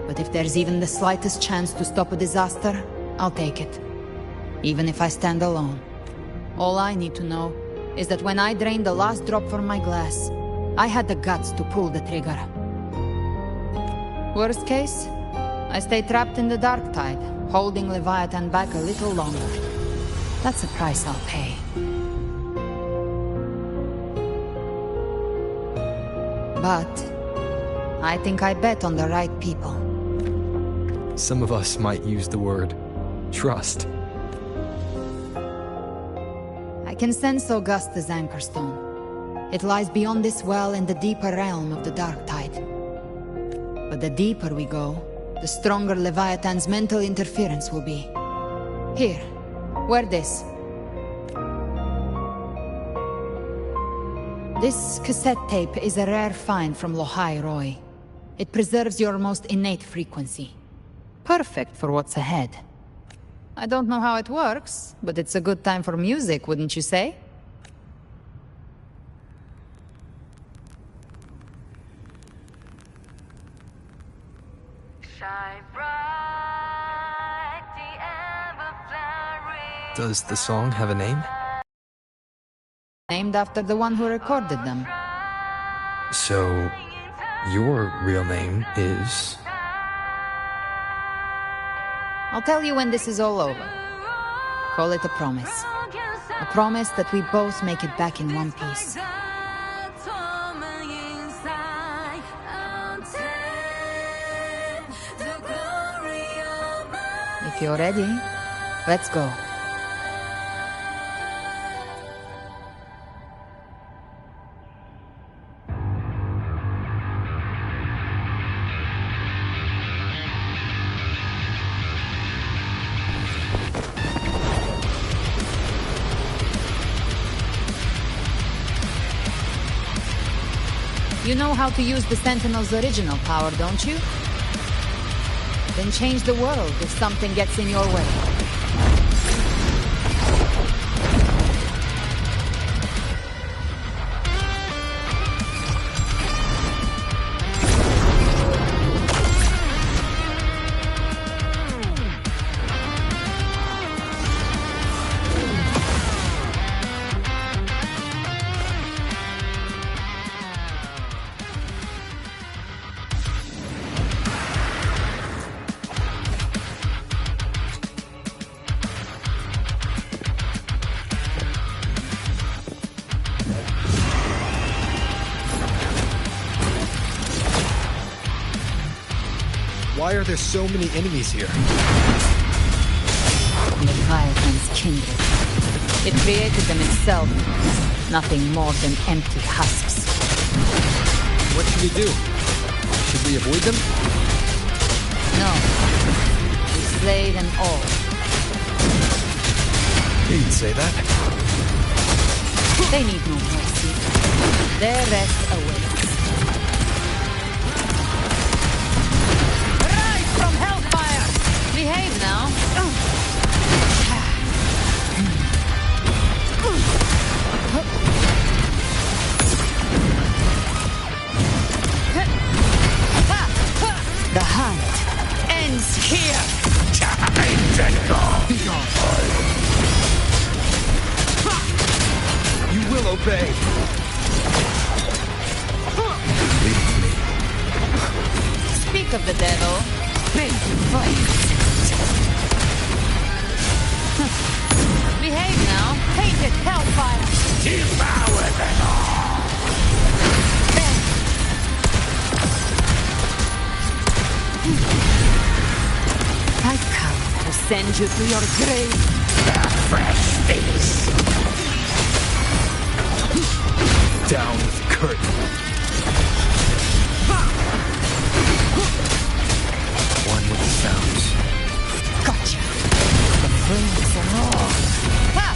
But if there's even the slightest chance to stop a disaster, I'll take it. Even if I stand alone. All I need to know is that when I drained the last drop from my glass, I had the guts to pull the trigger. Worst case, I stay trapped in the dark tide, holding Leviathan back a little longer. That's a price I'll pay. But I think I bet on the right people. Some of us might use the word trust. I can sense Augusta's Anchorstone. It lies beyond this well in the deeper realm of the dark tide. But the deeper we go, the stronger Leviathan's mental interference will be. Here, wear this. This cassette tape is a rare find from Lohai Roy. It preserves your most innate frequency. Perfect for what's ahead. I don't know how it works, but it's a good time for music, wouldn't you say? Does the song have a name? Named after the one who recorded them. So, your real name is... I'll tell you when this is all over. Call it a promise. A promise that we both make it back in one piece. If you're ready, let's go. You know how to use the Sentinel's original power, don't you? Then change the world if something gets in your way. Why are there so many enemies here? Leviathan's kindred. It created them itself. Nothing more than empty husks. What should we do? Should we avoid them? No. We slay them all. You'd say that. They need no mercy. Their rest awaits. Rise from hellfire! Behave now. You will obey. Speak of the devil. Big flames. Behave now. Painted hellfire. Devour them all! I come to send you to your grave. A fresh face. Down with the curtain. One with the sounds. Gotcha. The flames are raw. Ha!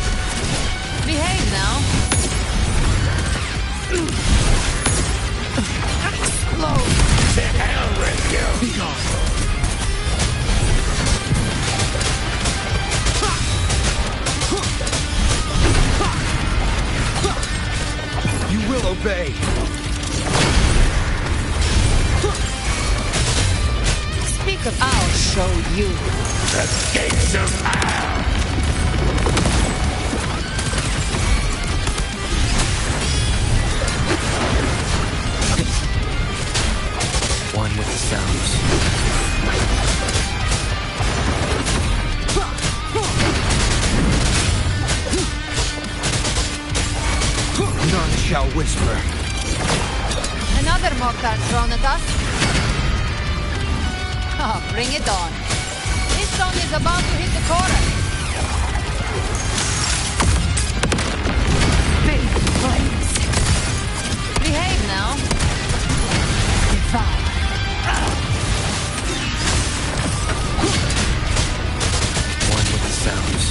Behave now. Explode. To hell with you! Be gone. You will obey. Speak of I'll show you. The gates of hell! One with the sounds. None shall whisper. Another mortar thrown at us. Oh, bring it on. This stone is about to hit the corner. Big flames. Behave now. Devour. One with the sounds.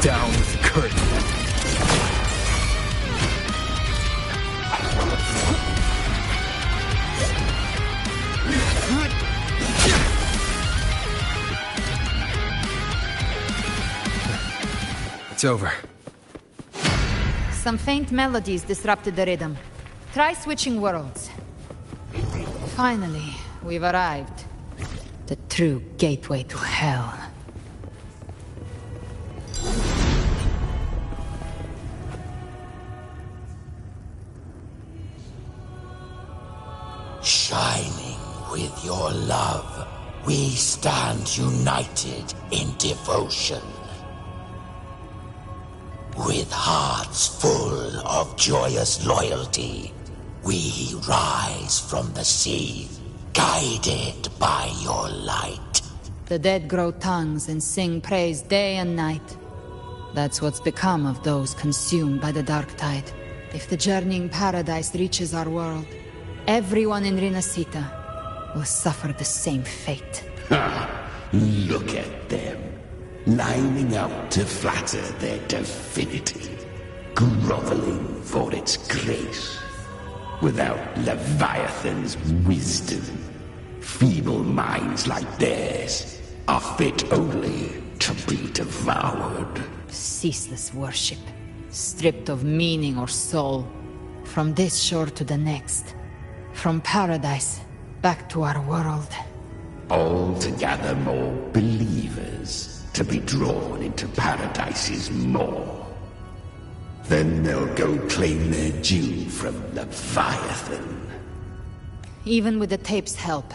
Down with the curtain. It's over. Some faint melodies disrupted the rhythm. Try switching worlds. Finally, we've arrived. The true gateway to hell. Shining with your love, we stand united in devotion. With hearts full of joyous loyalty, we rise from the sea, guided by your light. The dead grow tongues and sing praise day and night. That's what's become of those consumed by the dark tide. If the journeying paradise reaches our world, everyone in Rinascita will suffer the same fate. Ha! Look at them, lining up to flatter their divinity, groveling for its grace. Without Leviathan's wisdom, feeble minds like theirs are fit only to be devoured. Ceaseless worship, stripped of meaning or soul, from this shore to the next, from paradise back to our world. All to gather more believers to be drawn into Paradise's maw. Then they'll go claim their due from Leviathan. Even with the tape's help,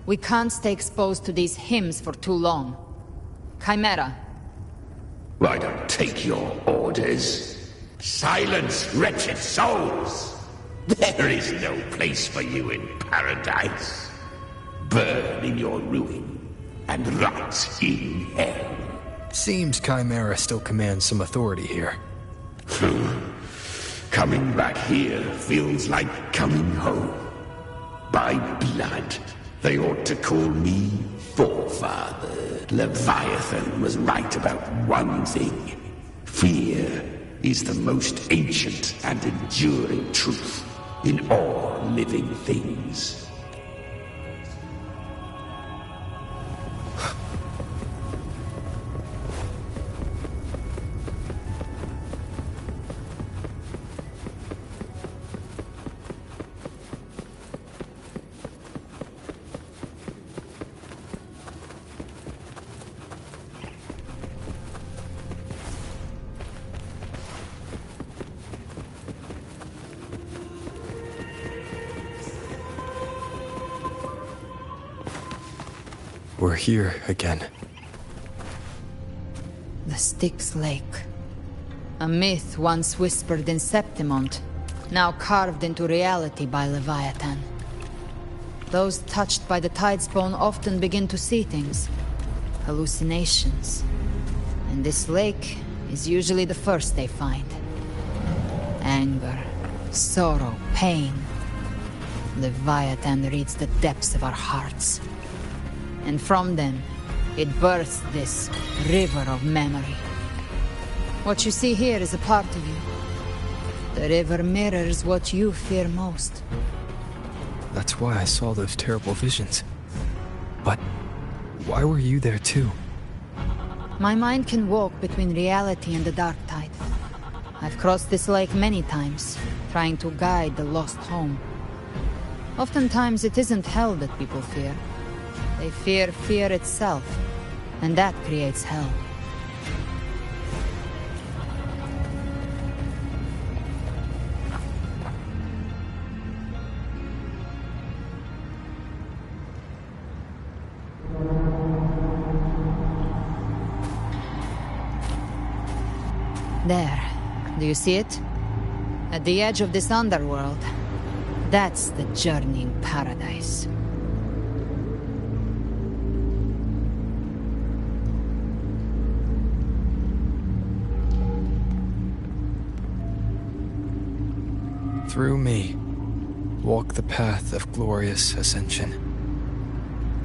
we can't stay exposed to these hymns for too long. Chimera. I don't take your orders. Silence, wretched souls! There is no place for you in Paradise. Burn in your ruin, and rot in hell. Seems Chimera still commands some authority here. Coming back here feels like coming home. By blood, they ought to call me Forefather. Leviathan was right about one thing. Fear is the most ancient and enduring truth in all living things. We're here again. The Styx Lake. A myth once whispered in Septimont, now carved into reality by Leviathan. Those touched by the Tidespawn often begin to see things. Hallucinations. And this lake is usually the first they find. Anger, sorrow, pain. Leviathan reads the depths of our hearts. And from them, it births this river of memory. What you see here is a part of you. The river mirrors what you fear most. That's why I saw those terrible visions. But why were you there too? My mind can walk between reality and the dark tide. I've crossed this lake many times, trying to guide the lost home. Oftentimes it isn't hell that people fear. They fear fear itself, and that creates hell. There. Do you see it? At the edge of this underworld. That's the journeying paradise. Through me, walk the path of glorious ascension.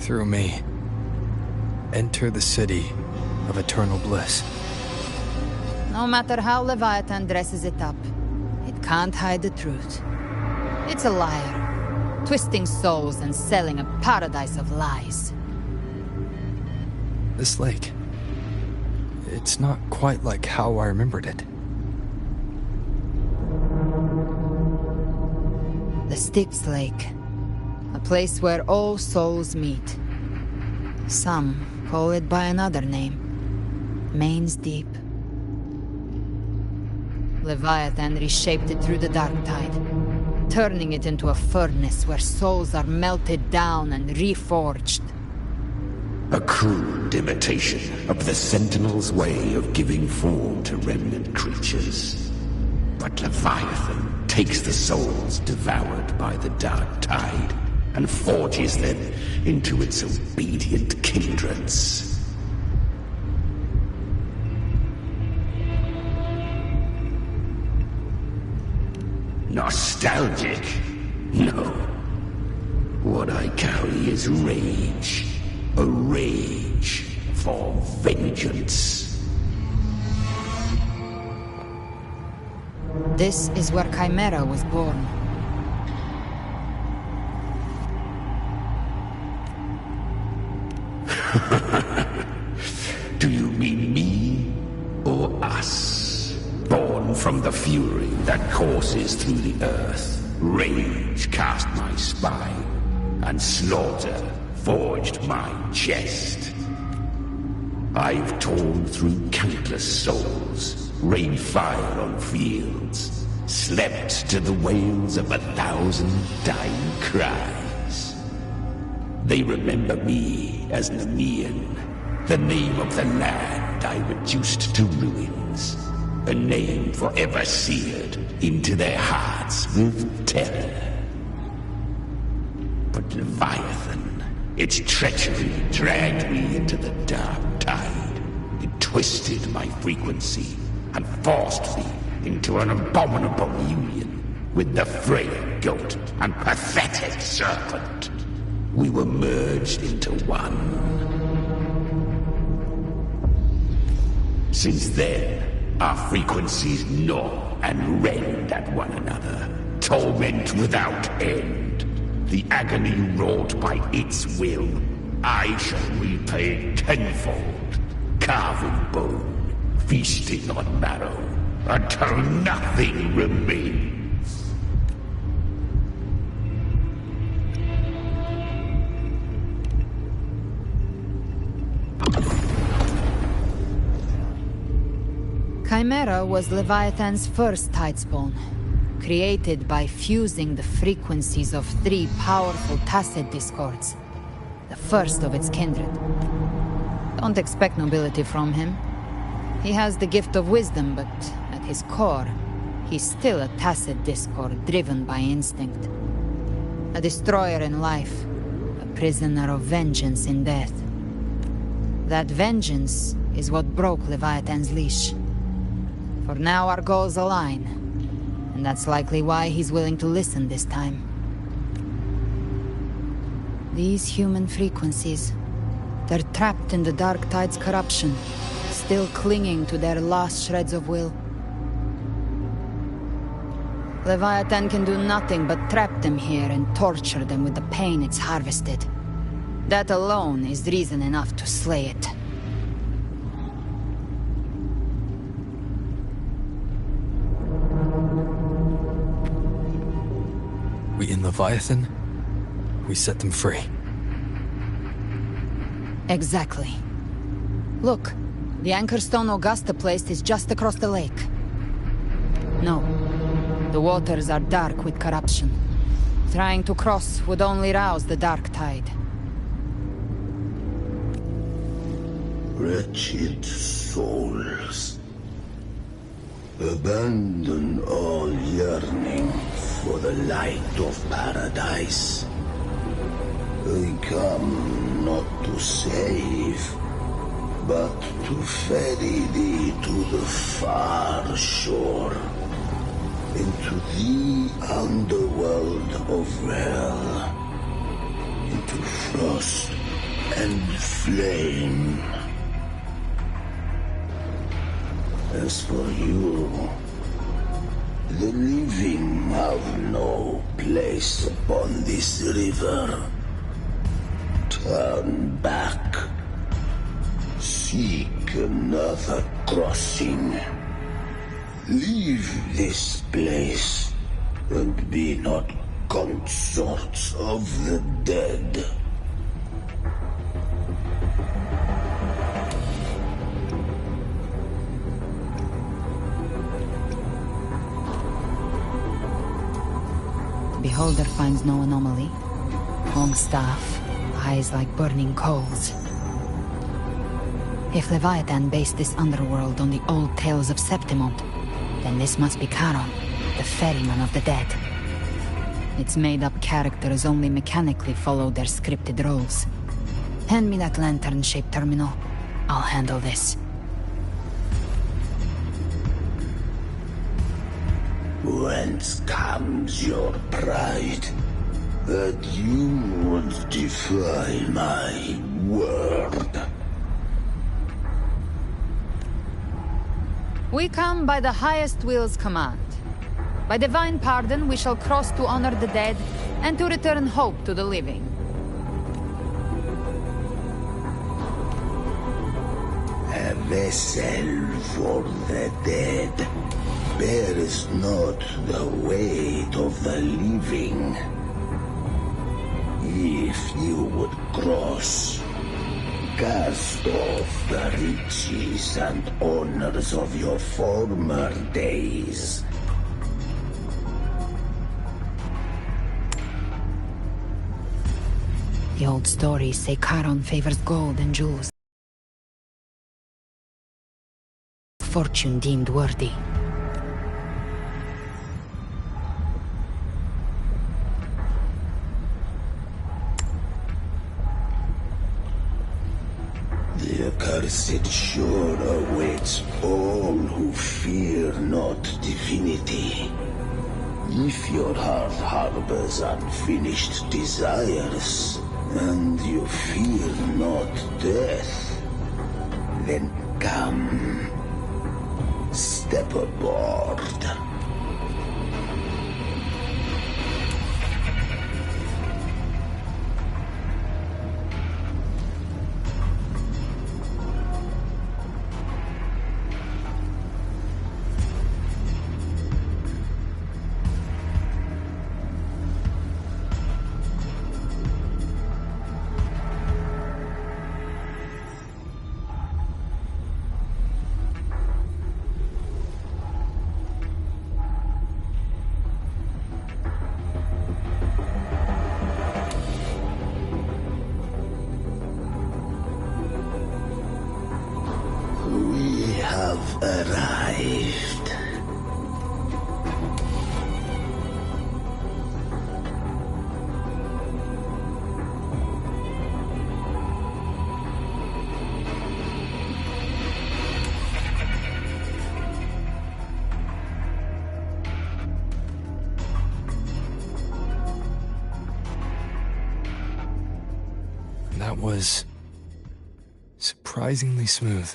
Through me, enter the city of eternal bliss. No matter how Leviathan dresses it up, it can't hide the truth. It's a liar, twisting souls and selling a paradise of lies. This lake, it's not quite like how I remembered it. The Styx Lake, a place where all souls meet. Some call it by another name, Main's Deep. Leviathan reshaped it through the dark tide, turning it into a furnace where souls are melted down and reforged. A crude imitation of the Sentinel's way of giving form to remnant creatures. But Leviathan takes the souls devoured by the dark tide and forges them into its obedient kindreds. Nostalgic? No. What I carry is rage. A rage for vengeance. This is where Chimera was born. Do you mean me or us? Born from the fury that courses through the earth, rage cast my spine, and slaughter forged my chest. I've torn through countless souls, rained fire on fields, slept to the wails of 1,000 dying cries. They remember me as Nemean, the name of the land I reduced to ruins, a name forever seared into their hearts with terror. But Leviathan, its treachery dragged me into the dark tide. It twisted my frequency and forced me into an abominable union with the frail goat and pathetic serpent. We were merged into one. Since then, our frequencies gnaw and rend at one another, torment without end. The agony wrought by its will, I shall repay tenfold, carving bone, feasting on marrow, until nothing remains. Chimera was Leviathan's first Tidespawn, created by fusing the frequencies of 3 powerful tacit discords. the first of its kindred. Don't expect nobility from him. He has the gift of wisdom, but at his core, he's still a tacit discord driven by instinct. A destroyer in life, a prisoner of vengeance in death. That vengeance is what broke Leviathan's leash. For now our goals align, and that's likely why he's willing to listen this time. These human frequencies, they're trapped in the Dark Tide's corruption, still clinging to their last shreds of will. Leviathan can do nothing but trap them here and torture them with the pain it's harvested. That alone is reason enough to slay it. We in Leviathan, we set them free. Exactly. Look, the Anchorstone Augusta placed is just across the lake. No, the waters are dark with corruption. Trying to cross would only rouse the Dark Tide. Wretched souls, abandon all yearning for the light of paradise. I come not to save, but to ferry thee to the far shore, into the underworld of hell, into frost and flame. As for you, the living have no place upon this river. Turn back. Seek another crossing. Leave this place, and be not consorts of the dead. Beholder finds no anomaly. Long staff, eyes like burning coals. If Leviathan based this underworld on the old tales of Septimont, then this must be Charon, the ferryman of the dead. Its made-up characters only mechanically follow their scripted roles. Hand me that lantern-shaped terminal. I'll handle this. Whence comes your pride? That you would defy my word? We come by the highest will's command. By divine pardon, we shall cross to honor the dead, and to return hope to the living. A vessel for the dead bears not the weight of the living. If you would cross, cast off the riches and honors of your former days. The old stories say Charon favors gold and jewels. Fortune deemed worthy. The accursed shore awaits all who fear not divinity. If your heart harbors unfinished desires, and you fear not death, then come, step aboard. arrived. That was surprisingly smooth.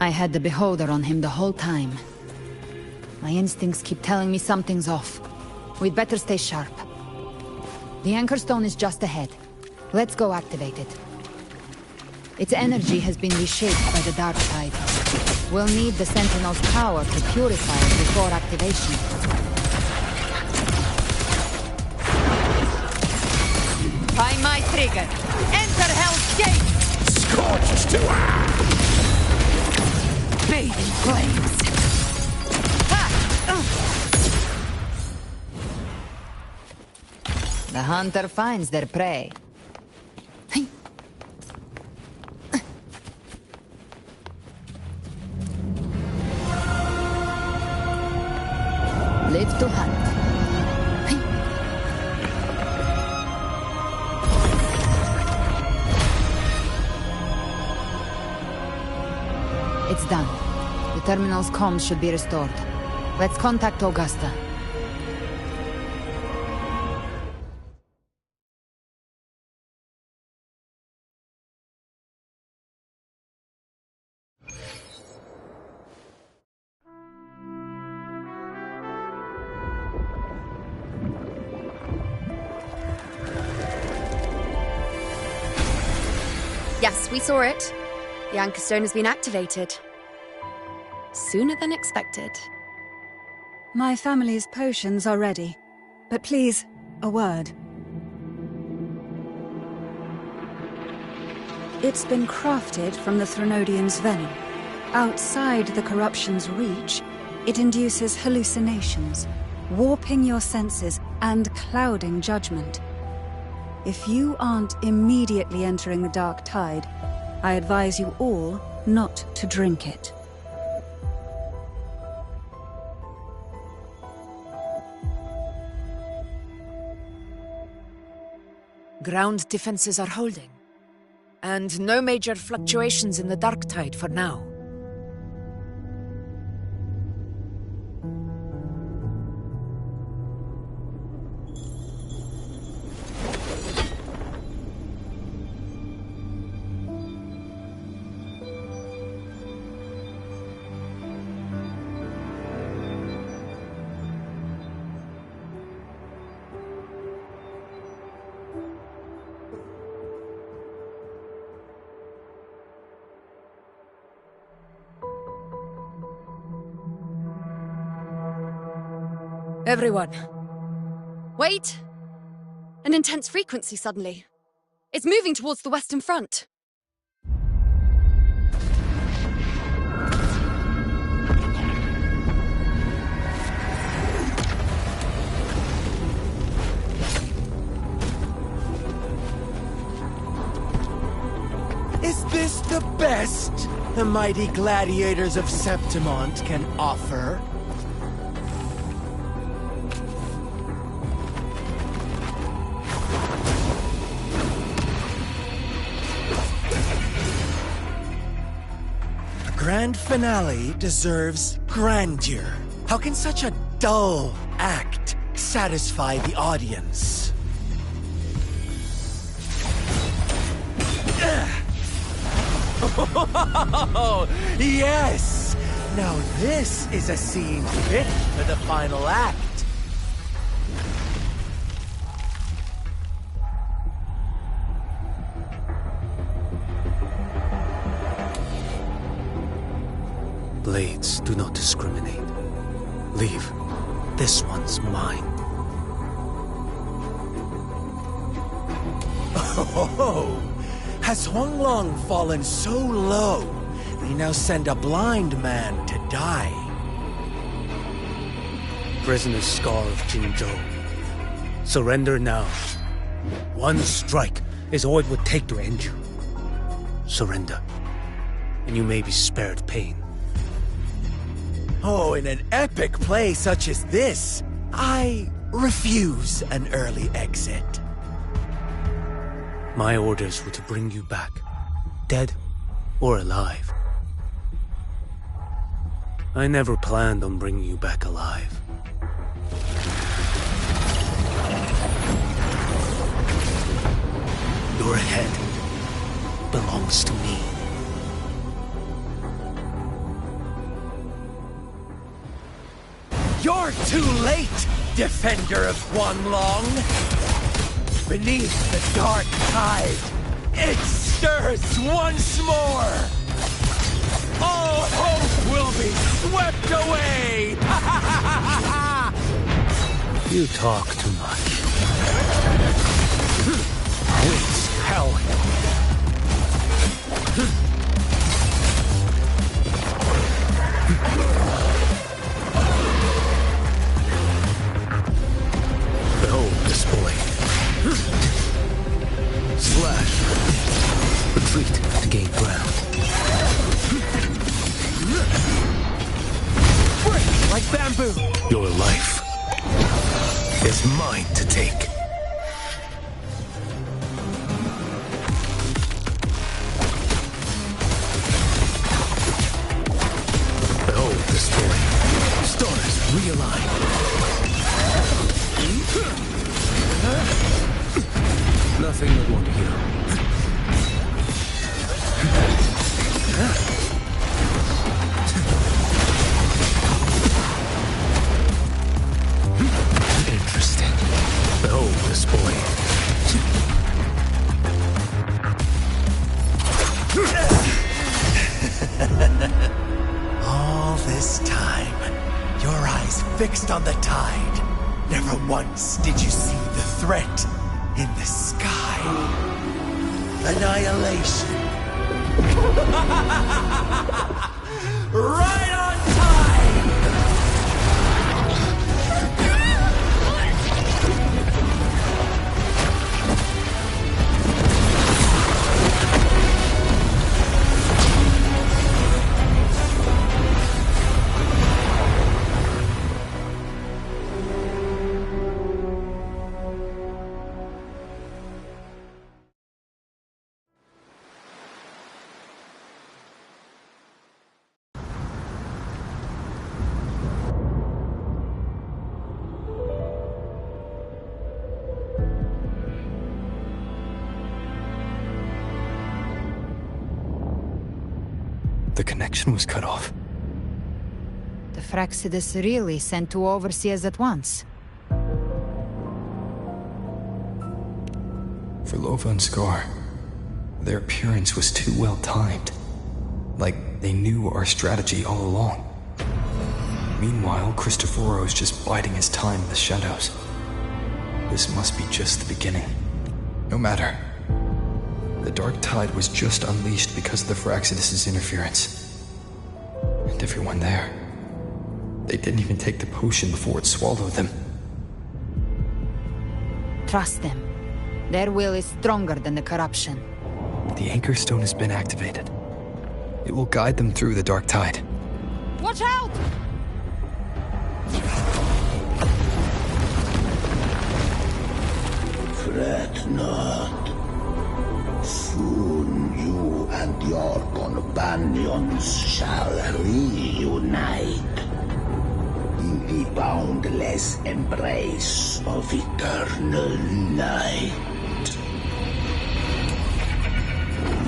I had the beholder on him the whole time. My instincts keep telling me something's off. We'd better stay sharp. The Anchor Stone is just ahead. Let's go activate it. Its energy has been reshaped by the Dark Tide. We'll need the Sentinel's power to purify it before activation. By my trigger! Enter Hell's Gate! Scorched to Bathing flames! The hunter finds their prey. Live to hunt. It's done. The terminal's comms should be restored. Let's contact Augusta. Yes, we saw it. The Anchor Stone has been activated. Sooner than expected. My family's potions are ready. But please, a word. It's been crafted from the Threnodian's venom. Outside the corruption's reach, it induces hallucinations, warping your senses and clouding judgment. If you aren't immediately entering the Dark Tide, I advise you all not to drink it. Ground defenses are holding. And no major fluctuations in the Dark Tide for now. Everyone. Wait! An intense frequency suddenly. It's moving towards the Western Front. Is this the best the mighty gladiators of Septimont can offer? Grand finale deserves grandeur. How can such a dull act satisfy the audience? Yes! Now this is a scene fit for the final act. Blades do not discriminate. Leave. This one's mine. Oh, has Honglong fallen so low, they now send a blind man to die? Prisoner Scar of Jinzhou. Surrender now. One strike is all it would take to end you. Surrender, and you may be spared pain. Oh, in an epic play such as this, I refuse an early exit. My orders were to bring you back, dead or alive. I never planned on bringing you back alive. Your head belongs to me. You're too late, defender of Guanlong! Beneath the dark tide, it stirs once more! All hope will be swept away! You talk too much. Winds howling. Behold this boy. Slash. Retreat to gain ground. Break like bamboo! Your life is mine to take. Behold this boy. Stars realign. Nothing that won't heal. Interesting. Behold this boy. All this time, your eyes fixed on the tide. Never once did you see the threat in the sky. Annihilation. Right on time! The connection was cut off. The Fraxidus really sent two overseers at once. For Lova and Scar, their appearance was too well timed. Like they knew our strategy all along. Meanwhile, Cristoforo's just biding his time in the shadows. This must be just the beginning. No matter. The dark tide was just unleashed because of the Fraxidus' interference. And everyone there. They didn't even take the potion before it swallowed them. Trust them. Their will is stronger than the corruption. The Anchor Stone has been activated. It will guide them through the dark tide. Watch out! Fret not. Soon you and your companions shall reunite in the boundless embrace of eternal light.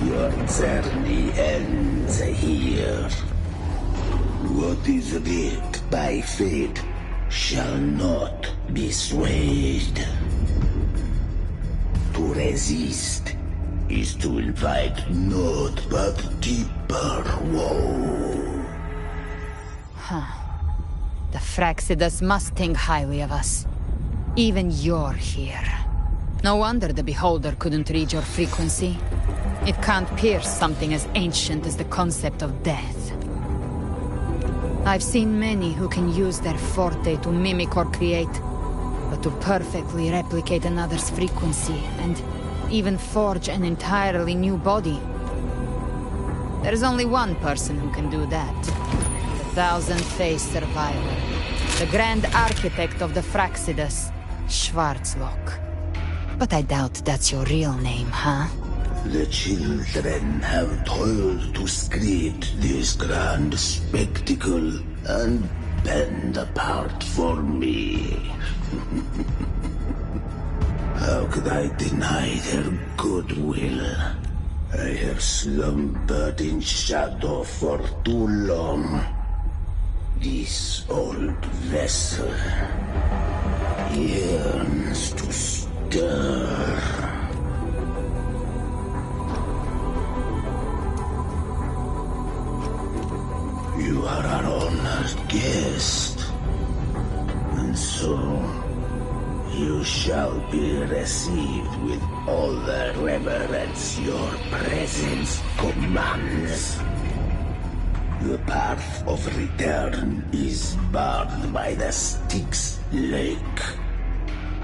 Your journey ends here. What is writ by fate shall not be swayed. To resist is to invite naught but deeper woe. Huh. The Fraxidus must think highly of us. Even you're here. No wonder the Beholder couldn't read your frequency. It can't pierce something as ancient as the concept of death. I've seen many who can use their forte to mimic or create, but to perfectly replicate another's frequency and even forge an entirely new body. There's only one person who can do that. The thousand-faced survivor. The grand architect of the Fraxidus, Schwarzlock. But I doubt that's your real name, huh? The children have toiled to create this grand spectacle and bend apart for me. How could I deny their goodwill? I have slumbered in shadow for too long. This old vessel yearns to stir. You are our honored guest, and so you shall be received with all the reverence your presence commands. The path of return is barred by the Styx Lake.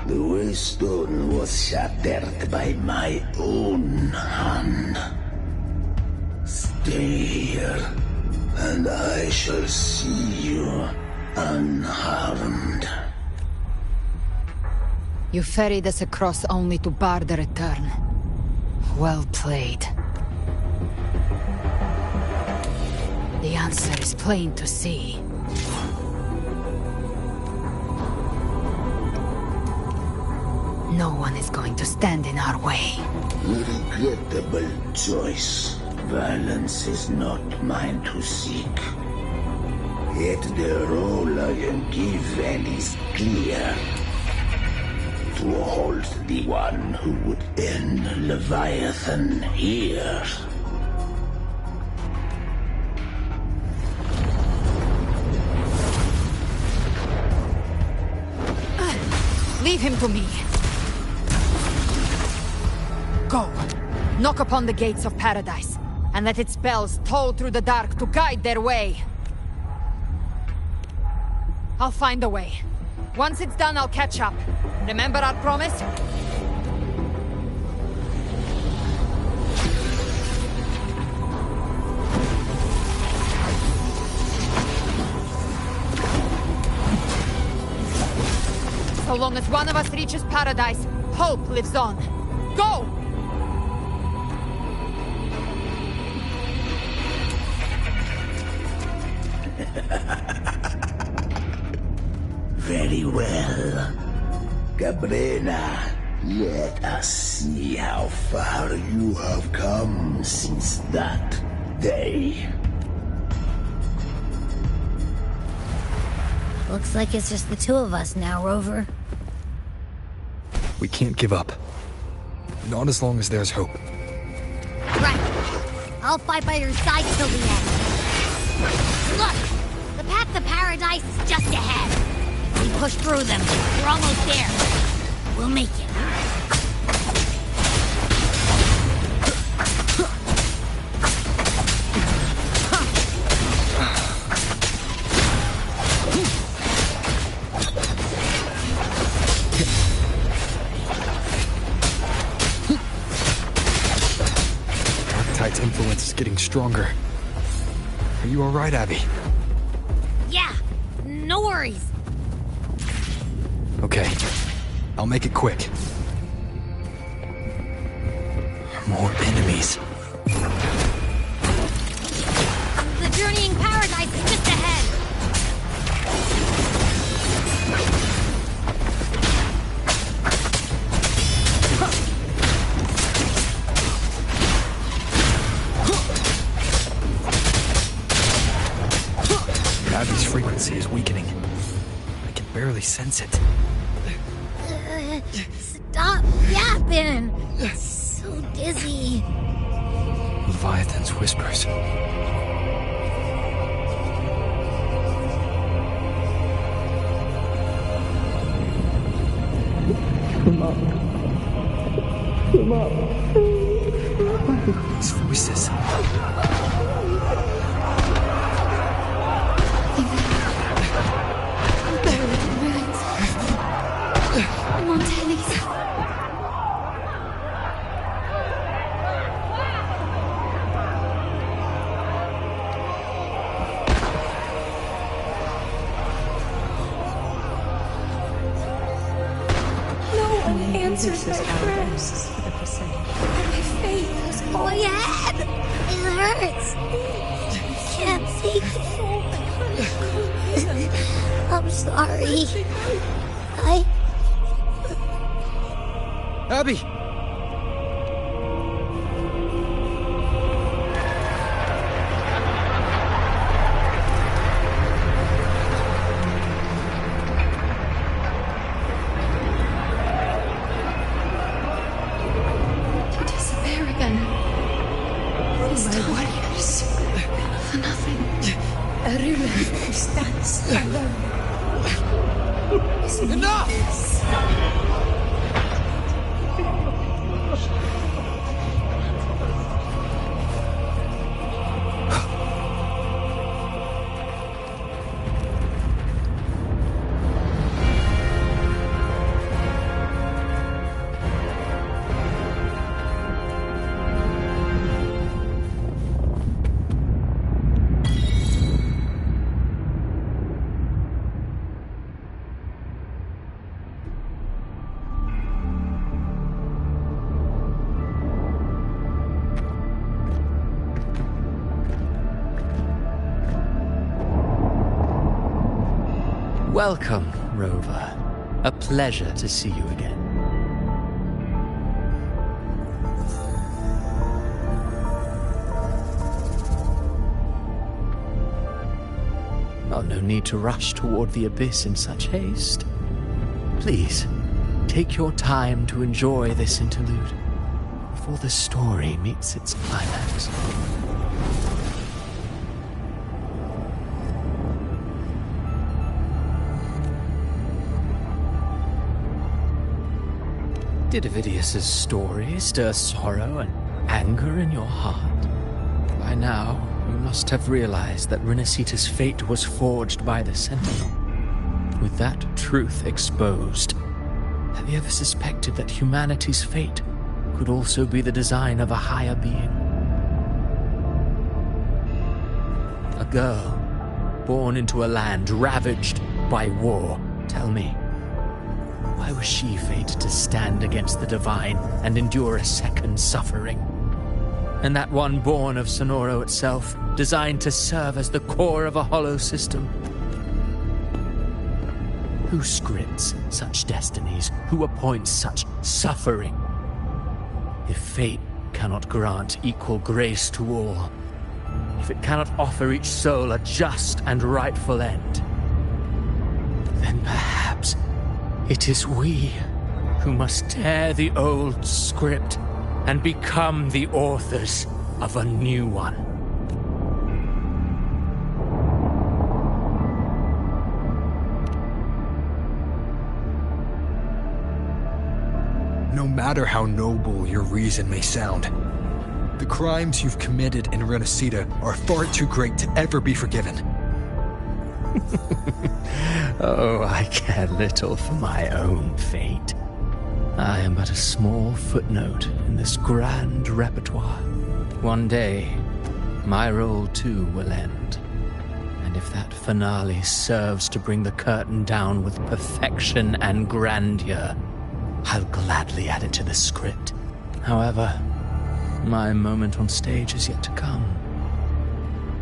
The waystone was shattered by my own hand. Stay here, and I shall see you unharmed. You ferried us across only to bar the return. Well played. The answer is plain to see. No one is going to stand in our way. Regrettable choice. Violence is not mine to seek. Yet the role I am given is clear. To hold the one who would end Leviathan here. Leave him to me. Go. Knock upon the gates of paradise, and let its bells toll through the dark to guide their way. I'll find a way. Once it's done, I'll catch up. Remember our promise? So long as one of us reaches paradise, hope lives on. Go! Very well. Cabrera, let us see how far you have come since that day. Looks like it's just the two of us now, Rover. We can't give up. Not as long as there's hope. Right. I'll fight by your side till the end. Look! The path to paradise is just ahead. We push through them. We're almost there. We'll make it. Archetype's influence is getting stronger. Are you alright, Abby? Yeah, no worries. Okay, I'll make it quick. More enemies. The journeying paradise is just ahead. Abby's frequency is weakening. I can barely sense it. Stop yapping! So dizzy. Leviathan's whispers. Come on. Come on. These voices. This is our best for the Crusade. My face. My head. It hurts. I can't see. I'm sorry. Abby! Welcome, Rover. A pleasure to see you again. Oh, no need to rush toward the abyss in such haste. Please, take your time to enjoy this interlude before the story meets its climax. Did Avidius's story stir sorrow and anger in your heart? By now, you must have realized that Renacita's fate was forged by the Sentinel. With that truth exposed, have you ever suspected that humanity's fate could also be the design of a higher being? A girl, born into a land ravaged by war. Tell me, why was she fated to stand against the divine and endure a second suffering? And that one born of Sonoro itself, designed to serve as the core of a hollow system? Who scripts such destinies? Who appoints such suffering? If fate cannot grant equal grace to all, if it cannot offer each soul a just and rightful end, then perhaps it is we who must tear the old script and become the authors of a new one. No matter how noble your reason may sound, the crimes you've committed in Renacita are far too great to ever be forgiven. Oh, I care little for my own fate. I am but a small footnote in this grand repertoire. One day, my role too will end. And if that finale serves to bring the curtain down with perfection and grandeur, I'll gladly add it to the script. However, my moment on stage is yet to come.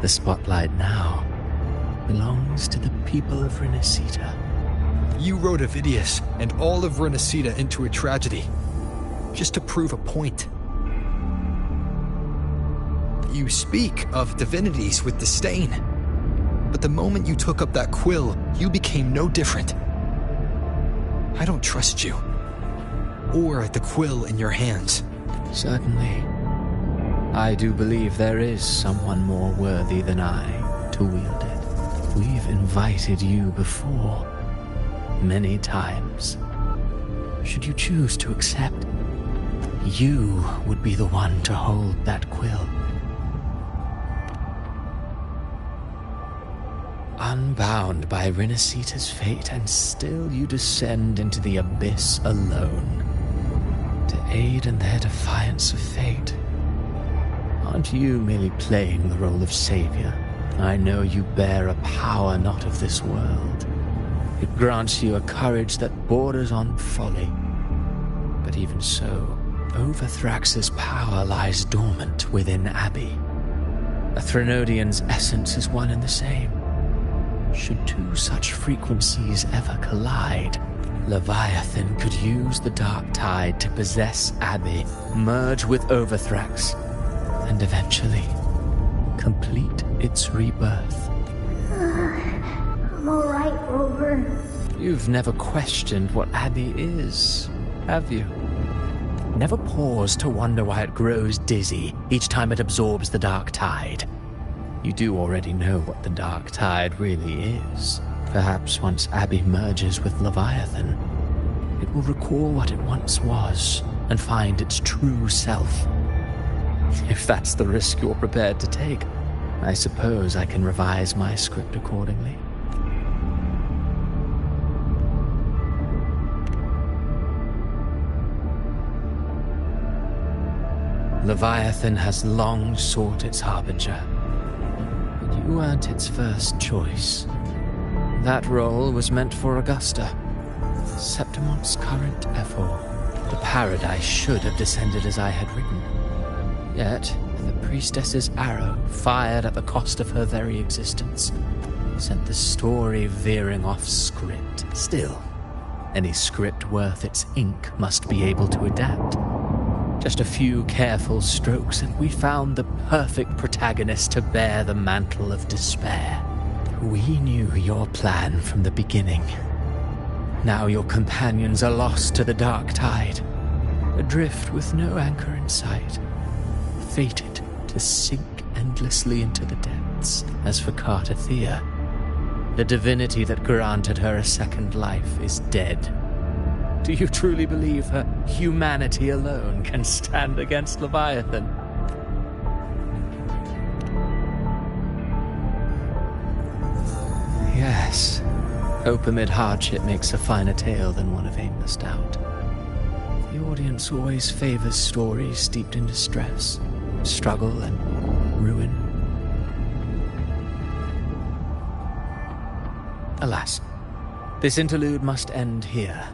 The spotlight now belongs to the people of Renacita. You wrote Avidius and all of Renacita into a tragedy, just to prove a point. You speak of divinities with disdain, but the moment you took up that quill, you became no different. I don't trust you, or the quill in your hands. Certainly. I do believe there is someone more worthy than I to wield it. We've invited you before, many times. Should you choose to accept, you would be the one to hold that quill. Unbound by Renacita's fate, and still you descend into the abyss alone, to aid in their defiance of fate. Aren't you merely playing the role of savior? I know you bear a power not of this world. It grants you a courage that borders on folly. But But even so, Overthrax's power lies dormant within Abbey. A Threnodian's essence is one and the same. Should two such frequencies ever collide, Leviathan could use the Dark Tide to possess Abbey, merge with Overthrax, and eventually complete its rebirth. I'm alright, Rover. You've never questioned what Abbey is, have you? Never paused to wonder why it grows dizzy each time it absorbs the Dark Tide. You do already know what the Dark Tide really is. Perhaps once Abbey merges with Leviathan, it will recall what it once was and find its true self. If that's the risk you're prepared to take, I suppose I can revise my script accordingly. Leviathan has long sought its harbinger, but you weren't its first choice. That role was meant for Augusta, Septimon's current Ephor. The paradise should have descended as I had written. Yet, the priestess's arrow, fired at the cost of her very existence, sent the story veering off script. Still, any script worth its ink must be able to adapt. Just a few careful strokes and we found the perfect protagonist to bear the mantle of despair. We knew your plan from the beginning. Now your companions are lost to the Dark Tide, adrift with no anchor in sight, fated to sink endlessly into the depths. As for Cartathea, the divinity that granted her a second life is dead. Do you truly believe her humanity alone can stand against Leviathan? Yes. Hope amid hardship makes a finer tale than one of aimless doubt. The audience always favors stories steeped in distress, struggle, and ruin. Alas, this interlude must end here.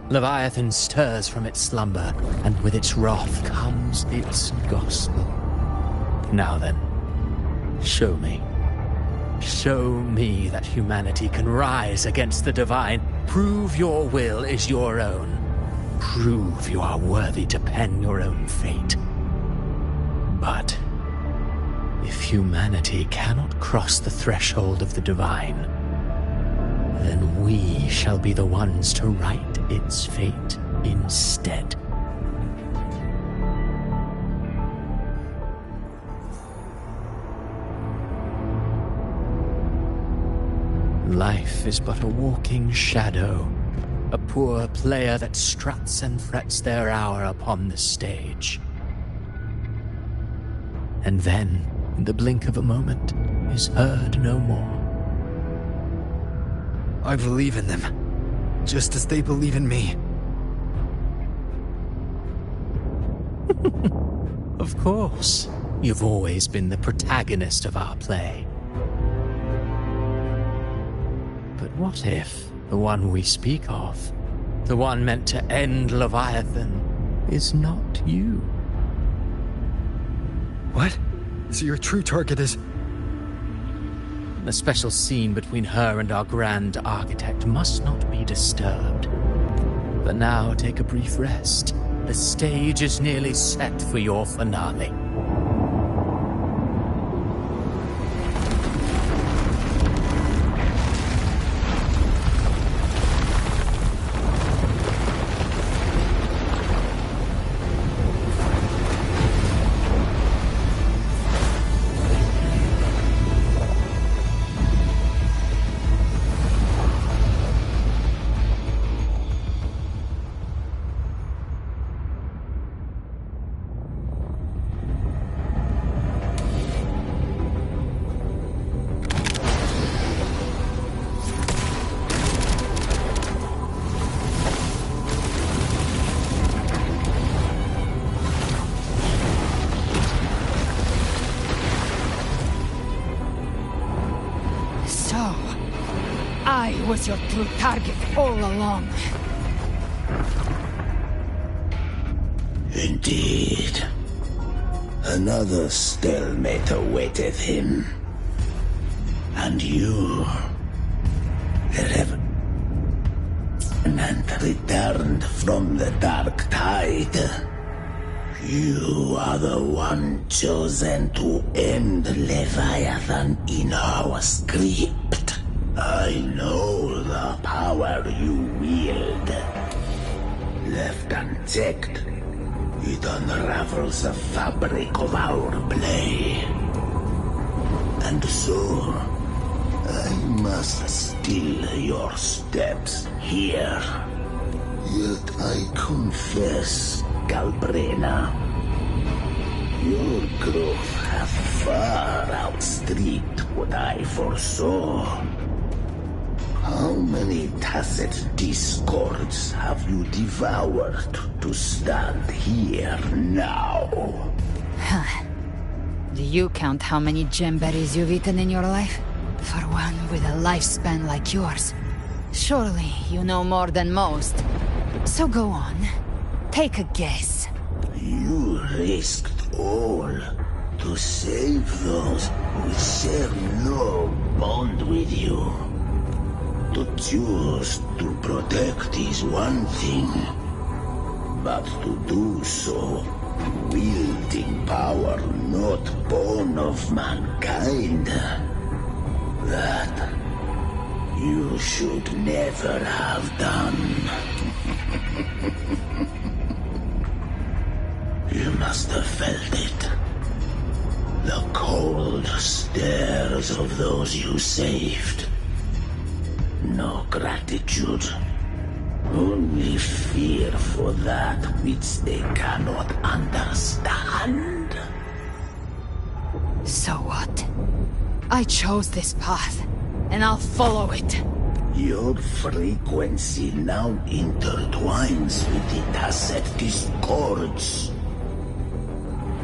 Leviathan stirs from its slumber, and with its wrath comes its gospel. Now then, show me. Show me that humanity can rise against the divine. Prove your will is your own. Prove you are worthy to pen your own fate. But if humanity cannot cross the threshold of the divine, then we shall be the ones to write its fate instead. Life is but a walking shadow, a poor player that struts and frets their hour upon the stage. And then, in the blink of a moment, is heard no more. I believe in them, just as they believe in me. Of course. You've always been the protagonist of our play. But what if the one we speak of, the one meant to end Leviathan, is not you? What? So your true target is... The special scene between her and our Grand Architect must not be disturbed. But now take a brief rest. The stage is nearly set for your finale. Was your true target all along. Indeed. Another stalemate awaited him. And you have returned from the dark tide. You are the one chosen to end Leviathan in our script. I know the power you wield. Left unchecked, it unravels the fabric of our play. And so, I must still your steps here. Yet I confess, Galbrena, your growth hath far outstripped what I foresaw. How many tacit discords have you devoured to stand here now? Do you count how many gemberries you've eaten in your life? For one with a lifespan like yours. Surely you know more than most. So go on. Take a guess. You risked all to save those who share no bond with you. To choose to protect is one thing, but to do so wielding power not born of mankind, that you should never have done. You must have felt it. The cold stares of those you saved. No gratitude. Only fear for that which they cannot understand. So what? I chose this path, and I'll follow it. Your frequency now intertwines with the tacit discords.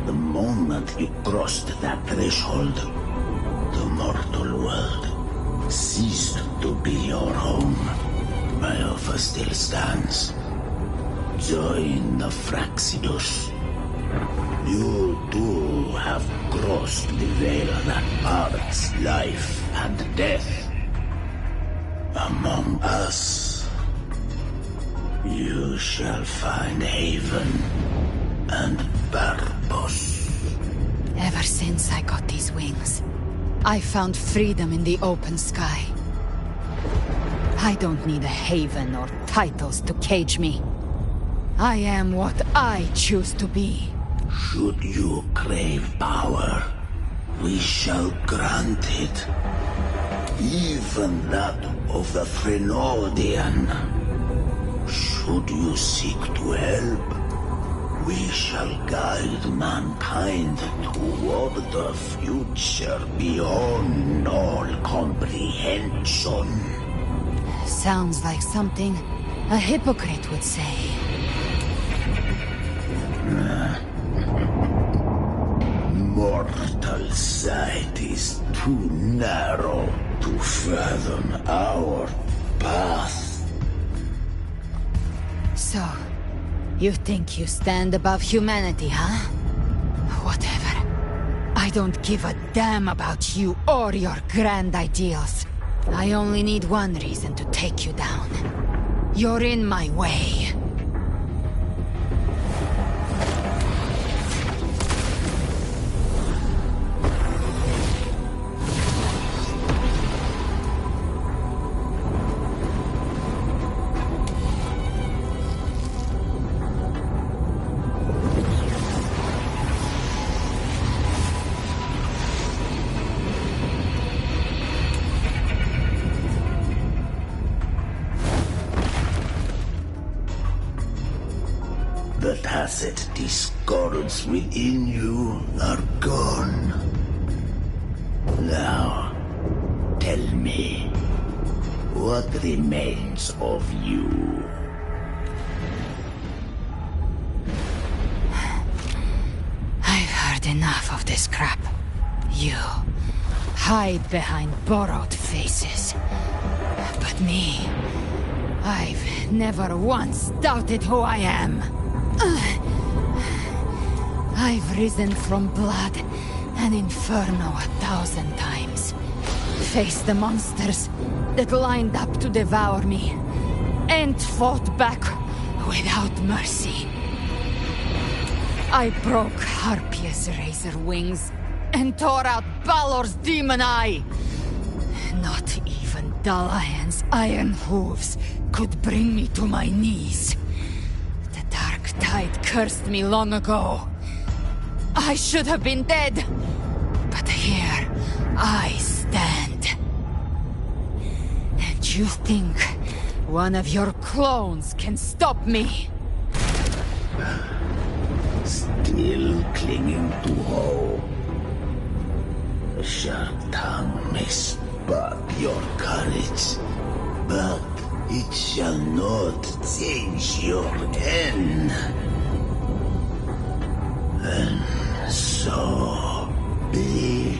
The moment you crossed that threshold, the mortal world ceased to be your home. My offer still stands. Join the Fraxidus. You too have crossed the veil that parts life and death. Among us, you shall find haven and purpose. Ever since I got these wings, I found freedom in the open sky. I don't need a haven or titles to cage me. I am what I choose to be. Should you crave power, we shall grant it. Even that of the Threnodian. Should you seek to help, we shall guide mankind toward the future beyond all comprehension. Sounds like something a hypocrite would say. Mortal sight is too narrow to fathom our path. So, you think you stand above humanity, huh? Whatever. I don't give a damn about you or your grand ideals. I only need one reason to take you down. You're in my way. The tacit discords within you are gone. Now, tell me, what remains of you? I've heard enough of this crap. You hide behind borrowed faces. But me, I've never once doubted who I am. I've risen from blood and inferno 1,000 times. Faced the monsters that lined up to devour me, and fought back without mercy. I broke Harpia's razor wings and tore out Balor's demon eye. Not even Dalahan's iron hooves could bring me to my knees. The Dark Tide cursed me long ago. I should have been dead, but here I stand. And you think one of your clones can stop me? Still clinging to hope. A sharp tongue may spark your courage, but it shall not change your end. And so be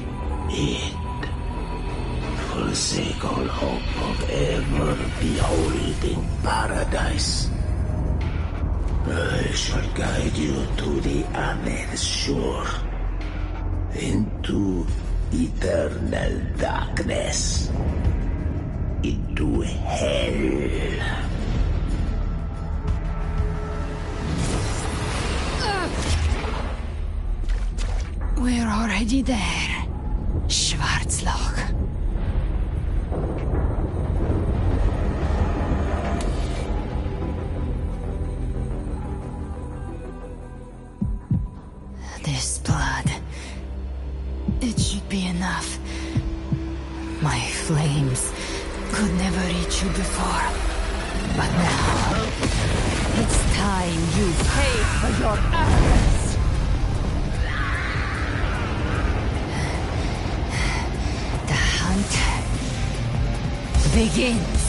it. Forsake all hope of ever beholding paradise. I shall guide you to the Amet's shore, into eternal darkness, into hell. We're already there, Schwarzloch. This blood, it should be enough. My flames could never reach you before, but now it's time you pay for your arrogance. Begins.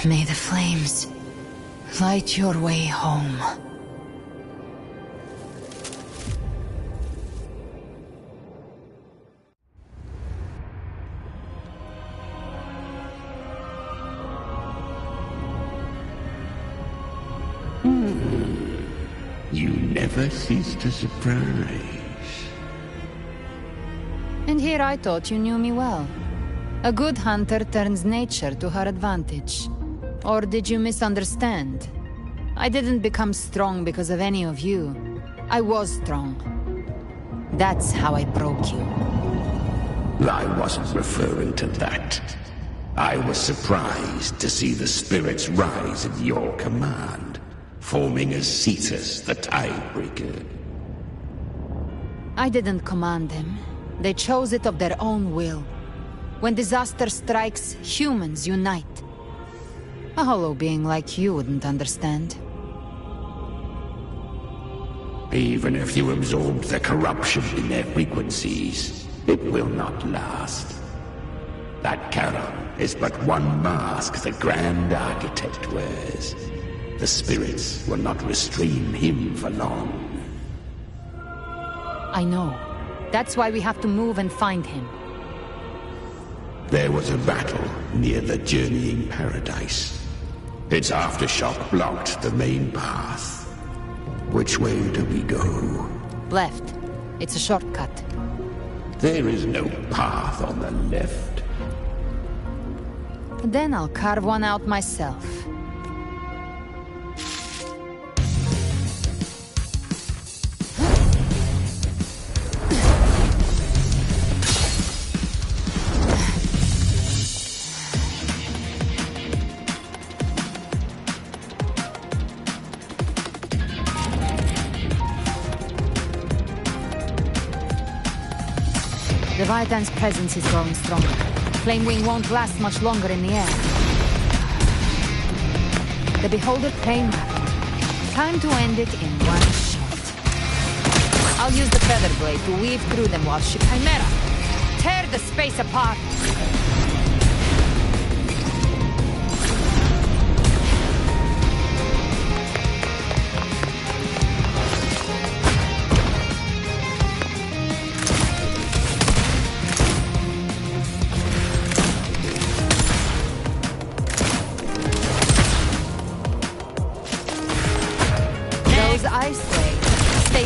May the flames light your way home. You never cease to surprise. And here I thought you knew me well. A good hunter turns nature to her advantage. Or did you misunderstand? I didn't become strong because of any of you. I was strong. That's how I broke you. I wasn't referring to that. I was surprised to see the spirits rise at your command, forming as Cetus the Tidebreaker. I didn't command them. They chose it of their own will. When disaster strikes, humans unite. A hollow being like you wouldn't understand. Even if you absorb the corruption in their frequencies, it will not last. That Charon is but one mask the Grand Architect wears. The spirits will not restrain him for long. I know. That's why we have to move and find him. There was a battle near the Journeying Paradise. Its aftershock blocked the main path. Which way do we go? Left. It's a shortcut. There is no path on the left. Then I'll carve one out myself. Leviathan's presence is growing stronger. Flame Wing won't last much longer in the air. The Beholder came rapid. Time to end it in one shot. I'll use the Feather Blade to weave through them while she Chimera! Tear the space apart!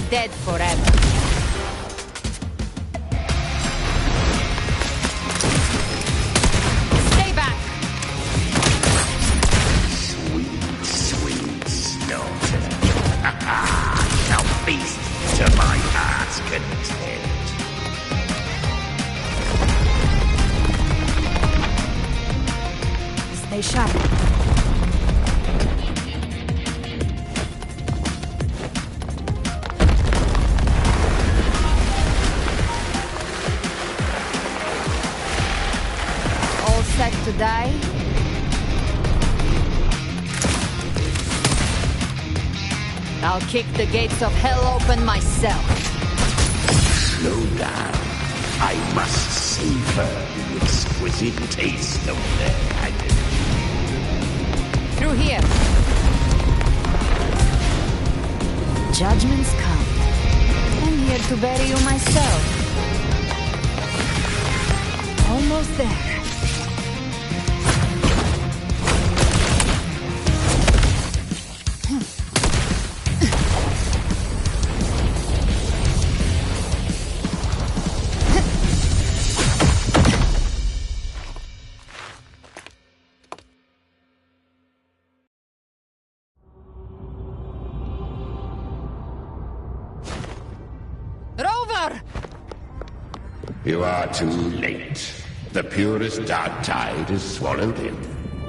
Dead forever. Stay back! Sweet, sweet daughter. Now feast to my heart's content. Stay sharp. To die? I'll kick the gates of hell open myself. Slow down. I must savor the exquisite taste of their agony. Through here. Judgments come. I'm here to bury you myself. Almost there. You are too late. The purest dark tide has swallowed him,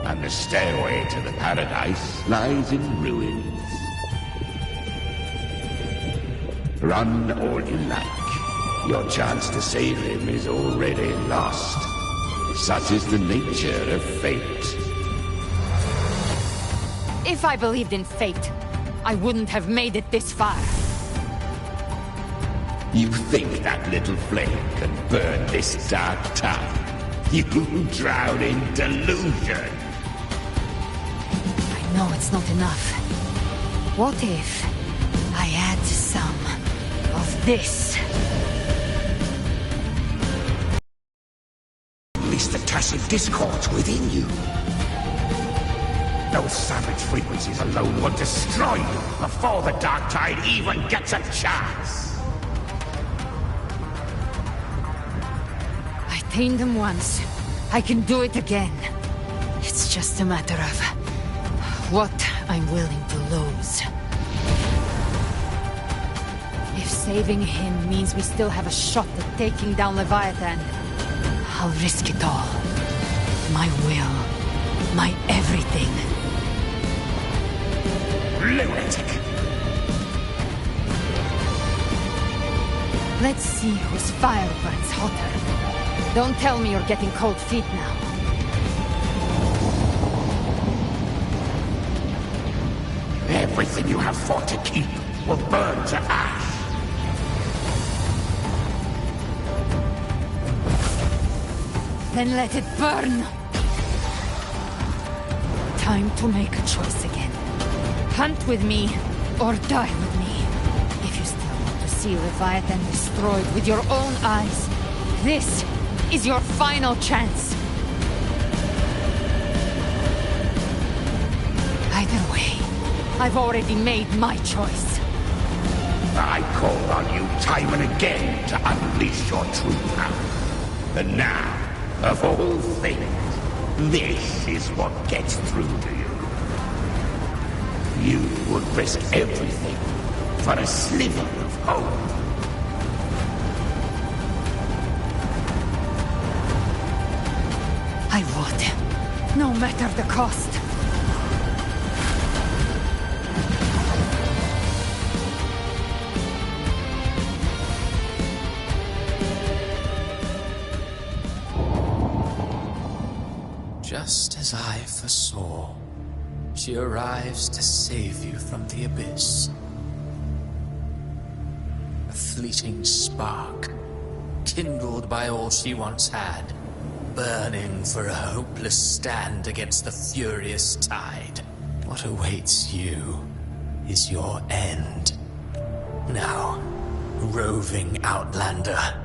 and the stairway to the paradise lies in ruins. Run all you like. Your chance to save him is already lost. Such is the nature of fate. If I believed in fate, I wouldn't have made it this far. You think that little flame can burn this dark tide? You drown in delusion! I know it's not enough. What if I add some of this? Release the tacit discords within you. Those savage frequencies alone will destroy you before the dark tide even gets a chance! Tamed them once. I can do it again. It's just a matter of what I'm willing to lose. If saving him means we still have a shot at taking down Leviathan, I'll risk it all. My will. My everything. Lunatic! Let's see whose fire burns hotter. Don't tell me you're getting cold feet now. Everything you have fought to keep will burn to ash. Then let it burn! Time to make a choice again. Hunt with me, or die with me. If you still want to see Leviathan destroyed with your own eyes, this is your final chance. Either way, I've already made my choice. I called on you time and again to unleash your true power. And now, of all things, this is what gets through to you. You would risk everything for a sliver of hope. I would, no matter the cost. Just as I foresaw, she arrives to save you from the abyss. A fleeting spark, kindled by all she once had, burning for a hopeless stand against the furious tide. What awaits you is your end. Now, roving outlander,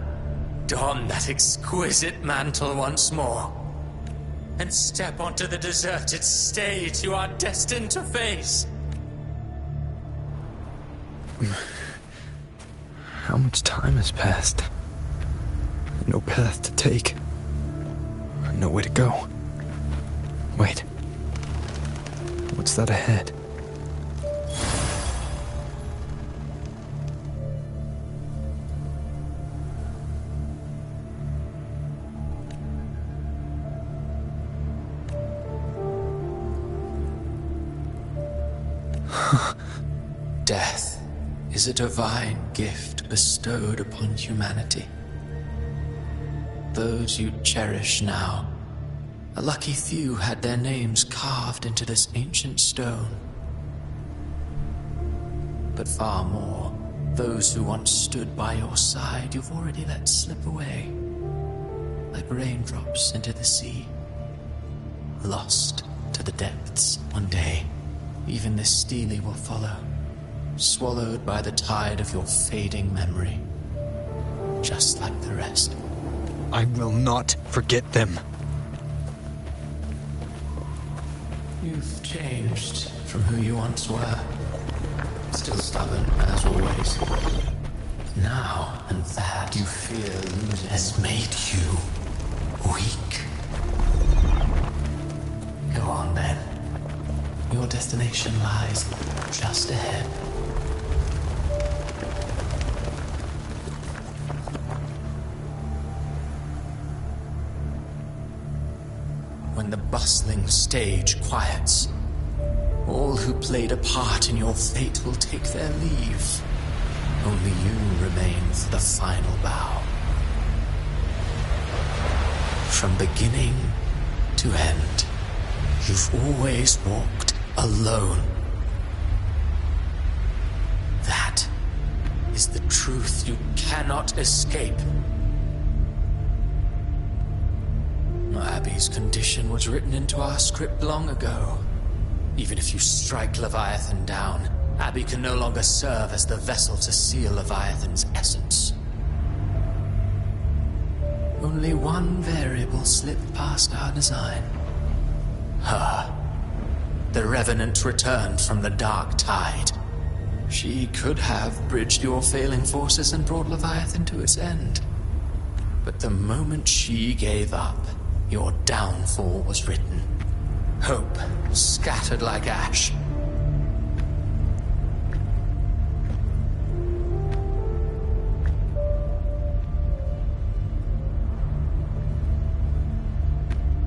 don that exquisite mantle once more, and step onto the deserted stage you are destined to face. How much time has passed? No path to take. Nowhere to go. Wait. What's that ahead? Death is a divine gift bestowed upon humanity. Those you cherish now, a lucky few had their names carved into this ancient stone. But far more, those who once stood by your side you've already let slip away, like raindrops into the sea, lost to the depths one day. Even this Steely will follow, swallowed by the tide of your fading memory, just like the rest. I will not forget them. You've changed from who you once were. Still stubborn, as always. Now, and that you fear losing has made you weak. Go on, then. Your destination lies just ahead. When the bustling stage quiets, all who played a part in your fate will take their leave. Only you remain for the final bow. From beginning to end, you've always walked alone. That is the truth you cannot escape. Abby's condition was written into our script long ago. Even if you strike Leviathan down, Abby can no longer serve as the vessel to seal Leviathan's essence. Only one variable slipped past our design. Her. The Revenant returned from the dark tide. She could have bridged your failing forces and brought Leviathan to its end. But the moment she gave up, your downfall was written. Hope scattered like ash.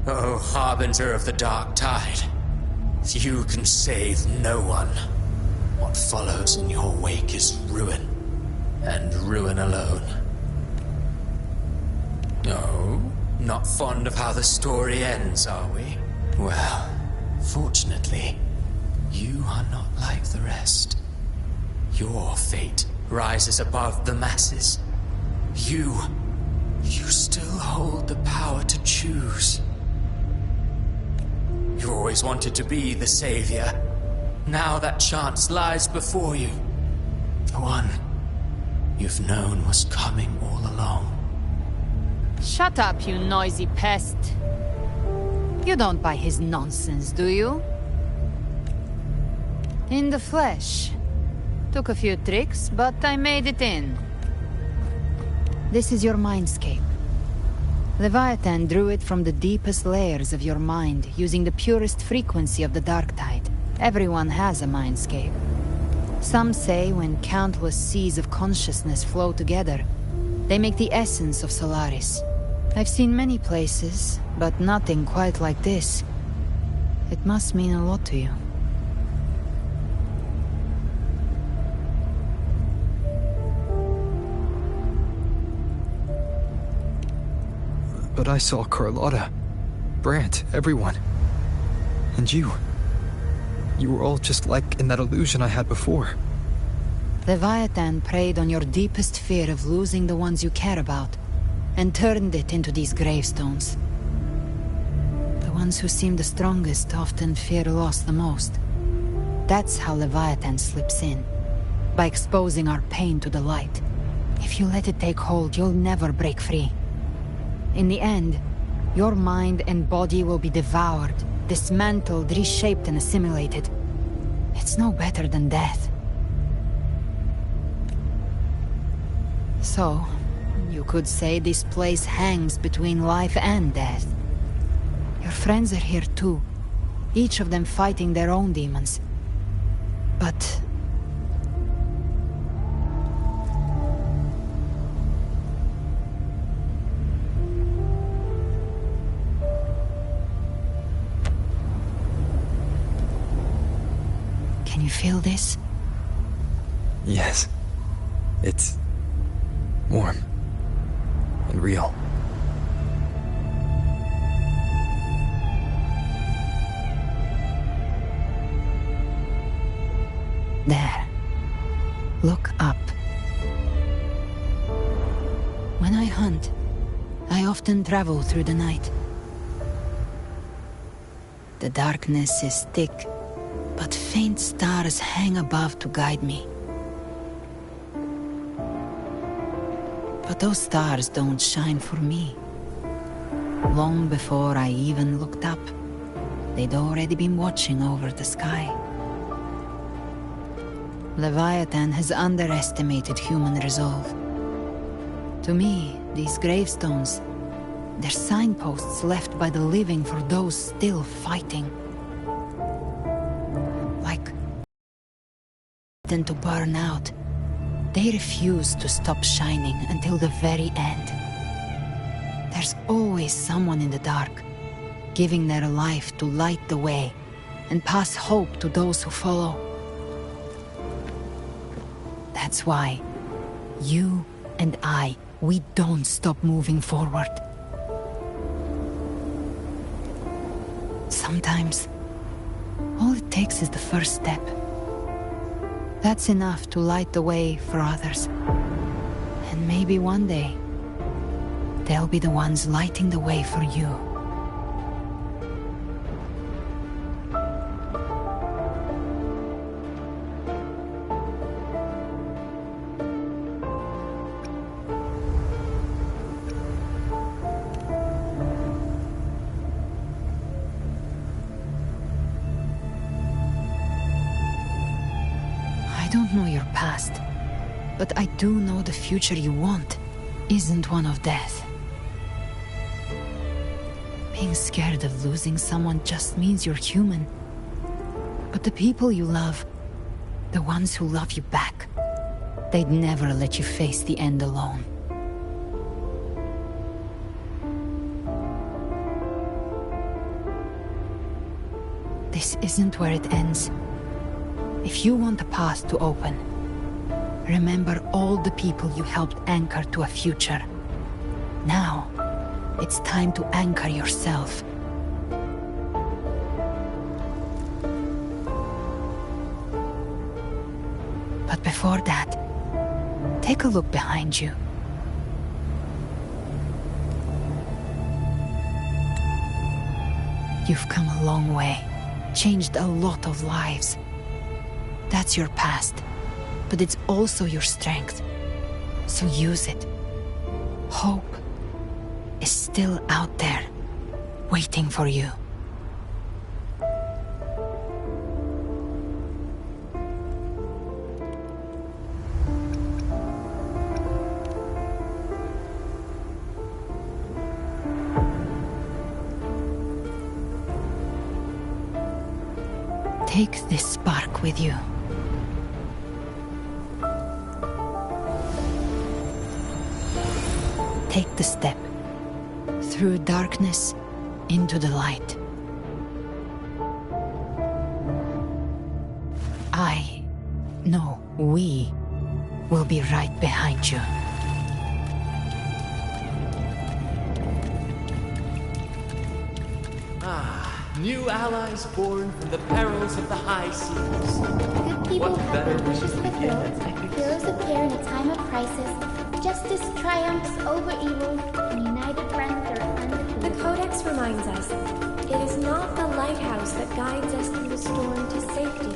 Oh, harbinger of the dark tide, you can save no one. What follows in your wake is ruin, and ruin alone. No? Not fond of how the story ends, are we? Well, fortunately, you are not like the rest. Your fate rises above the masses. You still hold the power to choose. You always wanted to be the savior. Now that chance lies before you. The one you've known was coming all along. Shut up, you noisy pest. You don't buy his nonsense, do you? In the flesh. Took a few tricks, but I made it in. This is your mindscape. Leviathan drew it from the deepest layers of your mind, using the purest frequency of the dark tide. Everyone has a mindscape. Some say when countless seas of consciousness flow together, they make the essence of Solaris. I've seen many places, but nothing quite like this. It must mean a lot to you. But I saw Carlotta. Brant, everyone. And you. You were all just like in that illusion I had before. Leviathan preyed on your deepest fear of losing the ones you care about, and turned it into these gravestones. The ones who seem the strongest often fear loss the most. That's how Leviathan slips in, by exposing our pain to the light. If you let it take hold, you'll never break free. In the end, your mind and body will be devoured, dismantled, reshaped, and assimilated. It's no better than death. So, you could say this place hangs between life and death. Your friends are here too, each of them fighting their own demons. But... can you feel this? Yes. It's warm and real. There. Look up. When I hunt, I often travel through the night. The darkness is thick, but faint stars hang above to guide me. But those stars don't shine for me. Long before I even looked up, they'd already been watching over the sky. Leviathan has underestimated human resolve. To me, these gravestones, they're signposts left by the living for those still fighting. Like... then to burn out. They refuse to stop shining until the very end. There's always someone in the dark, giving their life to light the way and pass hope to those who follow. That's why you and I, we don't stop moving forward. Sometimes, all it takes is the first step. That's enough to light the way for others. And maybe one day, they'll be the ones lighting the way for you. I don't know your past, but I do know the future you want isn't one of death. Being scared of losing someone just means you're human. But the people you love, the ones who love you back, they'd never let you face the end alone. This isn't where it ends. If you want a path to open, remember all the people you helped anchor to a future. Now, it's time to anchor yourself. But before that, take a look behind you. You've come a long way, changed a lot of lives. That's your past, but it's also your strength. So use it. Hope is still out there, waiting for you. Take this spark with you. Take the step through darkness into the light. We will be right behind you. New allies born from the perils of the high seas. Good people What have better their way wishes to begin fulfilled. than epic? Heroes appear in a time of crisis. Justice triumphs over evil, and united friends are undefeated. The Codex reminds us, it is not the lighthouse that guides us through the storm to safety,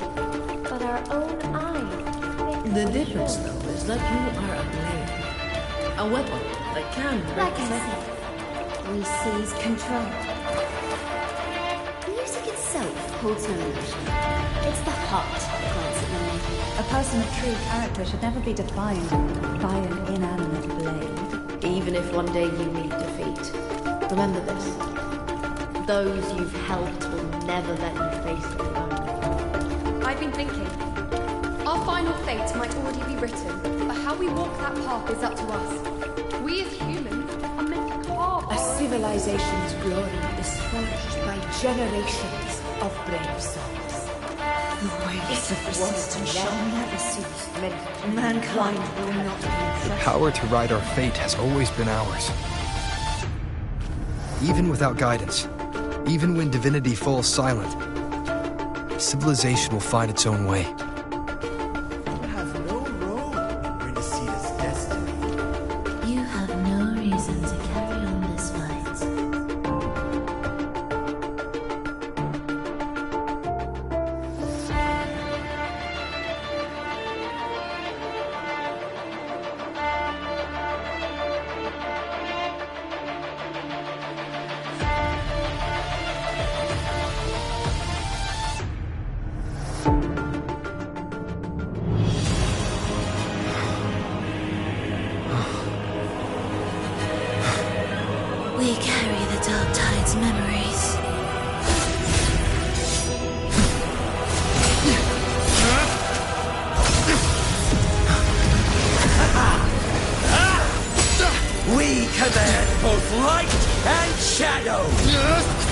but our own eye. The difference, though, is that you are a blade. A weapon that can break Like I said, we seize control. Music itself holds no emotion. It's the heart that grants it meaning. A person of true character should never be defined by an inanimate blade. Even if one day you meet defeat, remember this. Those you've helped will never let you face it alone. I've been thinking. Our final fate might already be written, but how we walk that path is up to us. We as humans are meant to carve A civilization's glory is forged by generations of brave souls. The waves of resistance shall never cease. Mankind will not be The power to ride our fate has always been ours. Even without guidance, even when divinity falls silent, civilization will find its own way. You have no role in Renacita's destiny. You have no reason to carry on this fight. We carry the Dark Tide's memories. We command both light and shadow!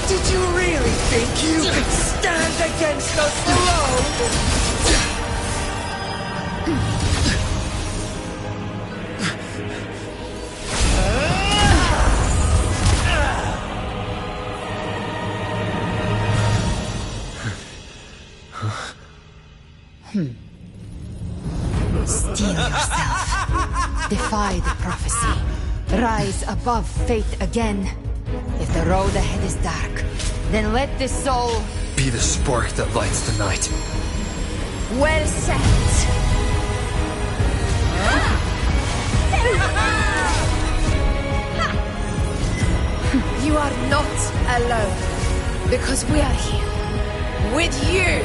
Did you really think you could stand against us alone? Steel yourself. Defy the prophecy. Rise above fate again. If the road ahead is dark, then let the soul Be the spark that lights the night. Well said. You are not alone, because we are here with you.